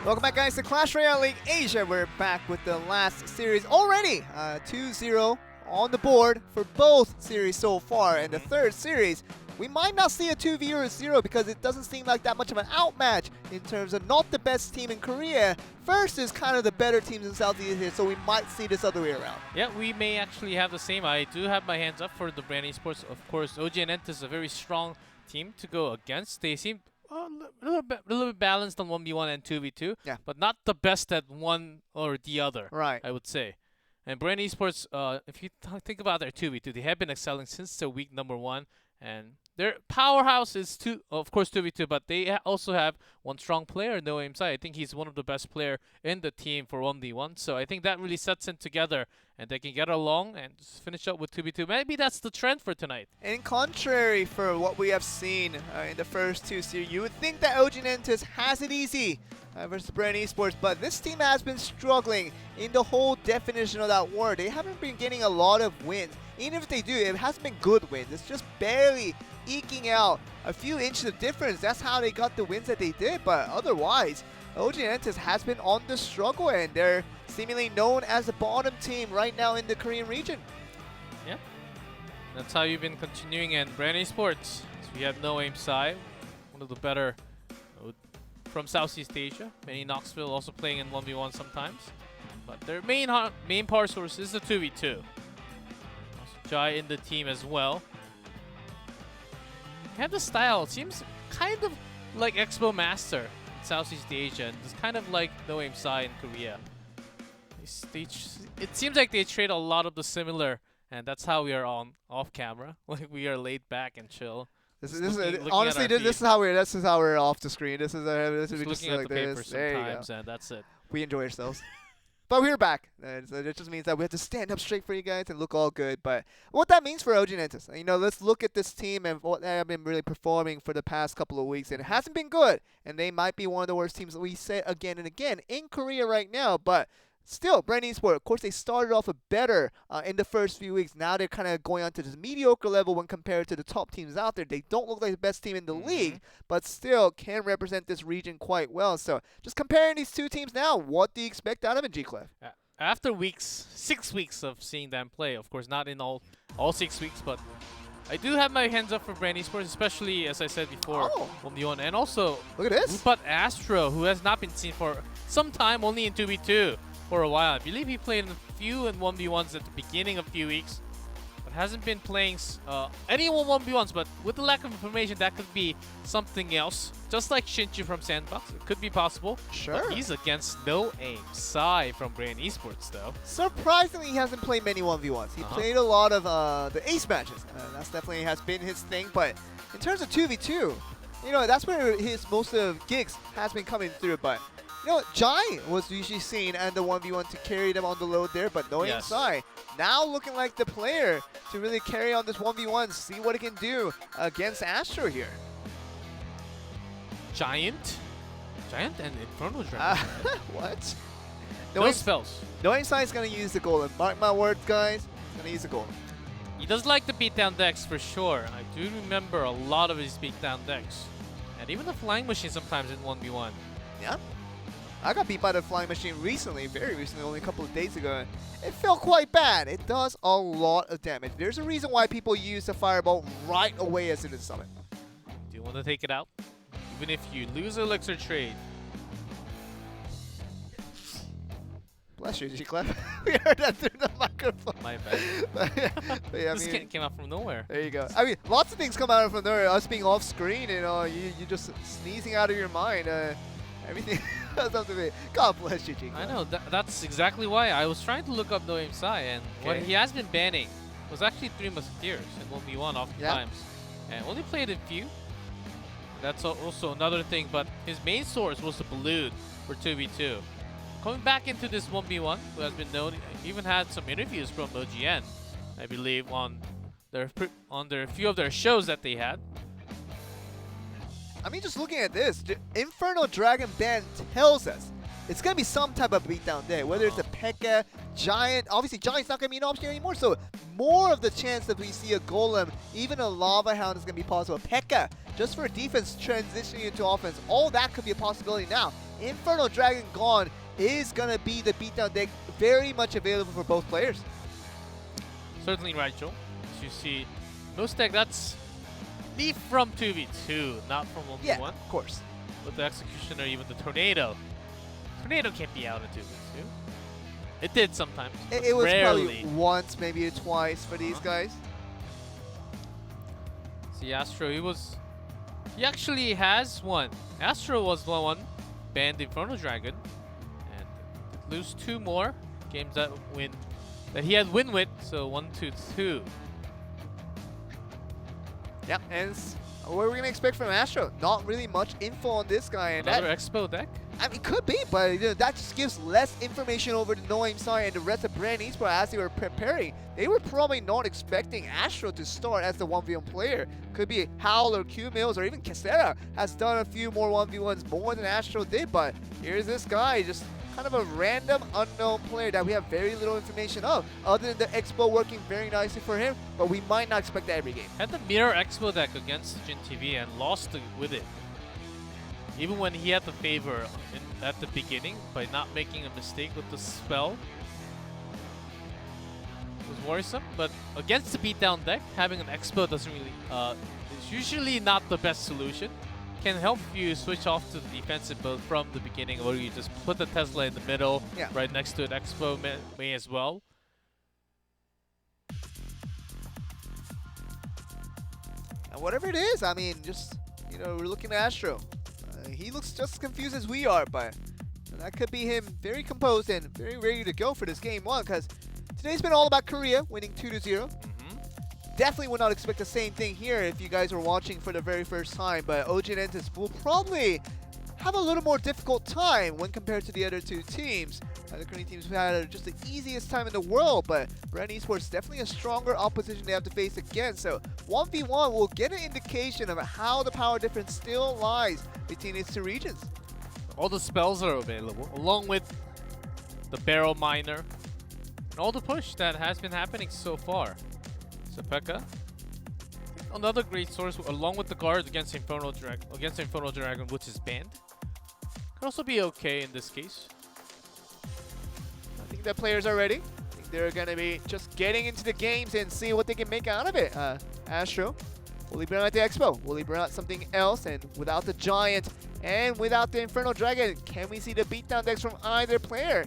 Welcome back, guys, to Clash Royale League Asia. We're back with the last series already. 2-0 on the board for both series so far. And the third series, we might not see a 2v or a 0 because it doesn't seem like that much of an outmatch in terms of not the best team in Korea versus kind of the better teams in Southeast Asia. So we might see this other way around. Yeah, we may actually have the same. I do have my hands up for the Bren Esports. Of course, OG and Entus is a very strong team to go against. They seem a little bit balanced on 1v1 and 2v2, yeah, but not the best at one or the other, right? I would say. And Bren Esports, if you think about their 2v2, they have been excelling since their week number 1, and their powerhouse is of course 2v2, but they also have one strong player, No Aim Sai. I think he's one of the best player in the team for 1v1, so I think that really sets them together, and they can get along and just finish up with 2v2. Maybe that's the trend for tonight. And contrary for what we have seen in the first two series, you would think that OG Entus has it easy versus Bren Esports, but this team has been struggling in the whole definition of that word. They haven't been getting a lot of wins. Even if they do, it hasn't been good wins. It's just barely eking out a few inches of difference. That's how they got the wins that they did, but otherwise, OG Entus has been on the struggle, and they're seemingly known as the bottom team right now in the Korean region. Yeah, that's how you've been continuing. And Bren Esports, so we have No Aim Sai, one of the better from Southeast Asia. Many Knoxville also playing in 1v1 sometimes, but their main power source is the 2v2. Also Jai in the team as well. They have the style. It seems kind of like Expo Master in Southeast Asia, and it's kind of like No Aim Sai in Korea. It seems like they trade a lot of the similar, and that's how we are on off camera. Like we are laid back and chill. Honestly, this is how we're off the screen. This is just looking at like the paper sometimes, and that's it. We enjoy ourselves. But we're back. So it just means that we have to stand up straight for you guys and look all good. But what that means for OG Entus, let's look at this team and what they have been really performing for the past couple of weeks. And it hasn't been good. And they might be one of the worst teams that we say again and again in Korea right now. But still, Bren Esports, of course, they started off better in the first few weeks. Now they're kind of going on to this mediocre level when compared to the top teams out there. They don't look like the best team in the league, but still can represent this region quite well. So just comparing these two teams now, what do you expect out of it, G-Clef? After 6 weeks of seeing them play, of course, not in all 6 weeks, but I do have my hands up for Bren Esports, especially, as I said before, 1v1. And also, look at this. Upat Astro, who has not been seen for some time, only in 2v2. For a while. I believe he played a few in 1v1s at the beginning of a few weeks, but hasn't been playing any 1v1s, but with the lack of information, that could be something else. Just like Shinju from Sandbox, it could be possible. Sure. But he's against No Aim Sai from Bren Esports, though. Surprisingly, he hasn't played many 1v1s. He played a lot of the ace matches. That's definitely has been his thing, but in terms of 2v2, that's where his most of gigs has been coming through, but Jai was usually seen and the 1v1 to carry them on the load there, but No Aim Sai now looking like the player to really carry on this 1v1, see what he can do against Astro here. Giant and Inferno Dragon. What? No spells. No Aim Sai is going to use the golem. Mark my words, guys. He's going to use the golem. He does like the beatdown decks for sure. I do remember a lot of his beatdown decks. And even the flying machine sometimes in 1v1. Yeah. I got beat by the flying machine recently, very recently, only a couple of days ago. It felt quite bad. It does a lot of damage. There's a reason why people use the fireball right away as soon as summon. Do you want to take it out? Even if you lose Elixir trade. Bless you, G-Clef. We heard that through the microphone. My bad. but yeah, this came out from nowhere. There you go. I mean, lots of things come out from nowhere. Us being off screen, you just sneezing out of your mind. Everything has up to me. God bless you, G-Clef. I know. That's exactly why. I was trying to look up No Aim Sai, and what he has been banning was actually 3 Musketeers in 1v1 oftentimes. And only played a few. That's also another thing, but his main source was the balloon for 2v2. Coming back into this 1v1, who has been known, even had some interviews from OGN, I believe, on their few of their shows that they had. I mean, just looking at this, Infernal Dragon ban tells us it's going to be some type of beatdown day, whether it's a P.E.K.K.A, Giant. Obviously, Giant's not going to be an option anymore, so more of the chance that we see a Golem, even a Lava Hound is going to be possible. P.E.K.K.A, just for defense transitioning into offense, all that could be a possibility now. Infernal Dragon gone is going to be the beatdown deck, very much available for both players. Certainly right, Joe. As you see, most deck that's leaf from 2v2, not from 1v1. Yeah, of course. With the Executioner, even the Tornado. Tornado can't be out in 2v2. It did sometimes. It was rarely. probably once, maybe twice for these guys. See, Astro, he actually has one. Astro was the one banned Inferno Dragon, and lose 2 more games that he had win with. So 1-2-2. Yeah, and what are we gonna expect from Astro? Not really much info on this guy, and Another that, Expo deck. I mean, could be, but that just gives less information over the No Aim side and the rest of Bren Esports as they were preparing. They were probably not expecting Astro to start as the 1v1 player. Could be Howl or Q Mills or even Casera has done a few more 1v1s more than Astro did, but here's this guy, just kind of a random unknown player that we have very little information of, other than the Expo working very nicely for him, but we might not expect that every game. Had the mirror Expo deck against Jin TV and lost with it. Even when he had the favor at the beginning by not making a mistake with the spell. It was worrisome, but against the beatdown deck, having an Expo doesn't really, it's usually not the best solution. Can help you switch off to the defensive mode from the beginning, or you just put the Tesla in the middle, right next to an Expo may as well. And whatever it is, I mean, just, we're looking at Astro. He looks just as confused as we are, but that could be him very composed and very ready to go for this game 1, because today's been all about Korea winning 2-0. Definitely would not expect the same thing here if you guys were watching for the very first time, but OG and Entus will probably have a little more difficult time when compared to the other 2 teams. The Korean teams have had just the easiest time in the world, but Bren Esports definitely a stronger opposition they have to face again. So 1v1 will get an indication of how the power difference still lies between these 2 regions. All the spells are available, along with the Barrel Miner, and all the push that has been happening so far. So P.E.K.K.A, another great source, along with the guard against Infernal Dragon, which is banned. Could also be okay in this case. I think the players are ready. I think they're going to be just getting into the games and see what they can make out of it. Astro, will he bring out the Expo? Will he bring out something else? And without the Giant and without the Infernal Dragon, can we see the beatdown decks from either player?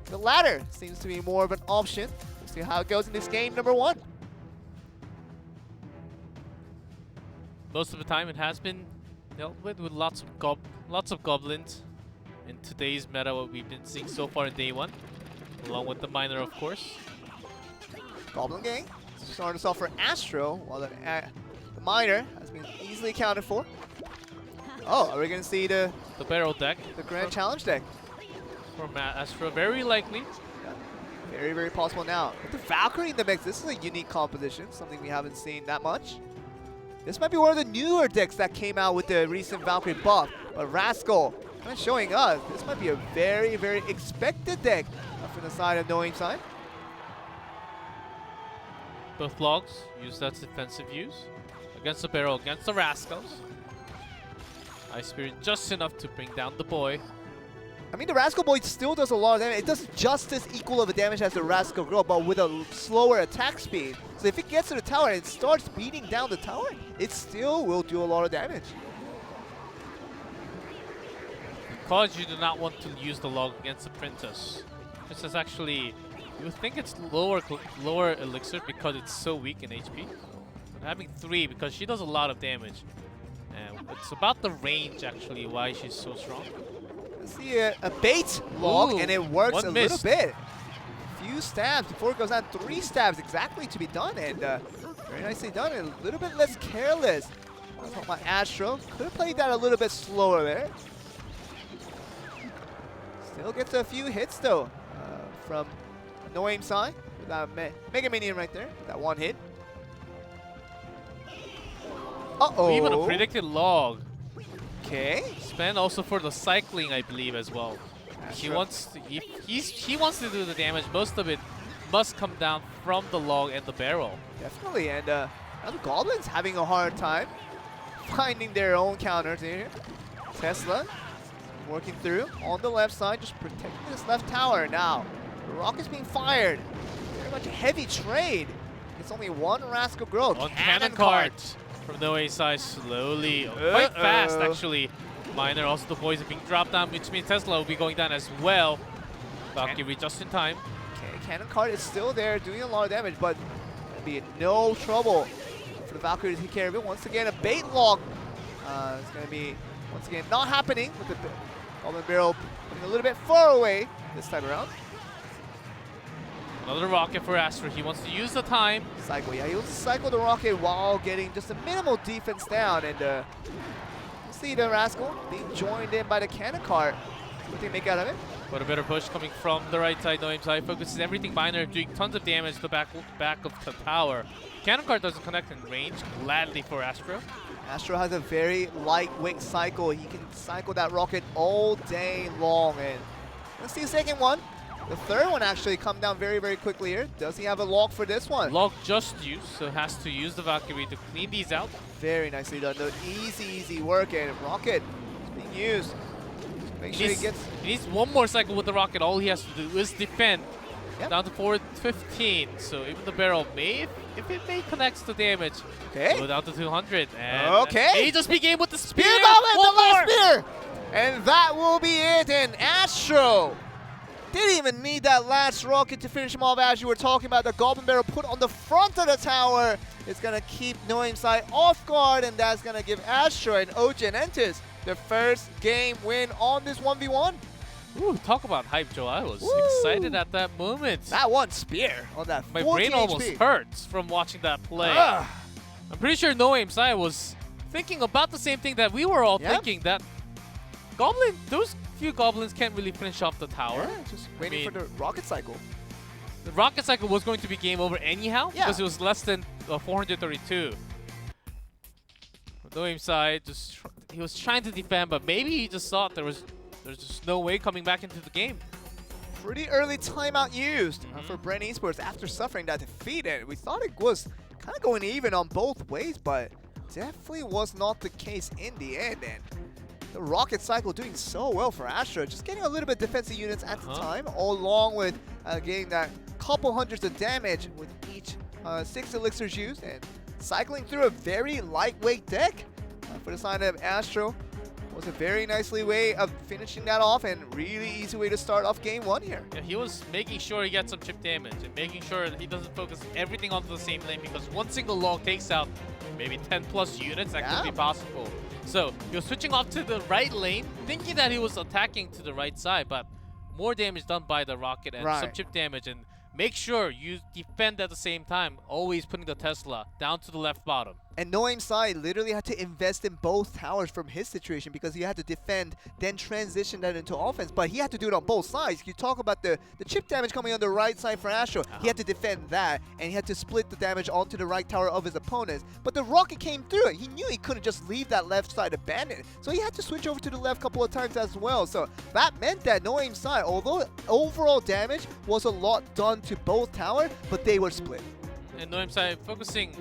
The latter seems to be more of an option. We'll see how it goes in this game number 1. Most of the time, it has been dealt with lots of goblins in today's meta. What we've been seeing so far in day 1, along with the miner, of course. Goblin gang starting us off for Astro, while the miner has been easily accounted for. Oh, are we going to see the barrel deck, the Grand Challenge deck from Astro? Very likely. Yeah. Very, very possible now. With the Valkyrie in the mix, this is a unique composition, something we haven't seen that much. This might be one of the newer decks that came out with the recent Valkyrie buff, but Rascal kind of showing us this might be a very, very expected deck from the side of No Aim side. Both logs use that defensive use against the barrel, against the Rascals. Ice Spirit just enough to bring down the boy. I mean, the Rascal Boy still does a lot of damage. It does just as equal of a damage as the Rascal Girl, but with a slower attack speed. So if it gets to the tower and it starts beating down the tower, it still will do a lot of damage. Because you do not want to use the log against the Princess. Princess actually, you would think it's lower elixir because it's so weak in HP. But having 3 because she does a lot of damage. And it's about the range actually why she's so strong. See a bait log, and it works a little bit. Few stabs before it goes down. 3 stabs exactly to be done, and very nicely done. And a little bit less careless. I thought my Astro could have played that a little bit slower there. Still gets a few hits though from No Aim side with that Mega Minion right there. That 1 hit. Even a predicted log. Okay. Spend also for the cycling, I believe, as well. He wants to, he wants to do the damage. Most of it must come down from the log and the barrel. Definitely, and now the Goblins having a hard time finding their own counters here. Tesla working through on the left side, just protecting this left tower. Now, the rocket's being fired. Very much a heavy trade. It's only one Rascal Girl. On cannon cart from the way side slowly, quite fast actually. Miner also the poison being dropped down, which means Tesla will be going down as well. Valkyrie just in time. Okay, cannon cart is still there, doing a lot of damage, but gonna be in no trouble for the Valkyrie to take care of it. Once again, a bait log. It's gonna be once again not happening with the Goblin Barrel putting a little bit far away this time around. Another rocket for Astro. He wants to use the time. Cycle, yeah, he wants to cycle the rocket while getting just a minimal defense down, and you see the Rascal being joined in by the cannon cart. What do they make out of it? But a better push coming from the right side. No aim side focuses everything. Miner doing tons of damage to the back of the tower. Cannon cart doesn't connect in range. Gladly for Astro. Astro has a very lightweight cycle. He can cycle that rocket all day long. And let's see the second one. The third one actually come down very, very quickly here. Does he have a log for this one? Log just used, so has to use the Valkyrie to clean these out. Very nicely done. No, easy work, and rocket is being used. Make sure he gets. He needs one more cycle with the rocket. All he has to do is defend. Yep. Down to 415. So even the barrel may, if it may connects the damage, Okay. go down to 200. And Okay. Aegis begin with the spear. Spear Goblin, One the last more. spear! And that will be it, and Astro didn't even need that last rocket to finish him off. As you were talking about, the Goblin Barrel put on the front of the tower. It's going to keep Noem Sai off guard, and that's going to give Astro and OG and Entus their first game win on this 1v1. Ooh, talk about hype, Joe. I was Woo. excited at that moment. That one spear on that My 14 brain almost HP. hurts from watching that play. Ugh. I'm pretty sure No Aim Sai was thinking about the same thing that we were all Yep. thinking, that those few goblins can't really finish off the tower. Yeah, just waiting for the rocket cycle. The rocket cycle was going to be game over anyhow Yeah. because it was less than 432. No Aim Sai he was trying to defend, but maybe he just thought there's just no way coming back into the game. Pretty early timeout used for Bren Esports after suffering that defeat, and we thought it was kind of going even on both ways, but definitely was not the case in the end. And the rocket cycle doing so well for Astro, just getting a little bit defensive units at the time, along with getting that couple hundreds of damage with each 6 elixirs used, and cycling through a very lightweight deck for the side of Astro. Was a very nicely way of finishing that off, and really easy way to start off game 1 here. Yeah, he was making sure he gets some chip damage and making sure that he doesn't focus everything onto the same lane, because one single log takes out maybe 10 plus units. That could be possible. So he was switching off to the right lane, thinking that he was attacking to the right side, but more damage done by the rocket and some chip damage. And make sure you defend at the same time, always putting the Tesla down to the left bottom. And Noem Sai literally had to invest in both towers from his situation, because he had to defend, then transition that into offense. But he had to do it on both sides. You talk about the chip damage coming on the right side for Astro. He had to defend that, and he had to split the damage onto the right tower of his opponents. But the rocket came through it. He knew he couldn't just leave that left side abandoned. So he had to switch over to the left a couple of times as well. So that meant that Noem Sai, although overall damage was a lot done to both towers, but they were split. And Noem Sai focusing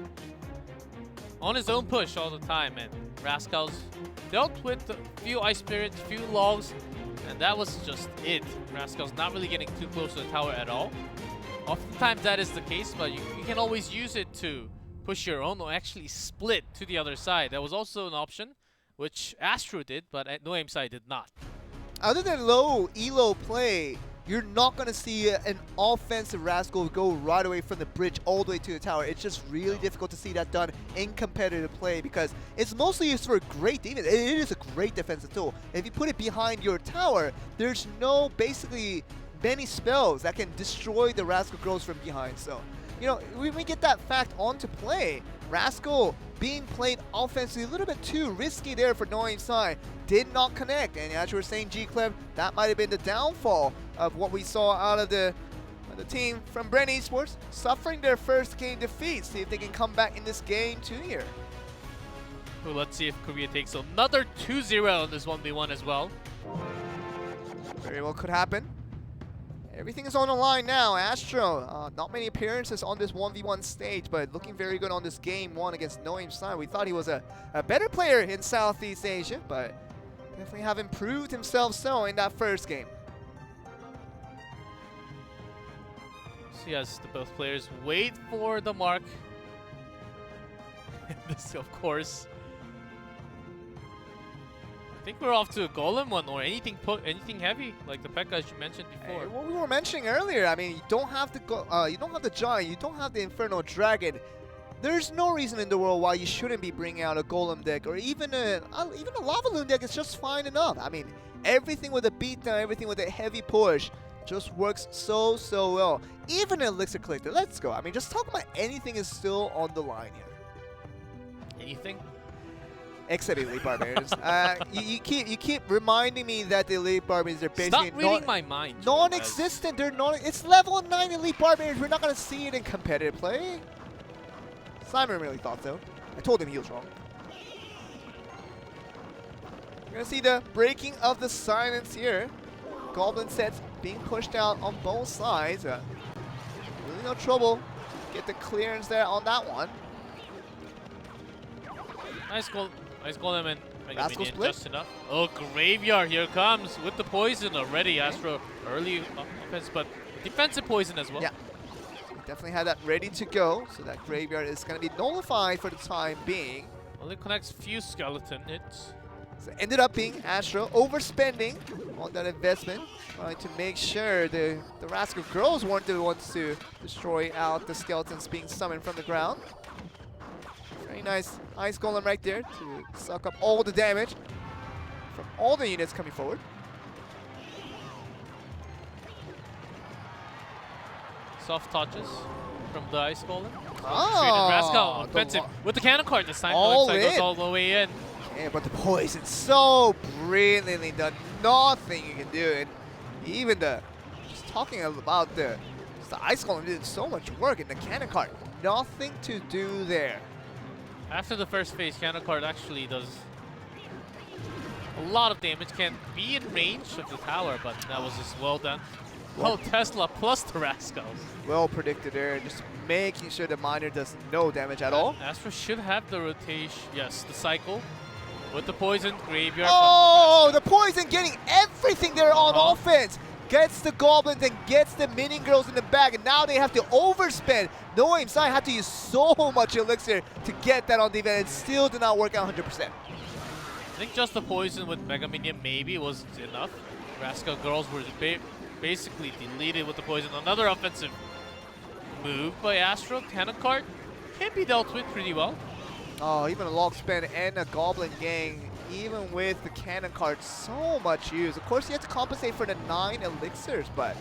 on his own push all the time, and Rascals dealt with a few Ice Spirits, few logs, and that was just it. Rascals not really getting too close to the tower at all. Oftentimes that is the case, but you can always use it to push your own or actually split to the other side. That was also an option, which Astro did, but No Aim Sai did not. Other than low elo play, you're not going to see an offensive Rascal go right away from the bridge all the way to the tower. It's just really difficult to see that done in competitive play, because it's mostly used for great defense. It is a great defensive tool. If you put it behind your tower, there's no basically many spells that can destroy the Rascal girls from behind. So, you know, when we get that fact onto play, Rascal being played offensively a little bit too risky there for Noem Sai. Did not connect, and as you were saying, G-Cleb, that might have been the downfall of what we saw out of the team from Bren Esports, suffering their first game defeat. See if they can come back in this game 2 here. Well, let's see if Korea takes another 2-0 on this 1v1 as well. Very well could happen. Everything is on the line now. Astro, not many appearances on this 1v1 stage, but looking very good on this game 1 against Noam Stein. We thought he was a better player in Southeast Asia, but definitely have improved himself so in that first game. So yes, both players wait for the mark. This, of course. I think we're off to a golem one or anything heavy like the P.E.K.K.A as you mentioned before. What we were mentioning earlier, I mean, you don't have the giant, you don't have the Infernal Dragon. There's no reason in the world why you shouldn't be bringing out a golem deck or even a lava loon deck is just fine enough. I mean, everything with a beatdown, everything with a heavy push just works so well. Even an Elixir Collector, let's go. I mean, just talk about anything is still on the line here. Anything? Except Elite Barbarians. You keep reminding me that the Elite Barbarians are basically Stop reading my mind. non-existent. They're non. It's level 9 Elite Barbarians. We're not gonna see it in competitive play. Simon really thought so. I told him he was wrong. You're gonna see the breaking of the silence here. Goblin sets being pushed out on both sides. Really no trouble. Get the clearance there on that one. Nice golem and Mega Rascal Minion, split. just enough. Oh, Graveyard, here comes with the poison already. Astro early offense, but defensive poison as well. Yeah. Definitely had that ready to go, so that Graveyard is going to be nullified for the time being. Only connects few skeleton hits. So it ended up being Astro overspending on that investment, trying to make sure the Rascal Girls weren't the ones to destroy out the skeletons being summoned from the ground. Very nice Ice Golem right there to suck up all the damage from all the units coming forward. Soft touches from the Ice Golem. Oh, Rascal offensive with the cannon card this time. All Looks like goes in. all the way in. Yeah, but the poison so brilliantly done. Nothing you can do. And even just talking about the Ice Golem did so much work in the cannon card. Nothing to do there. After the first phase, cannon card actually does a lot of damage. Can't be in range of the tower, but that was just well done. Oh, Tesla plus the Rascals. Well predicted there, just making sure the miner does no damage at all. Astro should have the rotation, yes, the cycle with the poison graveyard. Oh, the poison getting everything there on offense. Gets the goblins and gets the mini girls in the back, and now they have to overspend. Noam Stein had to use so much elixir to get that on defense. It still did not work out 100%. I think just the poison with Mega Minion maybe was enough. Rascal Girls were basically deleted with the poison. Another offensive move by Astro. Cannon card can be dealt with pretty well. Oh, even a log spin and a goblin gang, even with the cannon card, so much use. Of course, you have to compensate for the 9 elixirs, but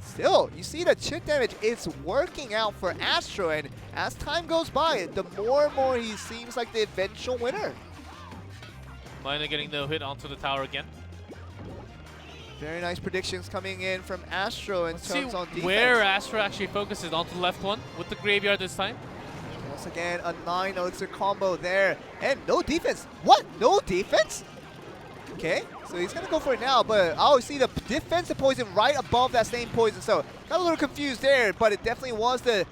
still, you see the chip damage, it's working out for Astro, and as time goes by, the more and more he seems like the eventual winner. Miner getting the hit onto the tower again. Very nice predictions coming in from Astro in terms on defense. Where Astro actually focuses onto the left one with the graveyard this time. Once again, a 9 elixir combo there, and no defense. What? No defense? Okay, so he's gonna go for it now, but I always see the defensive poison right above that same poison, so got a little confused there, but it definitely was the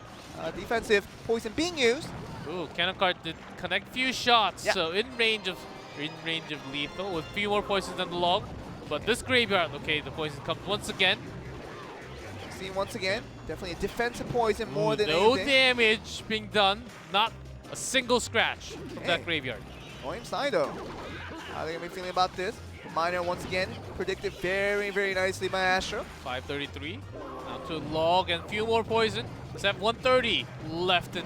defensive poison being used. Ooh, cannon card did connect few shots, yeah. So in range of lethal with few more poisons than the log. But this graveyard, okay, the poison comes once again. See, once again, definitely a defensive poison more than no anything. damage being done, not a single scratch from that graveyard. Noam Stein though, how are they gonna be feeling about this? Miner once again predicted very, very nicely by Astro. 533, now to log and few more poison. Except 130 left in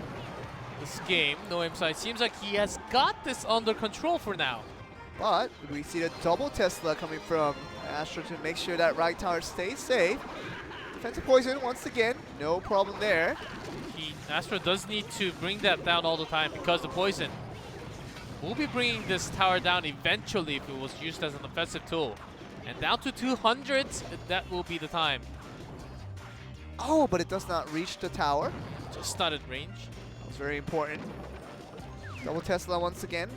this game. Noam Stein seems like he has got this under control for now. But we see the double Tesla coming from Astro to make sure that right tower stays safe. Defensive poison once again, no problem there. Astro does need to bring that down all the time because the poison will be bringing this tower down eventually if it was used as an offensive tool. And down to 200, that will be the time. Oh, but it does not reach the tower. Just not in range. That's very important. Double Tesla once again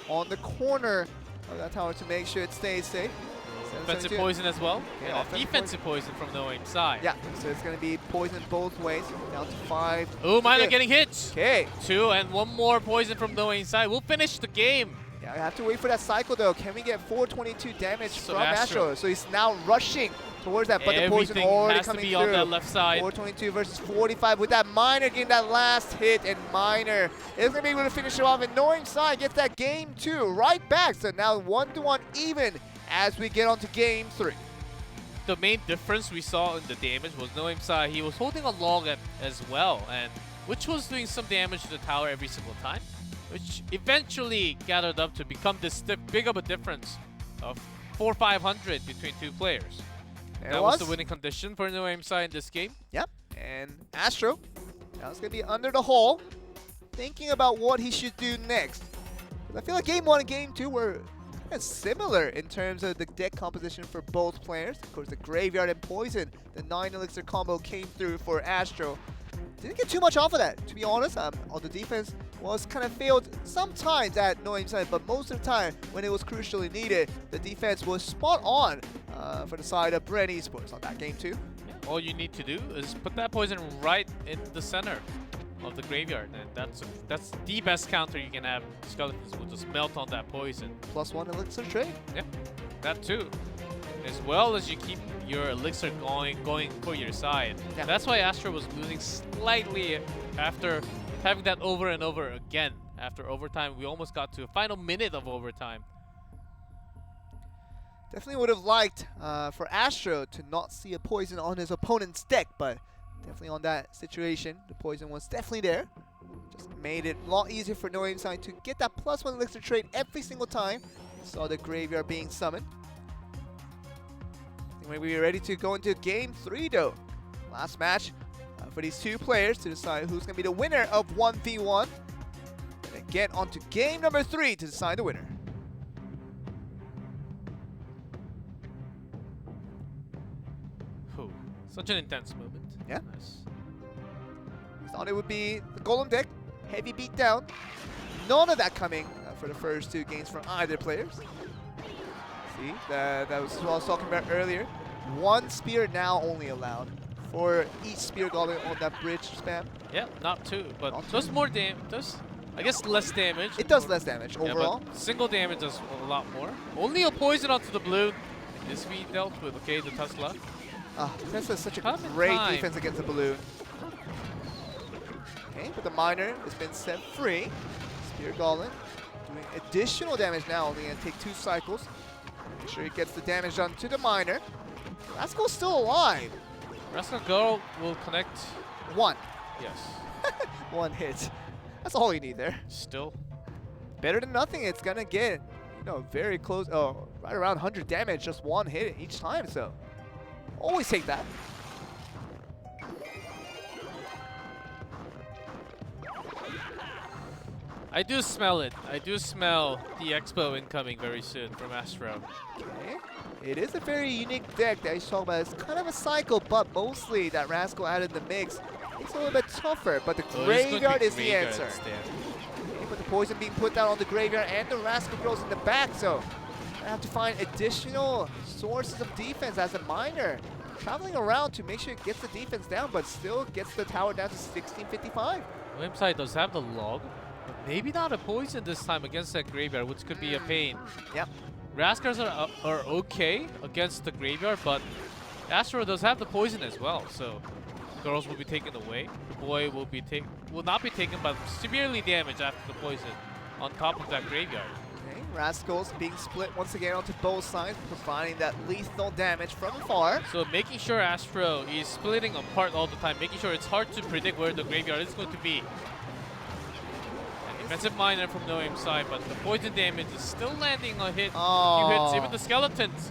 on the corner of that tower to make sure it stays safe. Offensive 772. poison as well. Yeah, And offensive defensive poison from the aim side. Yeah, so it's going to be poison both ways. Down to 5. Oh, Miner Yeah. getting hit. Okay. 2 and 1 more poison from the aim side. We'll finish the game. Yeah, I have to wait for that cycle though. Can we get 422 damage So from Astro? So he's now rushing towards that, but the poison Everything already has to coming be through. on that left side. 422 versus 45 with that Miner getting that last hit, and Miner is going to be able to finish it off, and Knowing Side gets that game 2 right back. So now 1-1 even as we get on to game 3. The main difference we saw in the damage was Noam Sai. He was holding a log as well, and which was doing some damage to the tower every single time, which eventually gathered up to become this big of a difference of 400-500 between two players. And That was the winning condition for Noam Sai in this game. Yep, and Astro, now it's going to be under the hole, thinking about what he should do next. 'Cause I feel like game 1 and game 2 were kind of similar in terms of the deck composition for both players. Of course, the Graveyard and Poison, the 9 Elixir combo came through for Astro. Didn't get too much off of that, to be honest. On the defense was kind of failed sometimes at Noam side, but most of the time when it was crucially needed, the defense was spot on for the side of Bren Esports on that game 2. All you need to do is put that poison right in the center of the graveyard, and that's the best counter you can have. Skeletons will just melt on that poison. +1 Elixir trade. Yep, that too. As well as you keep your elixir going for your side. Yeah. That's why Astro was losing slightly after having that over and over again. After overtime, we almost got to a final minute of overtime. Definitely would have liked for Astro to not see a poison on his opponent's deck, but definitely on that situation, the poison was definitely there. Just made it a lot easier for Noam side to get that +1 elixir trade every single time. Saw the graveyard being summoned. I think we're ready to go into game 3 though. Last match for these two players to decide who's going to be the winner of 1v1. And then get on to game number 3 to decide the winner. Ooh, such an intense moment. Yeah. Nice. Thought it would be the Golem deck, heavy beat down. None of that coming for the first 2 games from either players. See, that was what I was talking about earlier. 1 spear now only allowed for each spear golem on that bridge spam. Yeah, not 2, but Not does more damage. I guess less damage. It does less damage Yeah, overall. but single damage does a lot more. Only a poison onto the blue. This we dealt with. Okay, the Tesla. Tesla's such a Come in great time. defense against the balloon. Okay, but the Miner has been set free. Spear Golem doing additional damage now, only going to take 2 cycles. Make sure he gets the damage done to the Miner. Rascal's still alive. Rascal Girl will connect. 1. Yes. 1 hit. That's all you need there. Still. Better than nothing. It's going to get, very close. Oh, right around 100 damage, just 1 hit each time. So always take that. I do smell it. I do smell the Expo incoming very soon from Astro. Okay. It is a very unique deck that he's talking about. It's kind of a cycle, but mostly that Rascal added in the mix. It's a little bit tougher, but the graveyard is the answer. Okay, but the poison being put down on the graveyard and the Rascal Girls in the back, so I have to find additional sources of defense as a Miner. Traveling around to make sure it gets the defense down, but still gets the tower down to 1655. Website does have the log, but maybe not a poison this time against that graveyard, which could be a pain. Yep. Rascals are okay against the graveyard, but Astro does have the poison as well, so girls will be taken away. The boy will not be taken, but severely damaged after the poison on top of that graveyard. Okay, Rascals being split once again onto both sides, providing that lethal damage from afar. So making sure Astro is splitting apart all the time, making sure it's hard to predict where the graveyard is going to be. Defensive Miner from no aim side, but the poison damage is still landing a hit. Oh. Few hits, even the skeletons.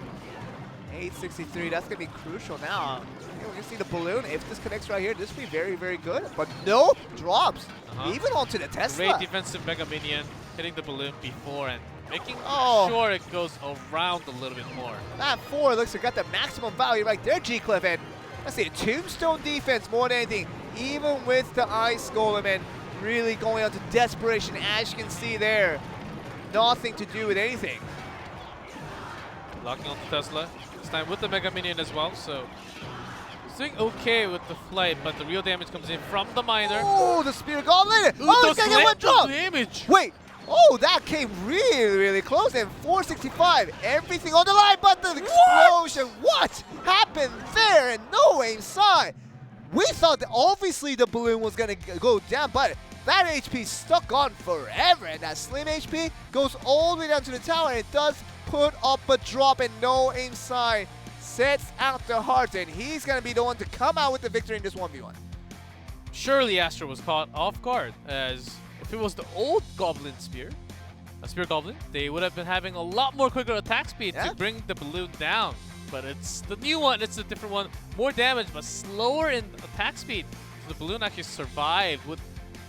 863, that's going to be crucial now. Okay, we're going to see the balloon. If this connects right here, this will be very, very good. But no, drops. Even onto the Tesla. Great defensive Mega Minion, hitting the balloon before and making sure it goes around a little bit more. That 4 Elixir got the maximum value right there, G-Cliff. And let's see, tombstone defense more than anything, even with the Ice Golem and really going on to desperation, as you can see there. Nothing to do with anything. Locking onto Tesla. This time with the Mega Minion as well, so he's doing okay with the flight, but the real damage comes in from the Miner. Oh, the Spear Gauntlet! Ooh, Oh, does it's gonna get one drop! damage! Wait! Oh, that came really, really close. And 465, everything on the line, but the explosion. What happened there? And no aim side. We thought that obviously the balloon was gonna go down, but that HP stuck on forever. And that slim HP goes all the way down to the tower, and it does put up a drop, and no aim side sets out the heart, and he's gonna be the one to come out with the victory in this 1v1. Surely Astro was caught off guard, as if it was the old Goblin Spear, a Spear Goblin, they would have been having a lot more quicker attack speed to bring the balloon down. But it's the new one, it's a different one, more damage but slower in attack speed. So the balloon actually survived with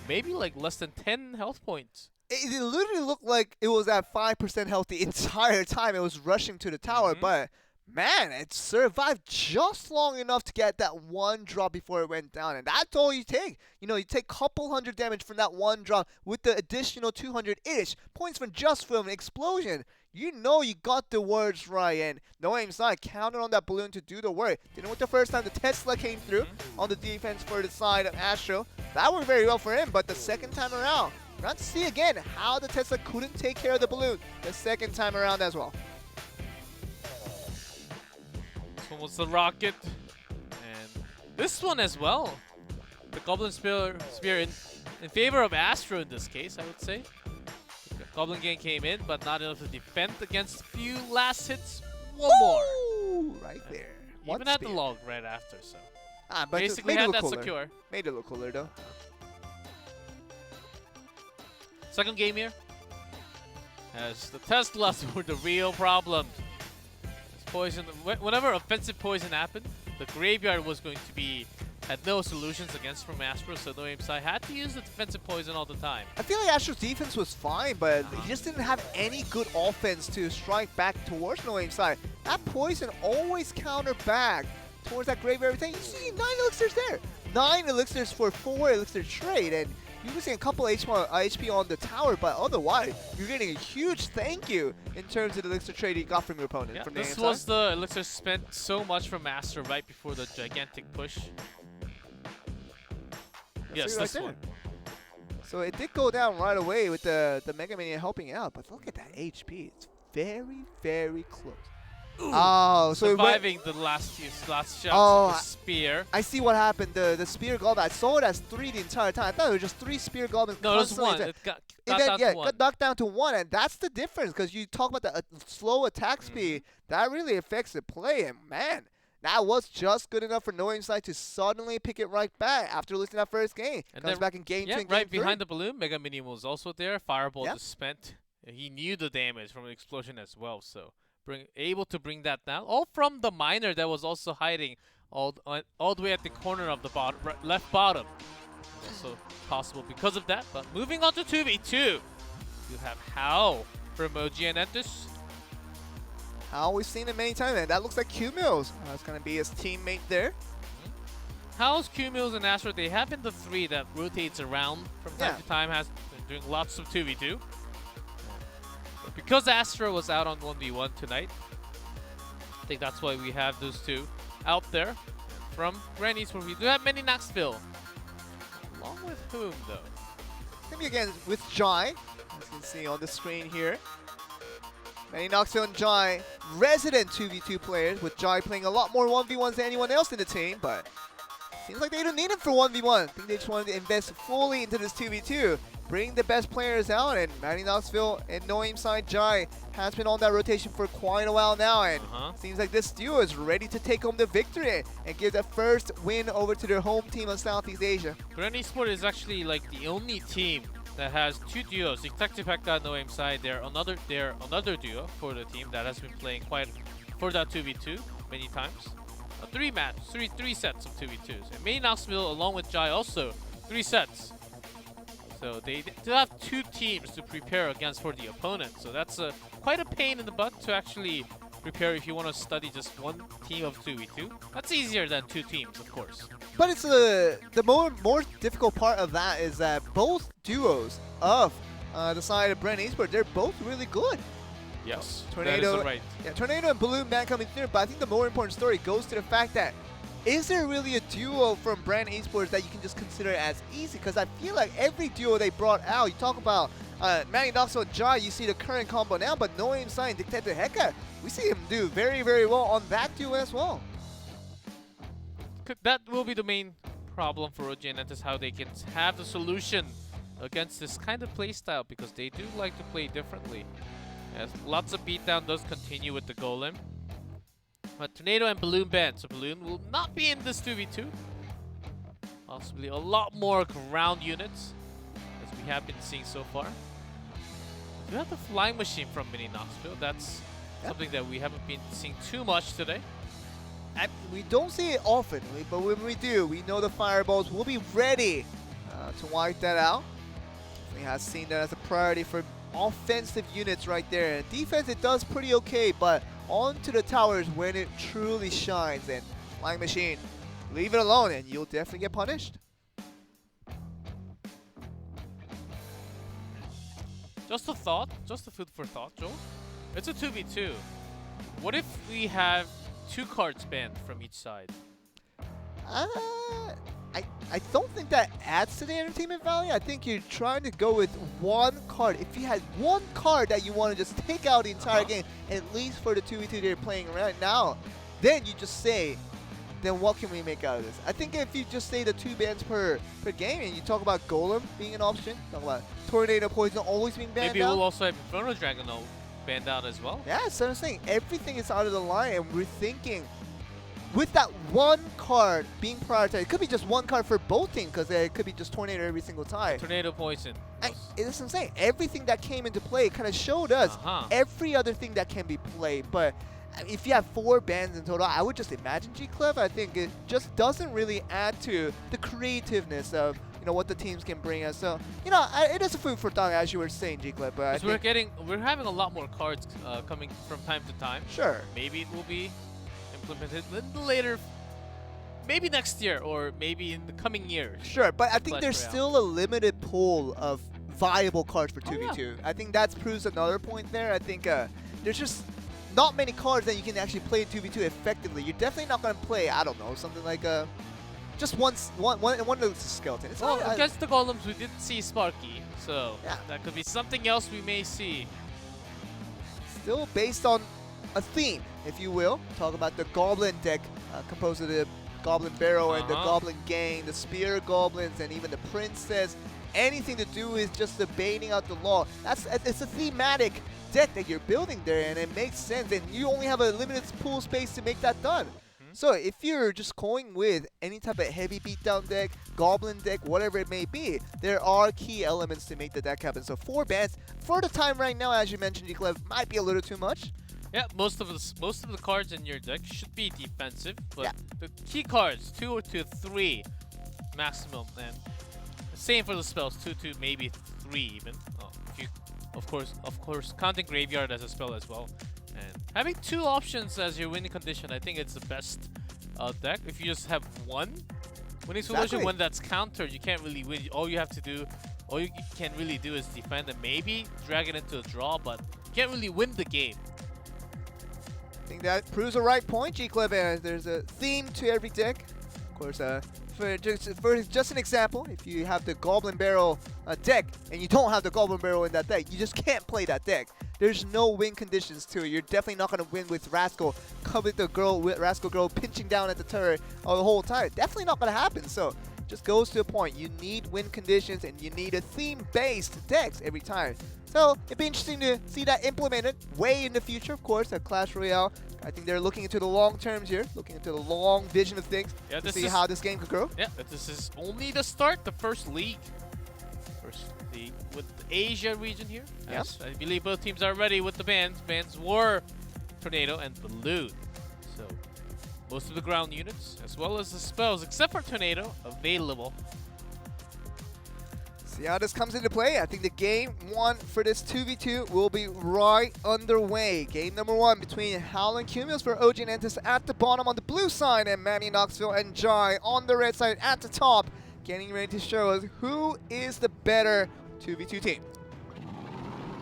maybe like less than 10 health points. It literally looked like it was at 5% health the entire time it was rushing to the tower, but man, it survived just long enough to get that one drop before it went down, and that's all you take. You know, you take a couple hundred damage from that one drop with the additional 200-ish points from just from an explosion. You know you got the words right, and no aim side counted on that balloon to do the work. Didn't with the first time the Tesla came through on the defense for the side of Astro. That worked very well for him, but the second time around, we're going to see again how the Tesla couldn't take care of the balloon the second time around as well. This one was the Rocket, and this one as well. The Goblin Spear in favor of Astro in this case, I would say. The Goblin Gang came in, but not enough to defend against a few last hits. One more. Right there. Even had the log right after, so. But basically had that secure. Made it look cooler though. Second game here. As the Teslas were the real problem. Poison. Whenever offensive poison happened, the graveyard was going to be had no solutions against from Astro, so no aim side had to use the defensive poison all the time. I feel like Astro's defense was fine, but he just didn't have any good offense to strike back towards no aim side. That poison always counter back towards that graveyard. Everything. You see 9 elixirs there. 9 elixirs for 4 elixir trade, and you're losing a couple HP on the tower, but otherwise, you're getting a huge thank you in terms of the elixir trade you got from your opponent. Yeah, from the this was the elixir spent so much from Astro right before the gigantic push. Yes, this one. So it did go down right away with the Mega Minion helping out, but look at that HP. It's very, very close. Ooh, oh, so surviving the last shots of the spear. I see what happened. The spear goblin. I saw it as 3 the entire time. I thought it was just 3 spear goblins. No, it was 1. It got down to 1. Got knocked down to 1, and that's the difference. Because you talk about the slow attack speed, that really affects the play. And man, that was just good enough for no aim side to suddenly pick it right back after losing that first game. And comes back in game 2 and game right 3. behind the balloon, Mega Minion was also there. Fireball just spent. He knew the damage from the explosion as well, so able to bring that down. All from the Miner that was also hiding all the way at the corner of the left bottom. Also possible because of that. But moving on to 2v2, you have How for Emoji and Entus. How we've seen it many times, and that looks like Q-Mills. That's going to be his teammate there. How's Q-Mills and Astro, they have been the 3 that rotates around from time to time, has been doing lots of 2v2. But because Astro was out on 1v1 tonight, I think that's why we have those 2 out there. From Granny's, where we do have many Knoxville. Along with whom, though? Maybe again with Jai, as you can see on the screen here. Manny Knoxville and Jai, resident 2v2 players, with Jai playing a lot more 1v1s than anyone else in the team, but seems like they don't need him for 1v1. I think they just wanted to invest fully into this 2v2, bring the best players out, and Manny Knoxville and no aim side Jai has been on that rotation for quite a while now, and seems like this duo is ready to take home the victory and give the first win over to their home team of Southeast Asia. Grand Esports is actually like the only team that has 2 duos. Detective Hekka, no aim side. They're another duo for the team that has been playing quite for that 2v2 many times. 3 sets of 2v2s. And Manny Knoxville along with Jai also 3 sets. So they do have 2 teams to prepare against for the opponent. So that's quite a pain in the butt to actually prepare if you want to study just one team of 2v2. That's easier than 2 teams, of course. But it's the more difficult part of that is that both duos of the side of Bren Esports, they're both really good. Yes, Tornado, that is right. yeah, Tornado and Balloon Man coming through, but I think the more important story goes to the fact that is there really a duo from Bren Esports that you can just consider as easy? Because I feel like every duo they brought out, you talk about Manny Knoxville and Jai, you see the current combo now, but no aim sign, Dictator Heka, we see him do very, very well on that duo as well. That will be the main problem for OG and Entus, how they can have the solution against this kind of playstyle, because they do like to play differently. As lots of beatdown does continue with the Golem. But Tornado and Balloon Band, so Balloon will not be in this 2v2. Possibly a lot more ground units, as we have been seeing so far. We have the Flying Machine from Mini Knoxville. That's something that we haven't been seeing too much today. We don't see it often, but when we do, we know the fireballs will be ready to wipe that out. We have seen that as a priority for offensive units right there. And defense, it does pretty okay, but onto the towers when it truly shines. And Flying Machine, leave it alone and you'll definitely get punished. Just a thought, just a food for thought, Joel. It's a 2v2. What if we have 2 cards banned from each side? I don't think that adds to the entertainment value. I think you're trying to go with one card. If you had one card that you want to just take out the entire game, at least for the 2v2 they're playing right now, then you just say, then what can we make out of this? I think if you just say the 2 bans per game, and you talk about Golem being an option, talk about Tornado Poison always being banned Maybe out. we'll also have Inferno Dragon banned out as well. Yeah, so I'm saying everything is out of the line, and we're thinking with that one card being prioritized, it could be just one card for both teams, because it could be just Tornado every single time. Tornado Poison. That's what I'm saying. Everything that came into play kind of showed us every other thing that can be played. But if you have 4 bans in total, I would just imagine G-Clef. I think it just doesn't really add to the creativeness of what the teams can bring us. So it is a food for thought, as you were saying, G-Clef. But we're having a lot more cards coming from time to time. Sure. Maybe it will be implemented later, maybe next year or maybe in the coming years. Sure, but I think there's still a limited pool of viable cards for 2v2. I think that proves another point there. I think there's just not many cards that you can actually play in 2v2 effectively. You're definitely not going to play, I don't know, something like just one of those skeletons. Well, against the Golems, we did see Sparky, so that could be something else we may see. Still based on a theme, if you will. Talk about the Goblin deck composed of the Goblin Barrow and the Goblin Gang, the Spear Goblins, and even the Princess. Anything to do with just the baiting out the law. It's a thematic deck that you're building there, and it makes sense. And you only have a limited pool space to make that done. So if you're just going with any type of heavy beatdown deck, Goblin deck, whatever it may be, there are key elements to make the deck happen. So 4 bans for the time right now, as you mentioned, G-Clef, might be a little too much. Yeah, most of the cards in your deck should be defensive, but the key cards 2 to 3 maximum, and same for the spells 2 to maybe 3 even. If you, of course, counting Graveyard as a spell as well. And having 2 options as your winning condition, I think it's the best deck. If you just have one winning solution, when that's countered, you can't really win. All you can really do is defend and maybe drag it into a draw, but you can't really win the game. I think that proves a right point, G-Clef. There's a theme to every deck. Of course, for just an example, if you have the Goblin Barrel deck and you don't have the Goblin Barrel in that deck, you just can't play that deck. There's no win conditions to it. You're definitely not going to win with Rascal, cover the girl with Rascal Girl pinching down at the turret the whole time. Definitely not going to happen. So just goes to a point. You need win conditions and you need a theme-based decks every time. So it'd be interesting to see that implemented way in the future, of course, at Clash Royale. I think they're looking into the long terms here, looking into the long vision of things to see how this game could grow. Yeah, this is only the start, the first league. First league with the Asia region here. Yes, I believe both teams are ready with the bans. Bans were Tornado and Balloon. So most of the ground units, as well as the spells, except for Tornado, available. See how this comes into play. I think the game 1 for this 2v2 will be right underway. Game number 1 between Howl and Cumulus for OG and Entus at the bottom on the blue side, and Manny Knoxville and Jai on the red side at the top, getting ready to show us who is the better 2v2 team.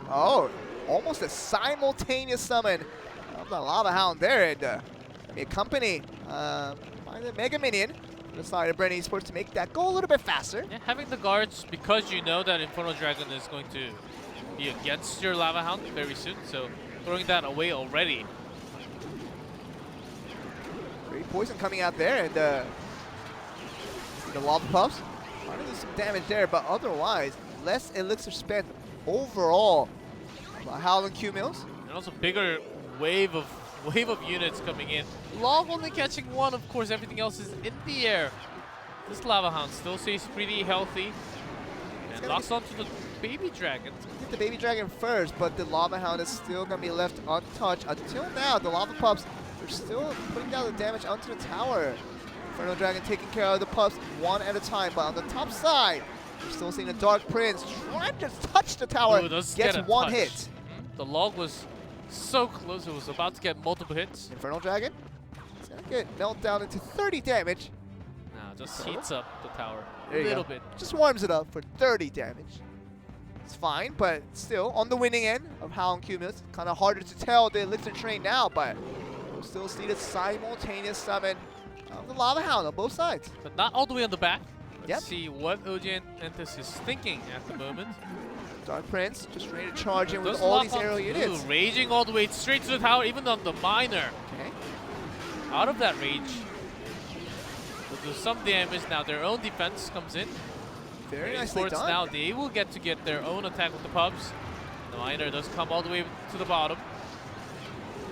Oh, almost a simultaneous summon of the Lava Hound there, and accompanied by the Mega Minion. Decided Bren Esports to make that go a little bit faster. Yeah, having the guards, because you know that Infernal Dragon is going to be against your Lava Hound very soon, so throwing that away already. Great poison coming out there, and the Lava Puffs trying to do some damage there, but otherwise, less elixir spent overall by Howling Q Mills. And also bigger wave of units coming in. Log only catching one, of course, everything else is in the air. This Lava Hound still stays pretty healthy and locks onto the Baby Dragon. Hit the Baby Dragon first, but the Lava Hound is still going to be left untouched. Until now, the Lava Pups are still putting down the damage onto the tower. Infernal Dragon taking care of the Pups one at a time, but on the top side, we're still seeing the Dark Prince trying to touch the tower. Ooh, gets one hit. The Log was so close, it was about to get multiple hits. Infernal Dragon is going to get meltdown into 30 damage. Now just heats up the tower There a you little go. bit. Just warms it up for 30 damage. It's fine, but still on the winning end of Howling Cumulus. Kind of harder to tell the Elixir train now, but we'll still see the simultaneous summon of the Lava Hound on both sides. But not all the way on the back. Let's Yep. see what OG and Entus is thinking at the moment. Dark Prince just ready to charge in with Does all lock these on- aerial units. Ooh, raging all the way straight to the tower, even on the miner. Okay. Out of that rage. Will do some damage now. Their own defense comes in. Very Bren nicely Esports done. now, they will get to get their own attack with the pubs. The miner does come all the way to the bottom.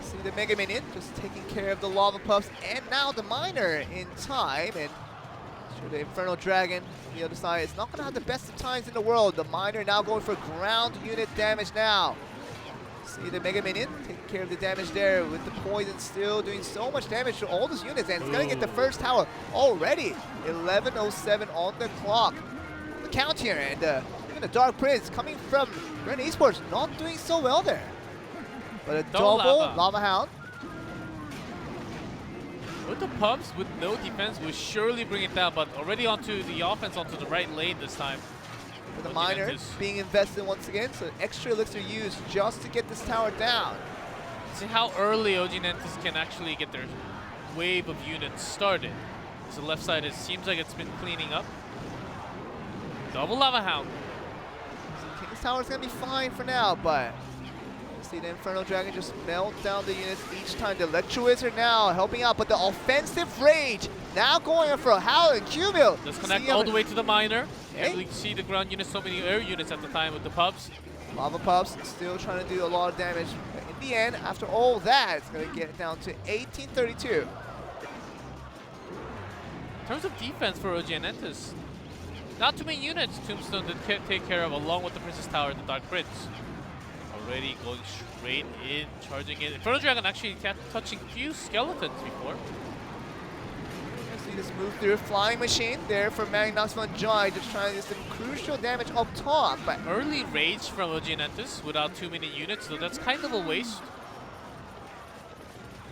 See the Mega Minion just taking care of the Lava Puffs, and now the Miner in time. And sure, the Infernal Dragon on the other side is not going to have the best of times in the world. The Miner now going for ground unit damage now. See the Mega Minion taking care of the damage there with the poison still doing so much damage to all those units, and it's going to get the first tower already. 11:07 on the clock. The count here, and even the Dark Prince coming from Bren Esports not doing so well there. But a double Lava Hound. With the pubs, with no defense, will surely bring it down, but already onto the offense, onto the right lane this time. With the OG Miner Entus. being invested once again, so extra elixir used just to get this tower down. See how early OG and Entus can actually get their wave of units started. So the left side, it seems like it's been cleaning up. Double Lava Hound. So King's Tower is going to be fine for now, but you see the Infernal Dragon just melt down the units each time. The Electro Wizard now helping out, but the offensive rage now going for a Howling Q-Mill. Let's connect all the way to the miner. And we see the ground units, so many air units at the time with the pubs. Lava Puffs still trying to do a lot of damage. But in the end, after all that, it's going to get down to 1832. In terms of defense for OG and Entus, not too many units Tombstone did take care of, along with the Princess Tower and the Dark Prince. Already going straight in, charging in. Infernal Dragon actually kept touching few skeletons before. See this move through Flying Machine there for Magnox Von Joy, just trying to do some crucial damage up top. But Early rage from OG and Entus without too many units, so that's kind of a waste.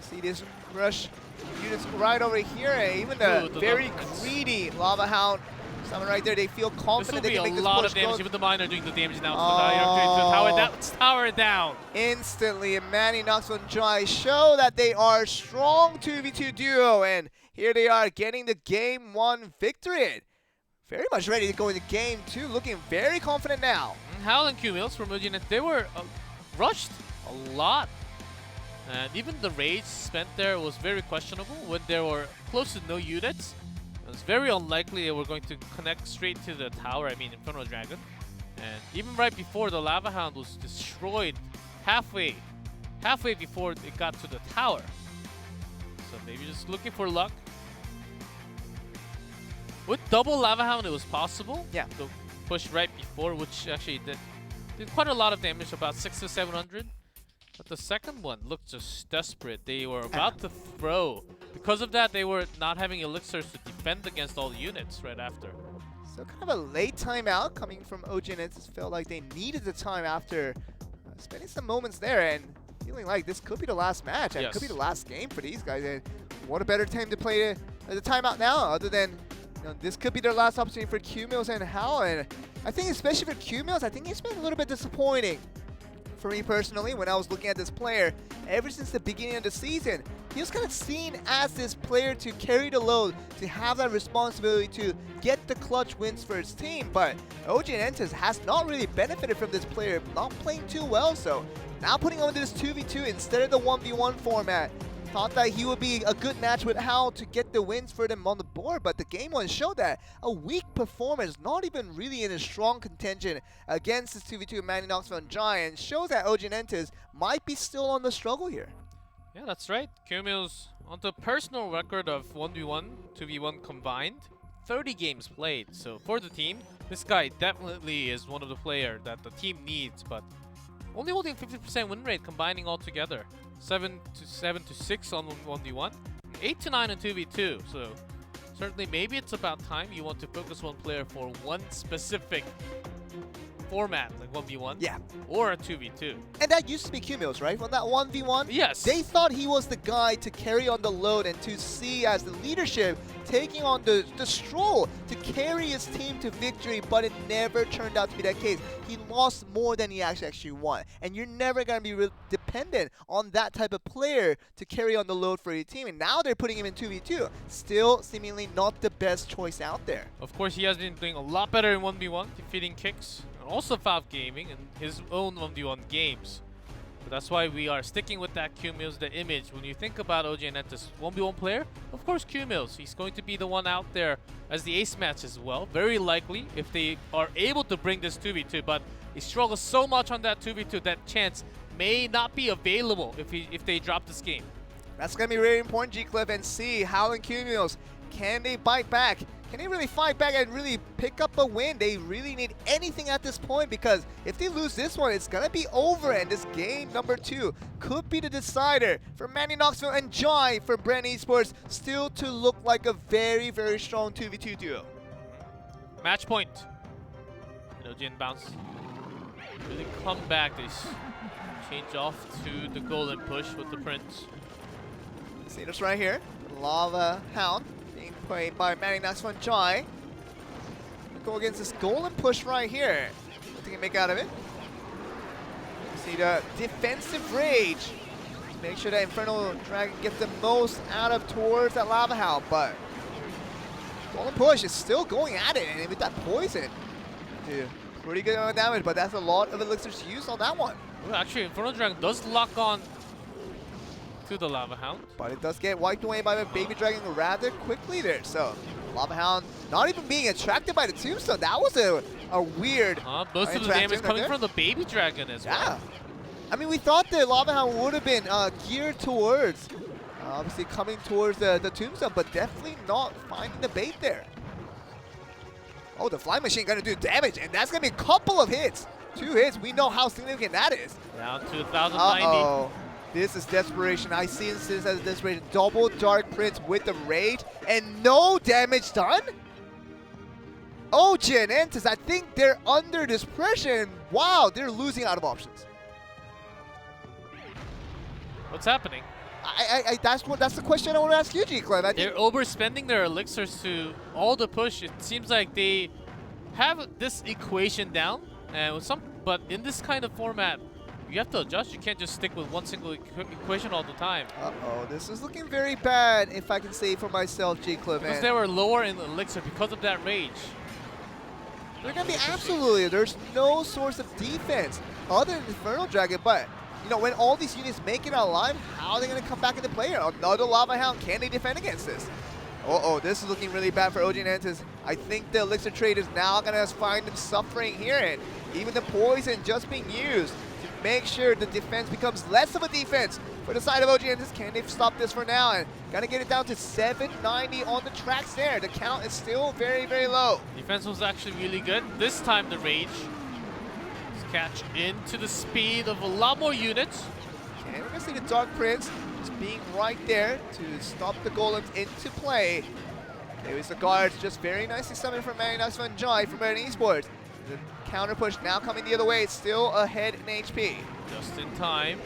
see this rush units right over here. Even the Ooh, very Dark Prince. greedy Lava Hound, someone right there, they feel This will confident they be can a make this lot push of damage, go even the miner doing the damage now to the tower. That's tower down. instantly. And Manny Knox Von Joy show that they are strong 2v2 duo, and here they are getting the game 1 victory. Very much ready to go into game 2, looking very confident now. Howling Q-Mills from OG and Entus, they were rushed a lot. And even the rage spent there was very questionable when there were close to no units. It was very unlikely they were going to connect straight to the tower, I mean Infernal Dragon. And even right before, the Lava Hound was destroyed halfway before it got to the tower. So maybe just looking for luck. With double Lava Hound, it was possible. Yeah. To push right before, which actually did quite a lot of damage, about 600 to 700. But the second one looked just desperate. They were about to throw. Because of that, they were not having elixirs to defend against all the units right after. So kind of a late timeout coming from OG, and it just felt like they needed the time after spending some moments there and feeling like this could be the last match and it could be the last game for these guys. And what a better time to play the timeout now, other than this could be their last opportunity for Q-Mills and Hal. And I think especially for Q-Mills, I think it's been a little bit disappointing for me personally, when I was looking at this player, ever since the beginning of the season, he was kind of seen as this player to carry the load, to have that responsibility to get the clutch wins for his team. But OG and Entus has not really benefited from this player not playing too well. So now putting him into this 2v2 instead of the 1v1 format. Thought that he would be a good match with Hao to get the wins for them on the board, but the game one showed that a weak performance, not even really in a strong contention against this 2v2 Manny Knoxville and Giant, shows that OG and Entus might be still on the struggle here. Yeah, that's right. Kyumyo's on the personal record of 1v1, 2v1 combined, 30 games played. So for the team, this guy definitely is one of the players that the team needs, but only holding 50% win rate combining all together. 7 to 6 on 1v1, 8 to 9 on 2v2. So certainly maybe it's about time you want to focus one player for one specific format, like 1v1, Yeah. or a 2v2. And that used to be Cumulus, right? From that 1v1? Yes. They thought he was the guy to carry on the load and to see as the leadership taking on the stroll to carry his team to victory, but it never turned out to be that case. He lost more than he actually won. And you're never going to be dependent on that type of player to carry on the load for your team. And now they're putting him in 2v2. Still seemingly not the best choice out there. Of course, he has been doing a lot better in 1v1, defeating Kicks, and also Valve Gaming in his own 1v1 games. But that's why we are sticking with that Q-Mills, the image. When you think about OG and Entus 1v1 player, of course Q-Mills. He's going to be the one out there as the ace match as well. Very likely if they are able to bring this 2v2, but he struggles so much on that 2v2, that chance may not be available if they drop this game. That's going to be really important, G-Cliff, and see how in Cumulus, can they bite back? Can they really fight back and really pick up a win? They really need anything at this point, because if they lose this one, it's going to be over, and this game number 2 could be the decider for Manny Knoxville and Jai for Bren Esports, still to look like a very, very strong 2v2 duo. Match point. Jin bounce. Really come back. They change off to the golden push with the Prince. See this right here. Lava Hound being played by Manny Knoxville and Jai. Go against this golden push right here. What they can make out of it. See the defensive rage. Make sure that Infernal Dragon gets the most out of towards that Lava Hound, but golden push is still going at it, and with that poison, dude, pretty good amount of damage, but that's a lot of elixirs used on that one. Well, actually, Infernal Dragon does lock on to the Lava Hound, but it does get wiped away by the Baby Dragon rather quickly there. So Lava Hound not even being attracted by the tombstone. That was a weird most of the damage coming from the Baby Dragon as well. Yeah. I mean, we thought the Lava Hound would have been geared towards, obviously coming towards the tombstone, but definitely not finding the bait there. Oh, the Flying Machine gonna do damage, and that's gonna be a couple of hits. 2 hits, we know how significant that is. Down to 1,090. Uh-oh. This is desperation. I see this as desperation. Double Dark Prince with the rage, and no damage done? OG and Entus, I think they're under this pressure, and wow, they're losing out of options. What's happening? That's the question I want to ask you, G-Clem. They're overspending their elixirs to all the push. It seems like they have this equation down, and but in this kind of format, you have to adjust. You can't just stick with one single equation all the time. Uh-oh, this is looking very bad, if I can say for myself, G-Clem. Because they were lower in the elixir because of that rage. They're going to be absolutely, there's no source of defense other than Infernal Dragon, but you know, when all these units make it out alive, how are they going to come back into play? Another Lava Hound, can they defend against this? Uh-oh, this is looking really bad for OG and Entus. I think the elixir trade is now going to find them suffering here, and even the poison just being used to make sure the defense becomes less of a defense for the side of OG and Entus. Can they stop this for now? And going to get it down to 790 on the tracks there. The count is still very, very low. Defense was actually really good. This time the rage catch into the speed of a lot more units. And we're going to see the Dark Prince just being right there to stop the golems into play. There's the guards just very nicely summoned from Manny Knoxville and Jai from Bren Esports. The counter push now coming the other way. It's still ahead in HP. Just in time.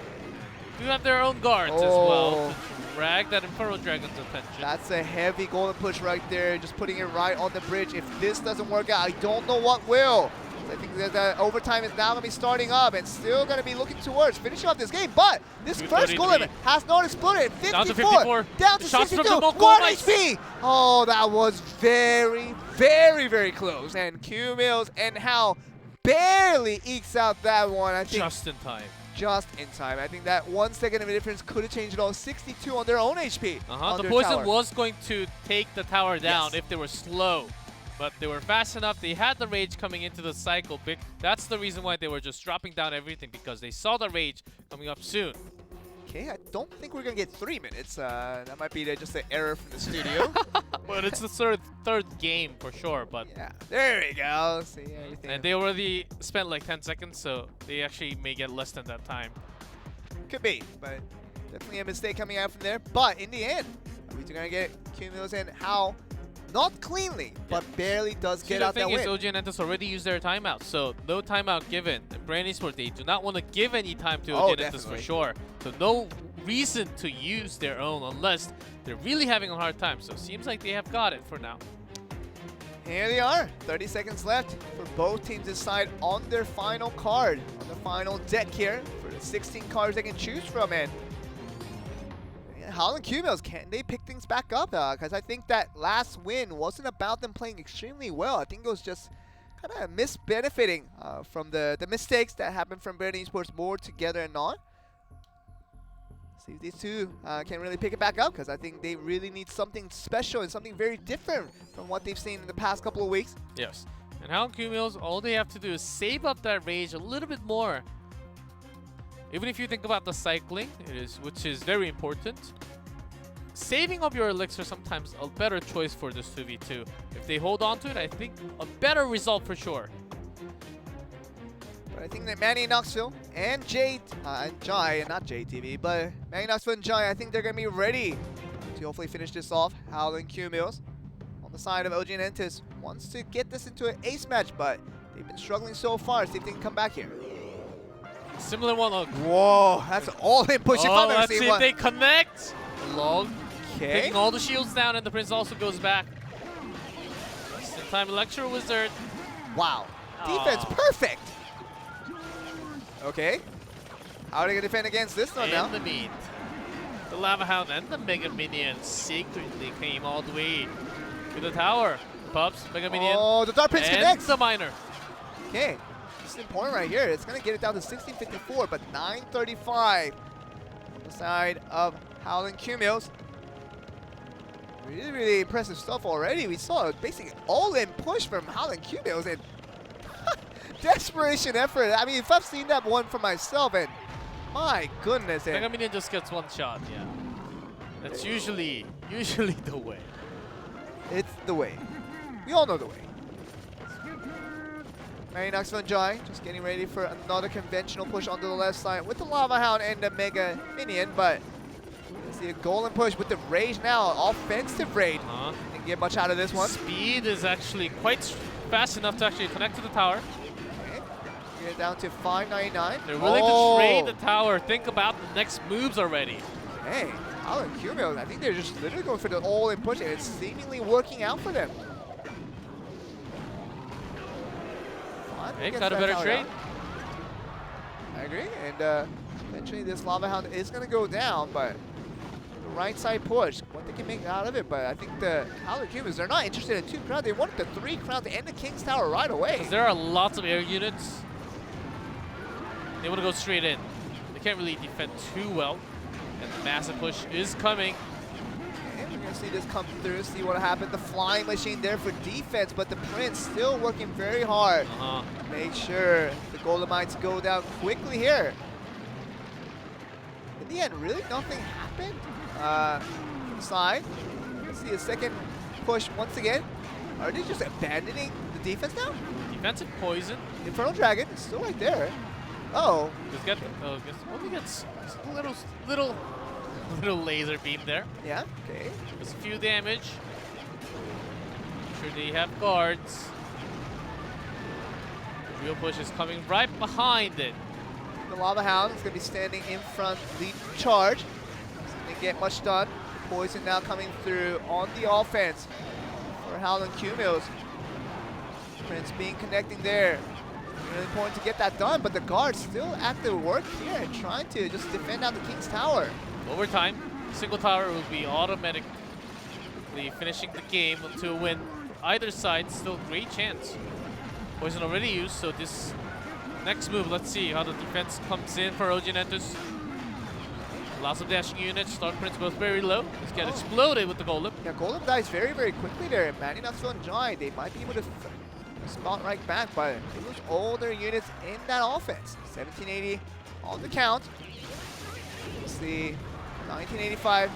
Do have their own guards as well to drag that Infernal Dragon's attention. That's a heavy golden push right there, just putting it right on the bridge. If this doesn't work out, I don't know what will. I think that the overtime is now going to be starting up and still going to be looking towards finishing off this game. But this first golem has not exploded. 54, down to 54. Down to Shots 62. from the 1 nice. HP. Oh, that was very, very, very close. And Q Mills and Hal barely ekes out that one. I think Just in time. just in time. I think that 1 second of a difference could have changed it all. 62 on their own HP. The poison was going to take the tower down if they were slow. But they were fast enough. They had the rage coming into the cycle. That's the reason why they were just dropping down everything, because they saw the rage coming up soon. Okay, I don't think we're going to get 3 minutes. That might be just an error from the studio. But it's the third game for sure. But yeah, there we go. See everything. and they already spent like 10 seconds, so they actually may get less than that time. Could be, but definitely a mistake coming out from there. But in the end, we're going to get Cumulus and Hal. Not cleanly, but barely does get out that win. The thing is, OG and Entus already used their timeout, so no timeout given. And Bren Esports, they do not want to give any time to OG and Entus for sure. So no reason to use their own unless they're really having a hard time. So it seems like they have got it for now. Here they are, 30 seconds left for both teams to decide on their final card, on the final deck here for the 16 cards they can choose from. And Hal and Q-Mills, can they pick things back up? Because I think that last win wasn't about them playing extremely well. I think it was just kind of misbenefiting from the mistakes that happened from Bren Esports more together and not. See if these two can really pick it back up, because I think they really need something special and something very different from what they've seen in the past couple of weeks. Yes. And Hal and Q-Mills, all they have to do is save up that rage a little bit more. Even if you think about the cycling, which is very important, saving up your elixir is sometimes a better choice for this 2v2. If they hold on to it, I think a better result for sure. But I think that Manny Knoxville and Jai, not JTV, but Manny Knoxville and Jai, I think they're going to be ready to hopefully finish this off. Hal and Q-Mills on the side of OG and Entus wants to get this into an ace match, but they've been struggling so far. See if they can come back here. Similar one. Whoa, that's all-in push if I've ever let's seen see one. if they connect. Log. Okay. Taking all the shields down, and the Prince also goes back. Just in time, Electro Wizard. Wow. Defense perfect. Okay. How are they going to defend against this one now? And the meat. The Lava Hound and the Mega Minion secretly came all the way to the tower. Pups, Mega Minion. Oh, the Dark Prince and connects. the Miner. Okay. This is important right here. It's going to get it down to 1654, but 935 on the side of Hal and Q-Mills. Really, really impressive stuff already. We saw a basically all-in push from Hal and Q-Mills, and desperation effort. I mean, if I've seen that one for myself, and my goodness. Mega Minion just gets one shot, yeah. That's usually the way. It's the way. We all know the way. Manny Knoxville and Jai just getting ready for another conventional push onto the left side with the Lava Hound and the Mega Minion, but you see a golden push with the Rage now, offensive Rage. Didn't get much out of this one. Speed is actually quite fast enough to actually connect to the tower. Okay. Get it down to 599. They're willing to trade the tower. Think about the next moves already. Hey, Alan Q-Mills, I think they're just literally going for the all-in push, and it's seemingly working out for them. They got a better trade. I agree, and eventually this Lava Hound is going to go down, but the right side push, what they can make out of it, but I think the Alan Q-Mills, they're not interested in 2 crowns, they want the 3 crowns to end the King's Tower right away. There are lots of air units. They want to go straight in. They can't really defend too well, and the massive push is coming. And we're going to see this come through, see what happened. The flying machine there for defense, but the Prince still working very hard. Make sure the Golden Mines go down quickly here. In the end, really nothing happened. From the side, let's see a second push once again. Are they just abandoning the defense now? Defensive poison. Infernal Dragon is still right there. Oh. Just get only gets a little laser beam there. Yeah, okay. Just a few damage. Make sure they have guards. The real push is coming right behind it. The Lava Hound is going to be standing in front, lead charge. Doesn't get much done. The poison now coming through on the offense for Hal and Q-Mills. Prince being connecting there. Really important to get that done, but the guards still at their work here, trying to just defend out the King's Tower. Overtime, single tower will be automatically finishing the game to win. Either side, still great chance. Poison already used, so this next move, let's see how the defense comes in for OG and Entus. Lots of dashing units, Star Prince goes very low. He's got exploded with the Golem. Yeah, Golem dies very, very quickly there. Manny Natsu and Jai, they might be able to spot right back, but they lose all their units in that offense. 1780 on the count. Let's see, 1985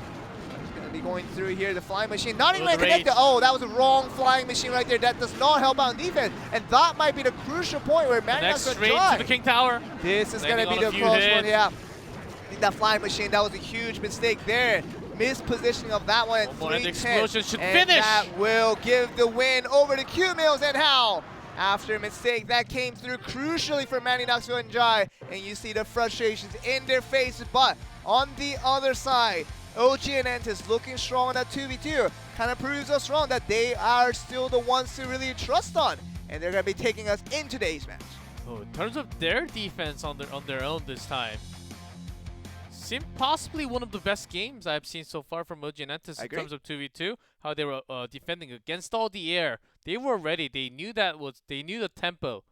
is going to be going through here. The flying machine, not even connected. Oh, that was a wrong flying machine right there. That does not help out defense, and that might be the crucial point where Manny Next Natsu and straight Jai. to the King Tower. This is going to be the close one, yeah. I think that flying machine, that was a huge mistake there. Mispositioning of that one at 310. And the explosion should and finish. that will give the win over to Q-Mills, and how? After a mistake that came through crucially for Manny Natsu and Jai, and you see the frustrations in their faces, but on the other side, OG and Entus looking strong on that 2v2, kind of proves us wrong that they are still the ones to really trust on, and they're going to be taking us in today's match. Oh, in terms of their defense on their own this time, seemed possibly one of the best games I've seen so far from OG and Entus in terms of 2v2. How they were defending against all the air. They were ready. They knew they knew the tempo.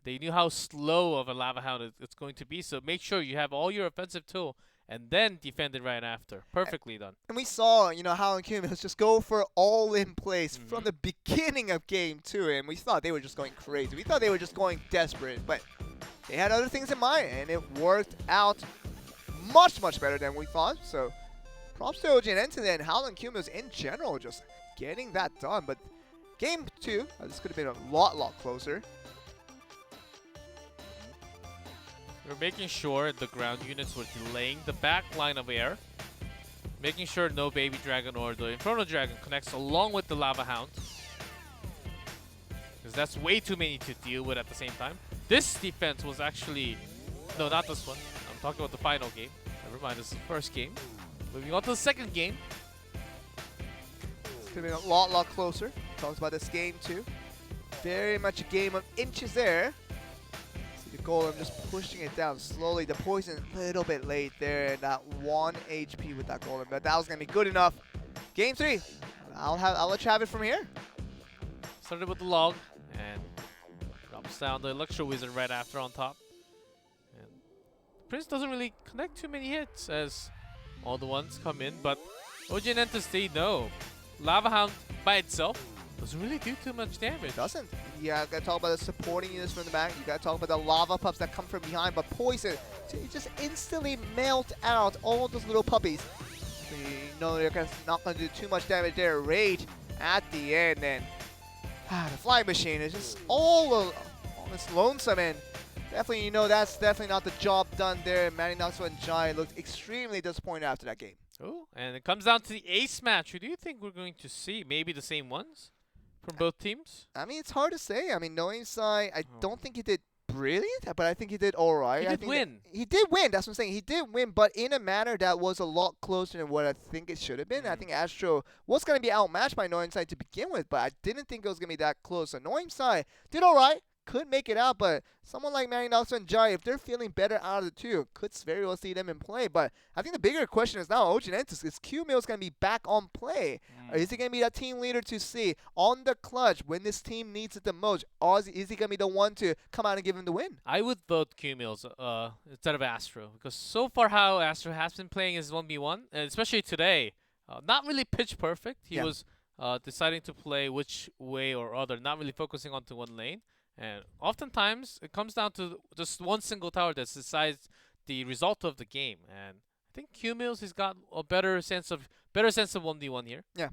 They knew how slow of a Lava Hound it's going to be. So make sure you have all your offensive tool and then defend it right after. Perfectly done. And we saw, Hal and Q-Mills just go for all in place from the beginning of game 2, and we thought they were just going crazy. We thought they were just going desperate, but they had other things in mind, and it worked out much, much better than we thought. So props to OG and Entus and Hal and Q-Mills in general, just getting that done. But game 2, this could have been a lot closer. We're making sure the ground units were delaying the back line of air, making sure no Baby Dragon or the Inferno Dragon connects along with the Lava Hound, because that's way too many to deal with at the same time. This defense was actually, no, not this one. I'm talking about the final game. Never mind, this is the first game. Moving on to the second game. It's going to be a lot closer. Talks about this game too. Very much a game of inches there. See the Golem just pushing it down slowly. The poison a little bit late there. That 1 HP with that Golem, but that was going to be good enough. Game 3. I'll let you have it from here. Started with the log and drops down the Electro Wizard right after on top. And Prince doesn't really connect too many hits as all the ones come in, but OG and Entus, they know Lava Hound by itself doesn't really do too much damage. It doesn't. Yeah, gotta talk about the supporting units from the back. You gotta talk about the lava pups that come from behind, but poison, so you just instantly melt out all those little puppies. So you know they're not gonna do too much damage there. Rage at the end, and the flying machine is just all this lonesome, and definitely that's definitely not the job done there. Manny Natsu and Jai looked extremely disappointed after that game. Oh, and it comes down to the ace match. Who do you think we're going to see? Maybe the same ones from both teams? I mean, it's hard to say. I mean, knowing Sai, I don't think he did brilliant, but I think he did all right. He did win. He did win. That's what I'm saying. He did win, but in a manner that was a lot closer than what I think it should have been. I think Astro was going to be outmatched by Knowing Sai to begin with, but I didn't think it was going to be that close. So Knowing Sai did all right. Could make it out, but someone like Manny Natsu and Jai, if they're feeling better out of the two, could very well see them in play. But I think the bigger question is now, OG and Entus, is Q-Mills going to be back on play? Or is he going to be that team leader to see on the clutch when this team needs it the most? Or is he going to be the one to come out and give him the win? I would vote Q-Mills instead of Astro, because so far how Astro has been playing is 1v1, and especially today, not really pitch perfect. He was deciding to play which way or other, not really focusing onto one lane. And oftentimes, it comes down to just one single tower that decides the result of the game. And I think Q-Mills has got a better sense of 1v1 here. Yeah.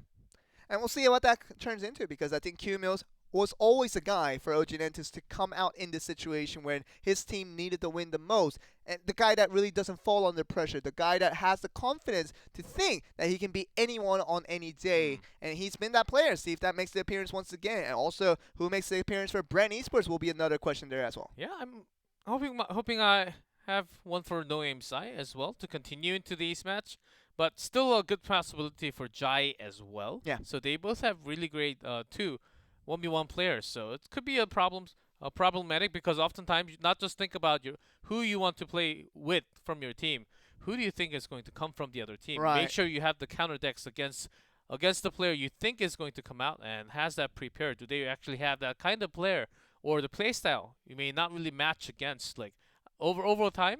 And we'll see what that turns into, because I think Q-Mills was always a guy for OG and Entus to come out in this situation when his team needed to win the most. And the guy that really doesn't fall under pressure, the guy that has the confidence to think that he can beat anyone on any day. And he's been that player. See if that makes the appearance once again. And also, who makes the appearance for Bren Esports will be another question there as well. Yeah, I'm hoping I have one for No Aim Sai as well to continue into the East match. But still a good possibility for Jai as well. Yeah. So they both have really great two 1v1 players. So it could be a problematic because oftentimes you not just think about who you want to play with from your team. Who do you think is going to come from the other team? Right. Make sure you have the counter decks against the player you think is going to come out and has that prepared. Do they actually have that kind of player, or the playstyle you may not really match against like over time?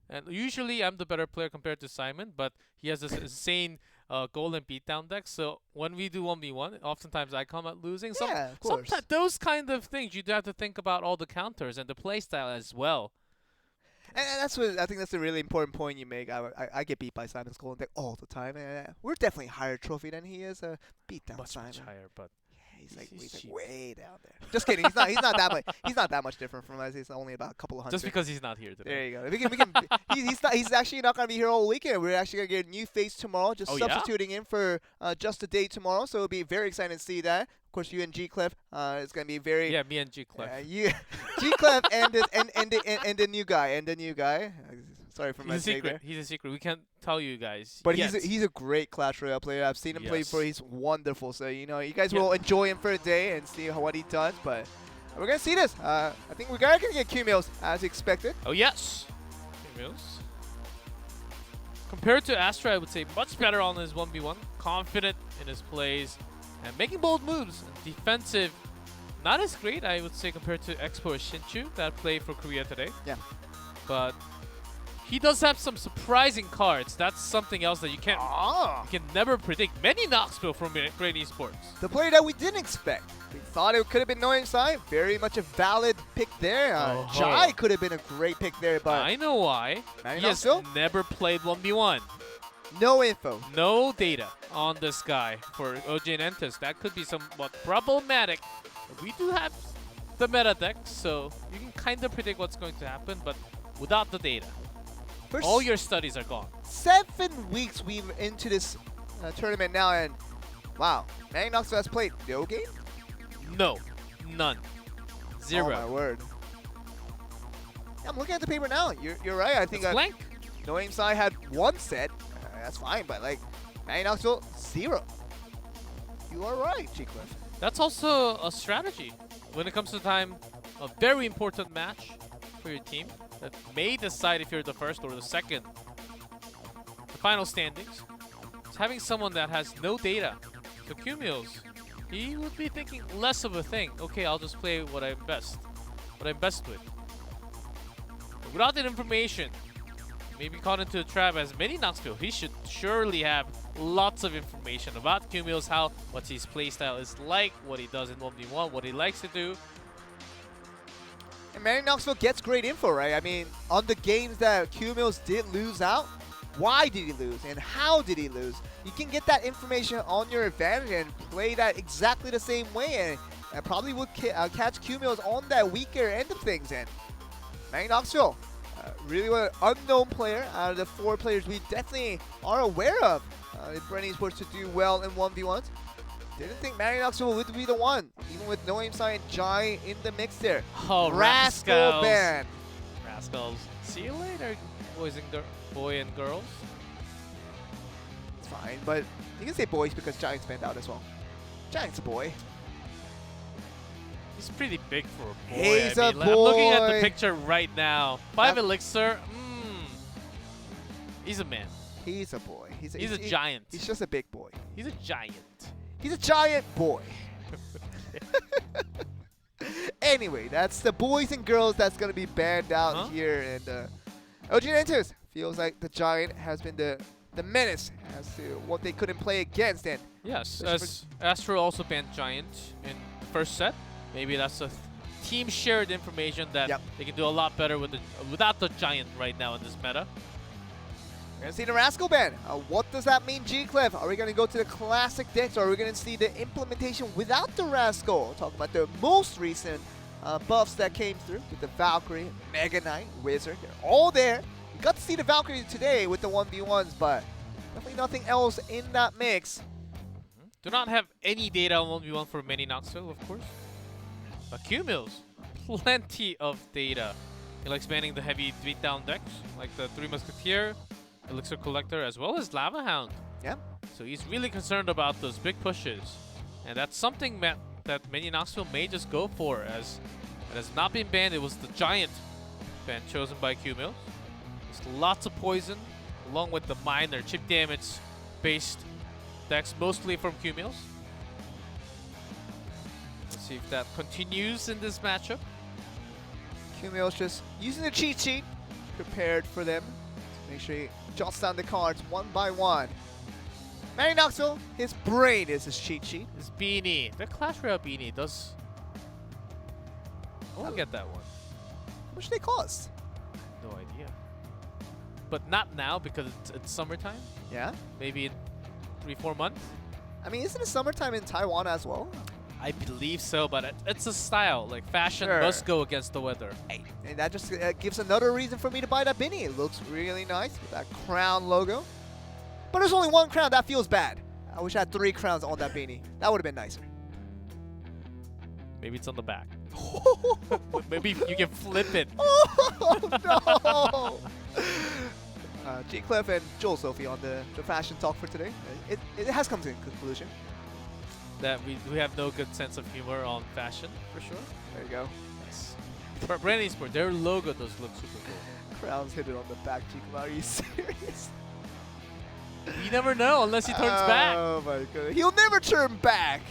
And usually I'm the better player compared to Simon, but he has this insane goal and beatdown deck. So when we do 1v1, oftentimes I come out losing. Yeah, of course. Sometimes those kind of things you do have to think about all the counters and the playstyle as well. And that's what I think that's a really important point you make. I get beat by Simon's golden deck all the time. And we're definitely higher trophy than he is. Beat down Simon. Much higher, but yeah, he's he's cheap. way down there. Just kidding. He's not that much. He's not that much different from us. He's only about a couple of hundred. Just because he's not here today. There you go. He's actually not gonna be here all weekend. We're actually gonna get a new face tomorrow, just substituting in for just a day tomorrow. So it'll be very exciting to see that. Of course, you and G Cliff is gonna be very. Yeah, me and G Cliff. You, G Cliff and the new guy. Sorry for my He's a mistake secret. there. He's a secret. We can't tell you guys. But yet. he's a great Clash Royale player. I've seen him play Yes. before. He's wonderful. So you guys will enjoy him for a day and see what he does. But we're gonna see this. I think we're gonna get Q-Mills as expected. Oh yes. Mills. Compared to Astra, I would say much better on his 1v1. Confident in his plays and making bold moves. Defensive, not as great, I would say, compared to Expo or Shinchu that played for Korea today. Yeah. But he does have some surprising cards. That's something else that you can never predict. Many Knoxville from Great Esports. The player that we didn't expect. We thought it could have been Noing Sai. Very much a valid pick there. Jai could have been a great pick there, but I know why. He has never played 1v1. No info. No data on this guy for OJ and Entus. That could be somewhat problematic. We do have the meta deck, so you can kind of predict what's going to happen, but without the data, all your studies are gone. 7 weeks we've into this tournament now, and wow, Manny Knoxville has played no game? No, none, zero. Oh my word. Yeah, I'm looking at the paper now. You're right. I think blank. Noing Sai had one set. That's fine, but like Manny Knoxville, 0. You are right, G-Cliff. That's also a strategy when it comes to time. A very important match for your team that may decide if you're the first or the second. The final standings. It's having someone that has no data. So Q-Mills, he would be thinking less of a thing. Okay, I'll just play what I'm best with. But without that information, maybe caught into a trap as many Knoxville. He should surely have lots of information about Q-Mills, what his playstyle is like, what he does in 1v1, what he likes to do. And Manny Knoxville gets great info, right? I mean, on the games that Q-Mills did lose out, why did he lose and how did he lose? You can get that information on your advantage and play that exactly the same way, and probably would catch Q-Mills on that weaker end of things. And Manny Knoxville, really an unknown player out of the 4 players we definitely are aware of in Bren Esports to do well in 1v1s. Didn't think Manny Knoxville would be the one, even with Noam Sai and Jai in the mix there. Oh, Rascal ban. Rascals. See you later, boy and girls. It's fine, but you can say boys because Giant's banned out as well. Giant's a boy. He's pretty big for a boy. He's I a mean, I'm looking at the boy. picture right now. 5 Elixir. He's a man. He's a boy. He's a giant. He's just a big boy. He's a giant. He's a giant boy. Anyway, that's the boys and girls that's going to be banned out here. And OG Entus feels like the Giant has been the menace as to what they couldn't play against. And yes, as Astro also banned Giant in the first set. Maybe that's a team shared information that they can do a lot better without the Giant right now in this meta. We're going to see the Rascal ban. What does that mean, G-Cliff? Are we going to go to the classic decks, or are we going to see the implementation without the Rascal? Talk about the most recent buffs that came through with the Valkyrie, Mega Knight, Wizard. They're all there. We got to see the Valkyrie today with the 1v1s, but definitely nothing else in that mix. Do not have any data on 1v1 for many Knoxville, of course. But Q-Mills, plenty of data. He likes banning the heavy beatdown decks, like the 3 Musketeer, Elixir Collector, as well as Lava Hound. Yeah. So he's really concerned about those big pushes. And that's something that that many Knoxville may just go for, as it has not been banned. It was the giant ban chosen by Q-Mills. There's lots of poison, along with the minor chip damage based decks, mostly from Q-Mills. Let's see if that continues in this matchup. Q-Mills just using the cheat sheet prepared for them to make sure he jots down the cards one by one. Manny Knoxville, his brain is his cheat sheet. This beanie, the Clash Royale beanie does. I'll get that one. How much do they cost? No idea. But not now because it's summertime. Yeah? Maybe in 3-4 months. I mean, isn't it summertime in Taiwan as well? I believe so, but it's a style. Like fashion Sure. must go against the weather. Hey, and that just gives another reason for me to buy that beanie. It looks really nice with that crown logo. But there's only one crown. That feels bad. I wish I had 3 crowns on that beanie. That would have been nicer. Maybe it's on the back. Maybe you can flip it. Oh, no! G-Clef and Joel Sophie on the fashion talk for today. It has come to a conclusion. That we have no good sense of humor on fashion, for sure. There you go. Yes. But Bren Esports, their logo does look super cool. Crowns hit it on the back, G-Clef. Are you serious? You never know unless he turns back. Oh my goodness. He'll never turn back.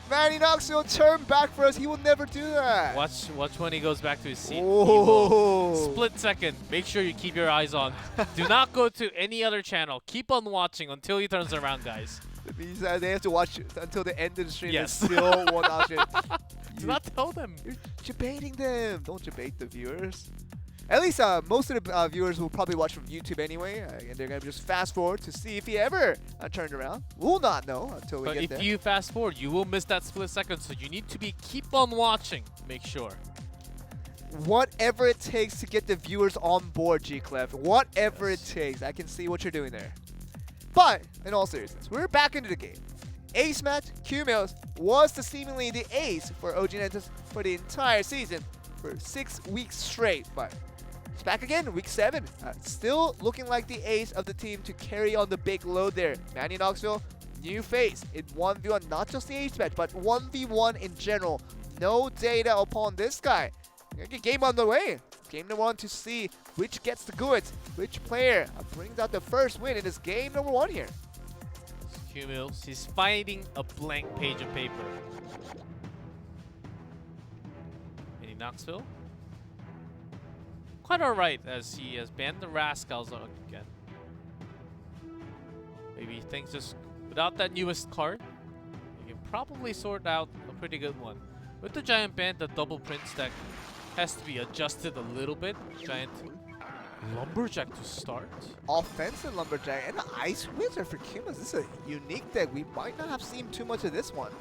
Manny Knoxville turn back for us. He will never do that. Watch when he goes back to his seat. He Oh. will split second. Make sure you keep your eyes on. Do not go to any other channel. Keep on watching until he turns around, guys. That means that they have to watch until the end of the stream. Yes. There's still one option. Do not tell them. You're debating them. Don't debate the viewers. At least most of the viewers will probably watch from YouTube anyway, and they're gonna just fast forward to see if he ever turned around. We'll not know until we But get if there. you fast forward, you will miss that split second. So you need to keep on watching. Make sure. Whatever it takes to get the viewers on board, G-Clef. Whatever it takes. I can see what you're doing there. But in all seriousness, we're back into the game. Ace match, Q-Mills was seemingly the ace for OG Entus for the entire season for 6 weeks straight. But it's back again, week 7. Still looking like the ace of the team to carry on the big load there. Manny Knoxville, new face in 1v1, not just the ace match, but 1v1 in general. No data upon this guy. Game on the way. Game number 1 to see which gets the goods, which player brings out the first win in this game number 1 here. Q-Mills, he's fighting a blank page of paper. Manny Knoxville. Quite alright as he has banned the Rascals again. Maybe things just, without that newest card, you can probably sort out a pretty good one. With the Giant ban, the double Prince deck has to be adjusted a little bit. Giant Lumberjack to start. Offensive Lumberjack and the Ice Wizard for Q-Mills. This is a unique deck. We might not have seen too much of this one.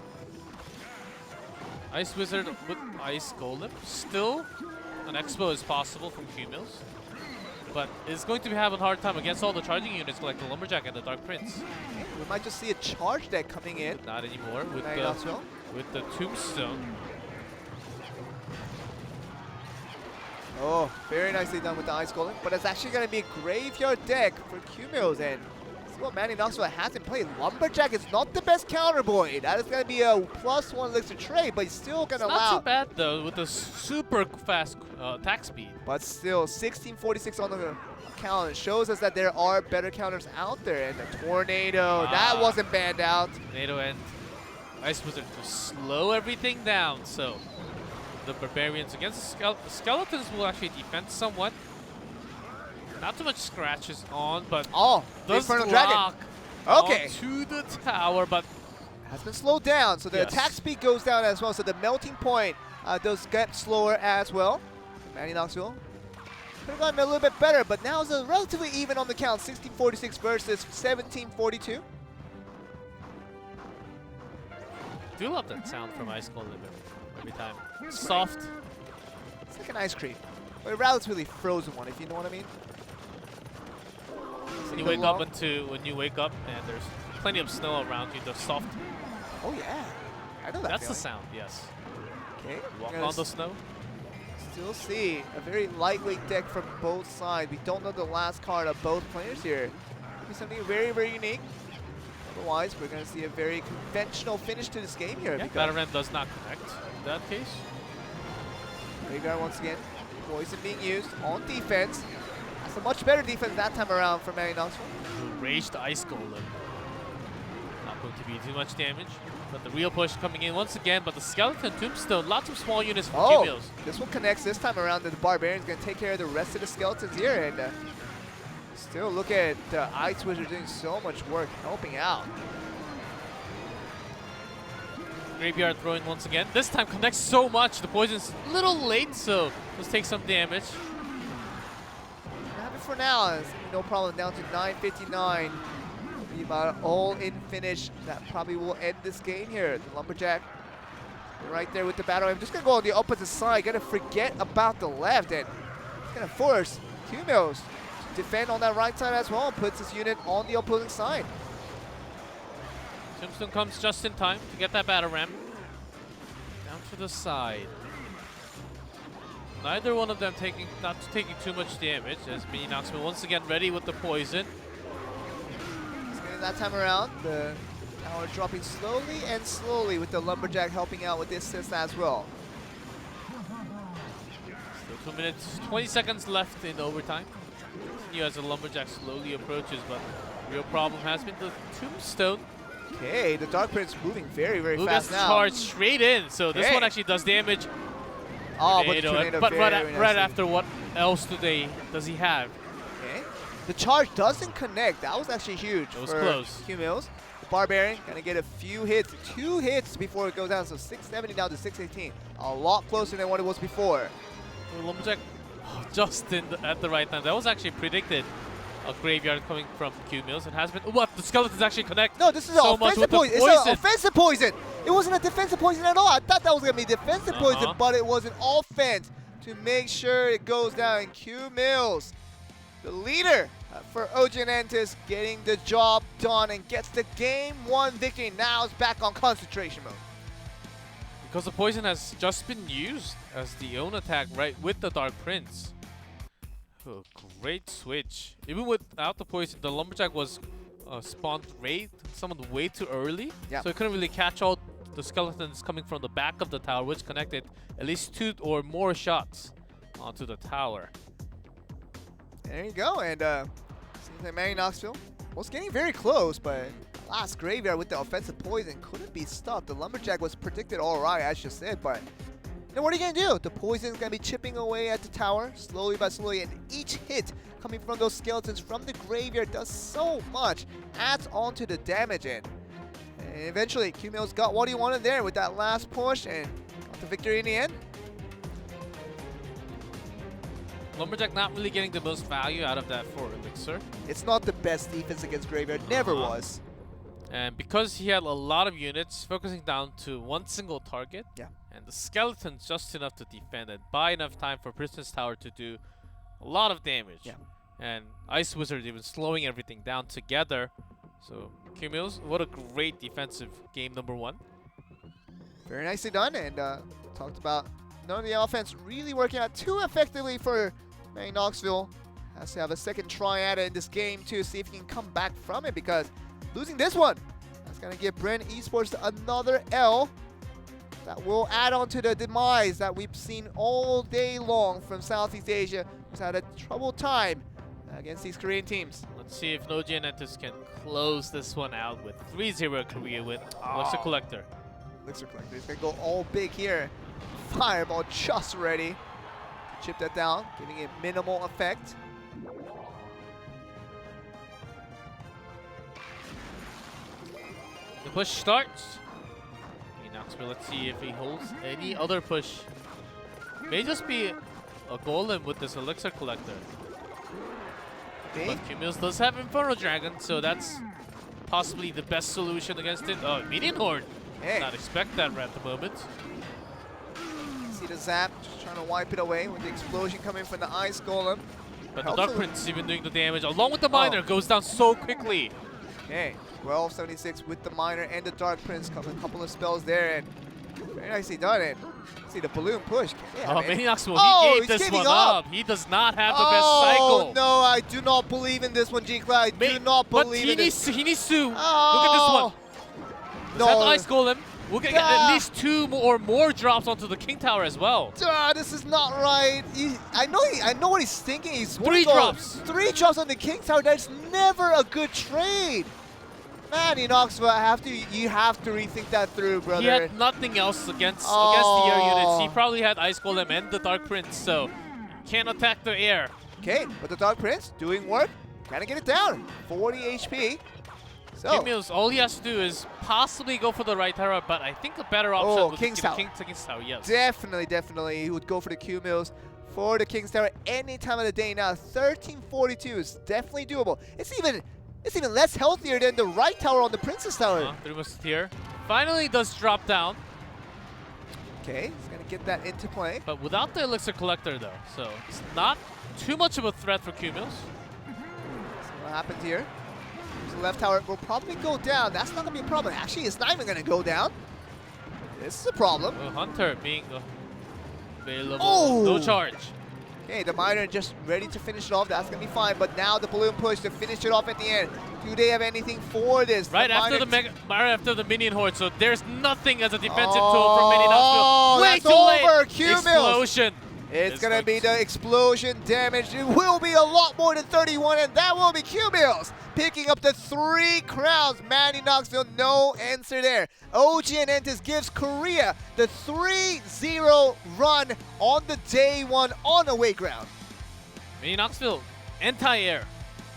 Ice Wizard with Ice Golem. Still, an Expo is possible from Q-Mills. But it's going to be having a hard time against all the charging units like the Lumberjack and the Dark Prince. Okay, we might just see a charge deck coming in. Not anymore with Manny Knoxville. the Tombstone. Oh, very nicely done with the Ice Golem. But it's actually going to be a graveyard deck for Q-Mills. And see what Manny Knoxville has in play. Lumberjack is not the best counter boy. That is going to be a +1 elixir trade, but he's still going to allow. Not too bad though with the super fast attack speed. But still, 1646 on the count. It shows us that there are better counters out there. And the Tornado, that wasn't banned out. Tornado and Ice Wizard to slow everything down. So the Barbarians against Skeletons will actually defend somewhat. Not too much scratches on, but the does Infernal block Dragon. Okay. to the tower, but Has been slowed down, so the attack speed goes down as well. So the melting point does get slower as well. Manny Knoxville could have gotten a little bit better, but now it's relatively even on the count. 1646 versus 1742. do love that sound from Ice Cold Limit every time. Soft. It's like an ice cream, but a relatively frozen one, if you know what I mean. When you wake up when you wake up and there's plenty of snow around you, the soft. Oh yeah, I know that. That's the feeling. sound. Yes. Okay. Walk on the snow. Still see a very lightweight deck from both sides. We don't know the last card of both players here. Could be something very, very unique. Otherwise, we're going to see a very conventional finish to this game here. Yeah, because Batarang does not connect in that case. Graveyard once again, poison being used on defense. That's a much better defense that time around for Mainland China. Rage the Ice Golem. Not going to be too much damage. But the real push coming in once again. But the Skeleton Tombstone, lots of small units from Q-Mills. This one connects this time around. The Barbarian's going to take care of the rest of the Skeletons here. And still look at the Ice Wizard doing so much work, helping out. Graveyard throwing once again. This time connects so much. The poison's a little late, so let's take some damage. Have it for now. No problem. Down to 9:59. Be about an all-in finish that probably will end this game here. The Lumberjack right there with the battle. I'm just gonna go on the opposite side. Gonna forget about the left, and it's gonna force Q-Mills to defend on that right side as well. Puts his unit on the opposing side. Tombstone comes just in time to get that battle ram. Down to the side. Neither one of them not taking too much damage as Mini Knoxville once again ready with the poison. That time around, the tower dropping slowly and slowly with the Lumberjack helping out with the assist as well. Still 2 minutes, 20 seconds left in overtime. Continue as the Lumberjack slowly approaches, but the real problem has been the Tombstone. Okay, the Dark Prince moving very, very fast now. Charged straight in, so this one actually does damage. Oh, Tornado, but right after, what else does he have? Okay. The charge doesn't connect. That was actually huge. It was close. Q-Mills. The Barbarian gonna get a few hits, 2 hits before it goes down. So 670 down to 618. A lot closer than what it was before. The Lumberjack just at the right time. That was actually predicted. A Graveyard coming from Q-Mills. It has been. What? The Skeletons actually connect. No, this is so an offensive poison. It's an offensive poison. It wasn't a defensive poison at all. I thought that was gonna be defensive poison, but it was an offense to make sure it goes down. And Q-Mills, the leader for OG and Entus, getting the job done and gets the game 1 victory. Now it's back on concentration mode. Because the poison has just been used as the own attack right with the Dark Prince. Oh, great switch. Even without the poison, the Lumberjack was spawned summoned way too early. Yep. So it couldn't really catch all the Skeletons coming from the back of the tower, which connected at least 2 or more shots onto the tower. There you go, and seems like Manny Knoxville was getting very close, but last Graveyard with the offensive poison couldn't be stopped. The Lumberjack was predicted all right, as you said, but then what are you going to do? The poison's going to be chipping away at the tower, slowly by slowly, and each hit coming from those Skeletons from the Graveyard does so much, adds on to the damage, and eventually Q-Mills got what he wanted there with that last push, and got the victory in the end. Lumberjack not really getting the most value out of that for Elixir. It's not the best defense against Graveyard, never was. And because he had a lot of units focusing down to one single target, and the Skeletons just enough to defend and buy enough time for Princess Tower to do a lot of damage. And Ice Wizard even slowing everything down together. So Q-Mills, what a great defensive game number 1. Very nicely done, and talked about none of the offense really working out too effectively for Manny Knoxville. Has to have a second try at it in this game to see if he can come back from it, because losing this one, that's going to give Bren Esports another L that will add on to the demise that we've seen all day long from Southeast Asia, who's had a troubled time against these Korean teams. Let's see if Noji and Entus can close this one out with 3-0 Korea win. Elixir Collector. Elixir Collector is going to go all big here. Fireball just ready to chip that down, giving it minimal effect. The push starts. Knoxville, let's see if he holds any other push. May just be a golem with this Elixir Collector. But Q-Mills does have Inferno Dragon, so that's possibly the best solution against it. Oh, Median Horde. Hey. Not expect that right at the moment. See the zap, just trying to wipe it away with the explosion coming from the Ice Golem. But the Dark Prince even doing the damage, along with the Miner, goes down so quickly. Okay, 1276 with the Miner and the Dark Prince. A couple of spells there, and very nicely done. And See the balloon push. Yeah, Oh, man. Manny Knoxville, Oh, he he's gave this giving one up. up. He does not have the best cycle. No, I do not believe in this one, G-Cloud. I do not But believe he in needs this. he needs to Oh, look at this one. No. Let's have the Ice Golem. We're gonna get Ah. at least 2 or more drops onto the King Tower as well. This is not right. I know what he's thinking. He's 3 drops. 3 drops on the King Tower. That's never a good trade. Man, in Knoxville, you have to rethink that through, brother. He had nothing else against the air units. He Oh. probably had Ice Golem and the Dark Prince, so can't attack the air. Okay, but the Dark Prince doing work. Gotta get it down. 40 HP. So, Cumulus, all he has to do is possibly go for the right tower, but I think a better option Oh, would King's be the Tower. King's Tower, yes. definitely, he would go for the Q mills for the King's Tower any time of the day now. 1342 is definitely doable. It's even less healthier than the right tower on the Princess Tower. 3 Musketeer. Finally does drop down, Okay, he's gonna get that into play. but without the Elixir Collector though, so it's not too much of a threat for Cumulus. So what happened here? The left tower will probably go down. That's not gonna be a problem. Actually, it's not even gonna go down. This is a problem. Hunter being available. Oh! No charge. Okay, the miner just ready to finish it off. That's gonna be fine. But now the balloon push to finish it off at the end. Do they have anything for this? Right after miner after the minion horde, so there's nothing as a defensive tool from Manny Knoxville. Way that's too late. over. Q-Mills. Explosion. It's gonna be the explosion damage. It will be a lot more than 31, and that will be Q-Mills picking up the 3 crowns. Manny Knoxville, no answer there. OG and Entus gives Korea the 3-0 run on the day 1 on away ground. Manny Knoxville, anti-air,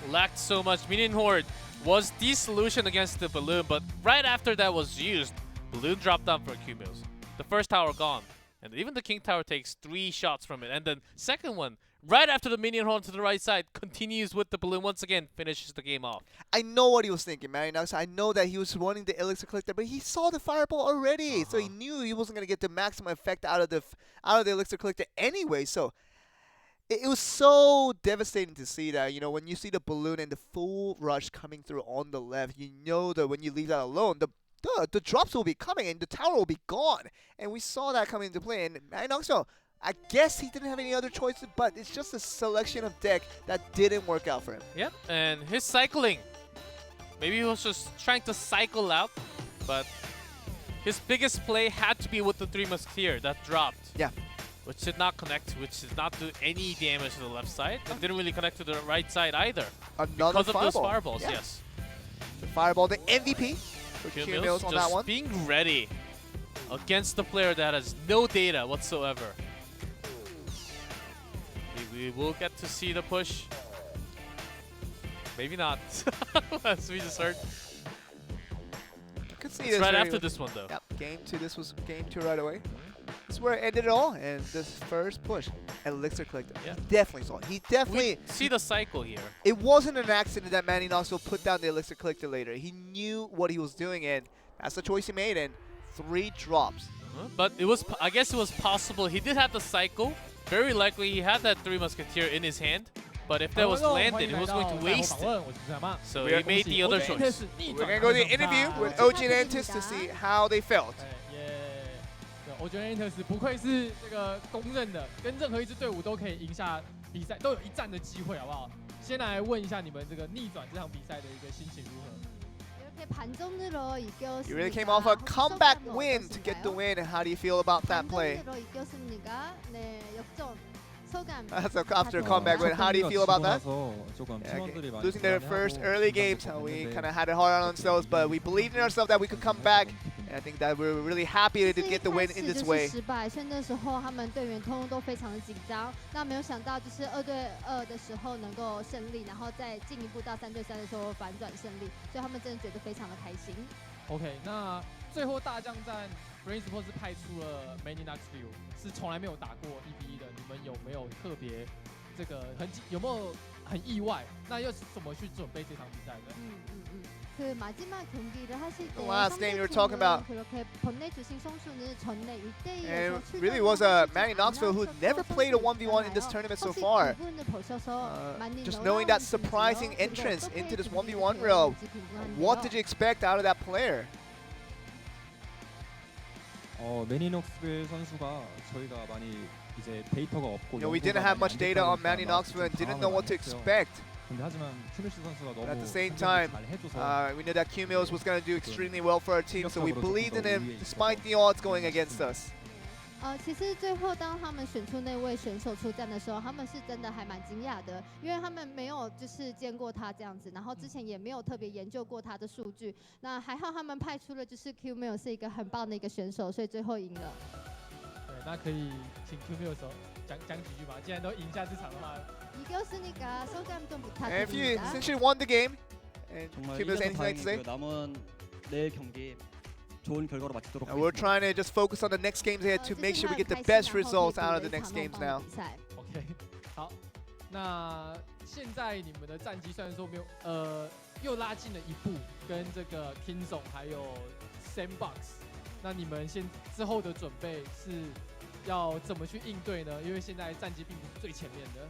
lacked so much. Minion horde was the solution against the balloon, but right after that was used, balloon dropped down for Cumulus. The first tower gone. And even the King Tower takes 3 shots from it. And then second one, right after the minion horn to the right side, continues with the balloon once again, finishes the game off. I know what he was thinking, Manny Knoxville. I know that he was wanting the Elixir Collector, but he saw the Fireball already. So he knew he wasn't going to get the maximum effect out of the Elixir Collector anyway. So it was so devastating to see that. You know, when you see the balloon and the full rush coming through on the left, you know that when you leave that alone, the drops will be coming and the tower will be gone. And we saw that coming into play. And Manny Knoxville, I guess he didn't have any other choices, but it's just a selection of deck that didn't work out for him. Yep, and his cycling. Maybe he was just trying to cycle out, but his biggest play had to be with the 3 Musketeer that dropped. Yeah. Which did not connect, which did not do any damage to the left side. And didn't really connect to the right side either. Another because of those fireball. fireballs, Yeah. yes. The Fireball, the MVP for Q-Mills on that just one. being ready against the player that has no data whatsoever. We will get to see the push. Maybe not, as we just heard. Could see It's this right very after well. this one, though. Yep, game 2. This was game 2 right away. This is where it ended it all, and this first push, Elixir Collector. Yeah. He definitely saw it. He definitely. We see the cycle here. It wasn't an accident that Manny Knoxville put down the Elixir Collector later. He knew what he was doing, and that's the choice he made. And 3 drops. But it was, I guess it was possible. He did have the cycle. Very likely he had that 3 Musketeer in his hand. But if that was landed, he was going to waste it. So he made the other choice. We're going to go to the interview with OG and Entus to see how they felt. 我觉得 Entus 不愧是这个公认的，跟任何一支队伍都可以赢下比赛，都有一战的机会，好不好？先来问一下你们这个逆转这场比赛的一个心情如何？ 이렇게 반전으로 이겼습니다. You really came off a comeback 소감 win to get the 어떠신가요? win. How do you feel about that play? 반전으로 이겼습니다. 네, 역전 소감. So after a comeback win, how do you feel about that? 조금 Yeah, 팀원들이 많이 losing their 불안해하고 first early games, we kind of had it hard on ourselves, but we believed in ourselves that we could come back. And I think that we're really happy to get the win in this way. 失败，所以那时候他们队员通通都非常的紧张。那没有想到就是2对2的时候能够胜利，然后再进一步到3对3的时候反转胜利，所以他们真的觉得非常的开心。OK， 那最后大将战 Bren 是派出了 Manny Knoxville， 是从来没有打过1v1的，你们有没有特别这个有没有很意外？那又是怎么去准备这场比赛的？ 그 마지막 경기를 하실 때 The last game you were talking about. 그렇게 건네주신 선수는 전내 1대1에서 And it really was Manny Knoxville who never played a 1v1 in this tournament so far. Just knowing that surprising entrance into this 1v1 row, what did you expect out of that player? 매니녹스 선수가 저희가 많이 이제 데이터가 없고 we didn't have much data on Manny Knoxville and didn't know what to expect. 근데 하지만 큐밀스 선수가 너무 But at the same time, 잘 해줘서 we knew that Q-Mills was going to do extremely well for our team, so we believed in him despite the odds going against us. 其实最后当他们选出那位选手出战的时候，他们是真的还蛮惊讶的，因为他们没有就是见过他这样子，然后之前也没有特别研究过他的数据。那还好他们派出了就是 Q 没有是一个很棒的一个选手，所以最后赢了。对，那可以请 Q 没有手讲几句吧。既然都赢下这场的话， 이겼으니까 소감 좀 And if you, 부탁드립니다. since you won the game, and 정말 Q-Mills, 이겨서 anything like to say? 다행이고요. 남은 내일 경기 좋은 결과로 마치도록 We're 하겠습니다. trying to just focus on the next games ahead to make sure we get the 就是 best 很开心，然后 results 可以 out of 比 the 了一 next 场 games 棒 now. 比赛。 OK， 好，那现在你们的战绩虽然说没有，又拉近了一步，跟这个 King 总还有 Sandbox， 那你们之后的准备是要怎么去应对呢？因为现在战绩并不是最前面的。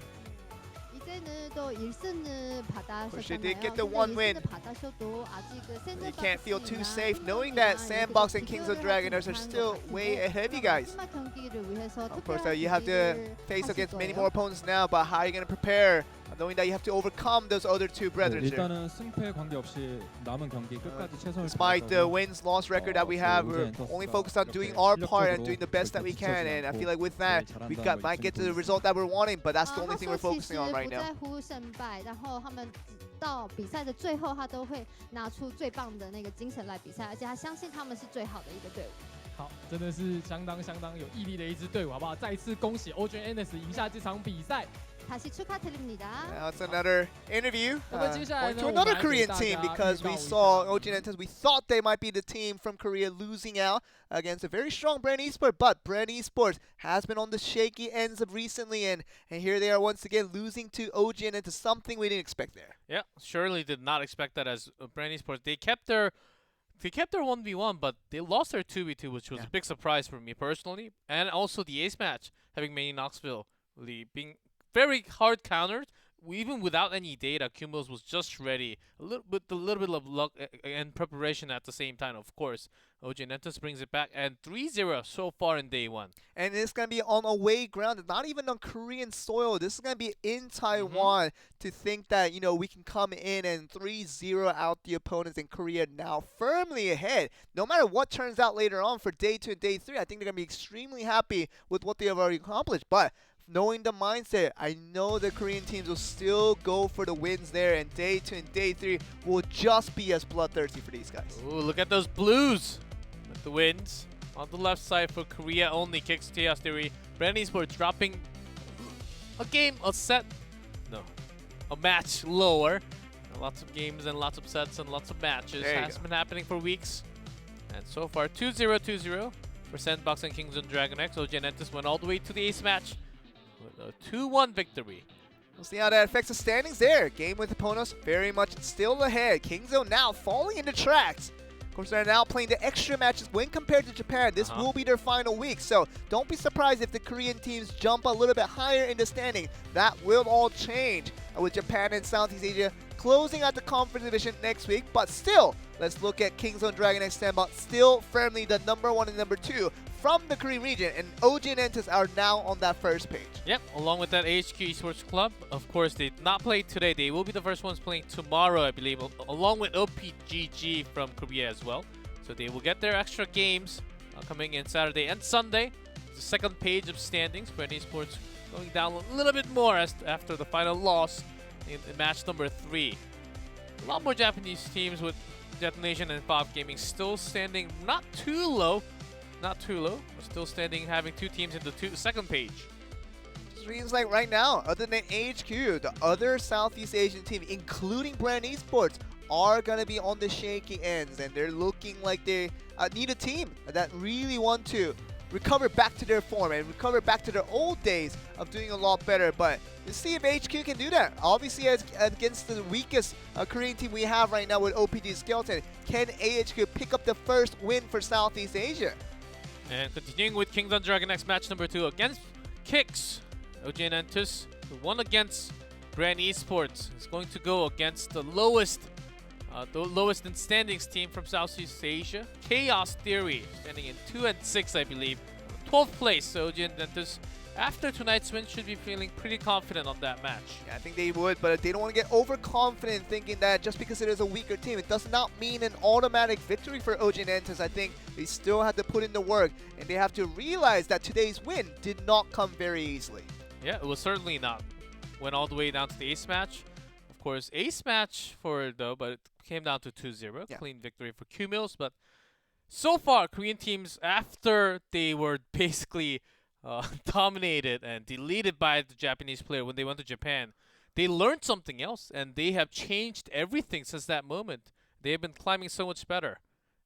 이제는 또 1승을 Course, they 받았었잖아요. did get the 근데 one win. 1승을 받으셔도 아직 그 You can't feel too 샌드박스나 safe knowing that 킹덤이나 Sandbox and 이렇게 Kings of 비교를 Dragoners 하지 are 못한 still 것 way 같은데 ahead of you guys. 마지막 경기를 위해서 Of course, 특별한 you have to 준비를 face 하실 against many 거예요. more opponents now, but how are you going to prepare? Knowing that you have to overcome those other two brethren here. 일단은 승패 관계없이 남은 경기 끝까지 최선을 Despite the wins-loss record that we have, we're only focused on doing our part and doing the best that we can. And I feel like with that, we might get to the result that we're wanting, but that's the only thing we're focusing on right now. 他说其实不在乎胜败，然后他们到比赛的最后，他都会拿出最棒的那个精神来比赛，而且他相信他们是最好的一个队伍。 好，真的是相当有毅力的一支队伍，好不好？再一次恭喜 OG Entus 赢下这场比赛。 다시 축하드립니다. Now it's another interview. 那么接下来 Going 呢， to 我们 another 来给 Korean 大 team 家 because 预告 we 一 saw 下 OG Entus. We thought they might be the team from Korea losing out against a very strong Bren Esports, but Bren Esports has been on the shaky ends of recently, and here they are once again losing to OG and into something we didn't expect there. Yeah, surely did not expect that as Bren Esports. They kept their 1v1, but they lost their 2v2, which was a big surprise for me personally. And also the ace match, having Manny Knoxville really being very hard countered. Even without any data, Q-Mills was just ready. A little bit of luck and preparation at the same time, of course. OG Entus brings it back, and 3-0 so far in day one. And it's going to be on away ground, not even on Korean soil. This is going to be in Taiwan. To think that, we can come in and 3-0 out the opponents in Korea now firmly ahead. No matter what turns out later on for day 2 and day 3, I think they're going to be extremely happy with what they have already accomplished. But knowing the mindset, I know the Korean teams will still go for the wins there, and day 2 and day 3 will just be as bloodthirsty for these guys. Ooh, look at those blues with the wins. On the left side for Korea only, Kicks Chaos Theory. Bren Esports dropping a match lower. Lots of games and lots of sets and lots of matches has been happening for weeks. And so far, 2-0, 2-0 for Sandbox and Kings and Dragon X. OG Entus went all the way to the ace match with a 2-1 victory. We'll see how that affects the standings there. Game with opponents very much still ahead. Kingzone now falling into tracks. Of course, they're now playing the extra matches when compared to Japan. This will be their final week, so don't be surprised if the Korean teams jump a little bit higher in the standing. That will all change with Japan and Southeast Asia closing out the conference division next week. But still, let's look at Kingzone Dragon X Sandbox, still firmly the #1 and #2 from the Korean region, and OG and Entus are now on that first page. Yep, along with that HQ Esports Club. Of course, they did not play today. They will be the first ones playing tomorrow, I believe, along with OPGG from Korea as well. So they will get their extra games coming in Saturday and Sunday. The second page of standings. Bren Esports going down a little bit more after the final loss in match number 3. A lot more Japanese teams with Detonation and FOB Gaming still standing not too low, but still standing, having 2 teams in the second page. Seems like right now, other than HQ, the other Southeast Asian team, including Bren Esports, are going to be on the shaky ends, and they're looking like they need a team that really want to recover back to their form and recover back to their old days of doing a lot better. But let's see if HQ can do that. Obviously, as against the weakest Korean team we have right now with OPG Skeleton, can AHQ pick up the first win for Southeast Asia? And continuing with Kingdom Dragon X match number 2 against Kicks. OG and Entus, who won against Bren Esports, is going to go against the lowest The lowest in standings team from Southeast Asia, Chaos Theory, standing in 2 and 6, I believe. 12th place, so OG and Entus, after tonight's win, should be feeling pretty confident on that match. Yeah, I think they would, but they don't want to get overconfident thinking that just because it is a weaker team, it does not mean an automatic victory for OG and Entus. I think they still have to put in the work, and they have to realize that today's win did not come very easily. Yeah, it was certainly not. Went all the way down to the ace match. Of course, ace match for it though, but it came down to 2-0. Yeah. Clean victory for Q-Mills, but so far, Korean teams, after they were basically dominated and deleted by the Japanese player when they went to Japan, they learned something else, and they have changed everything since that moment. They have been climbing so much better,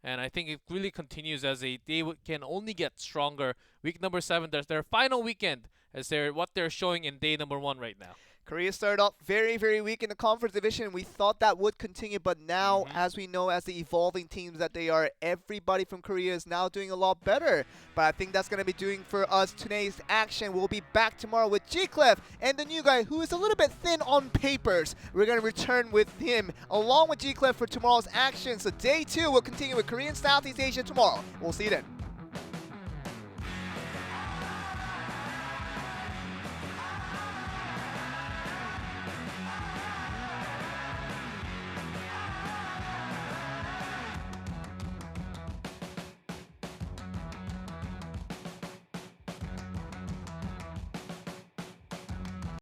and I think it really continues as they can only get stronger. Week number 7, there's their final weekend, as what they're showing in day number 1 right now. Korea started off very, very weak in the conference division. We thought that would continue, but now, as we know, as the evolving teams that they are, everybody from Korea is now doing a lot better. But I think that's going to be doing for us today's action. We'll be back tomorrow with G-Clef and the new guy who is a little bit thin on papers. We're going to return with him along with G-Clef for tomorrow's action. So day 2 will continue with Korean Southeast Asia tomorrow. We'll see you then.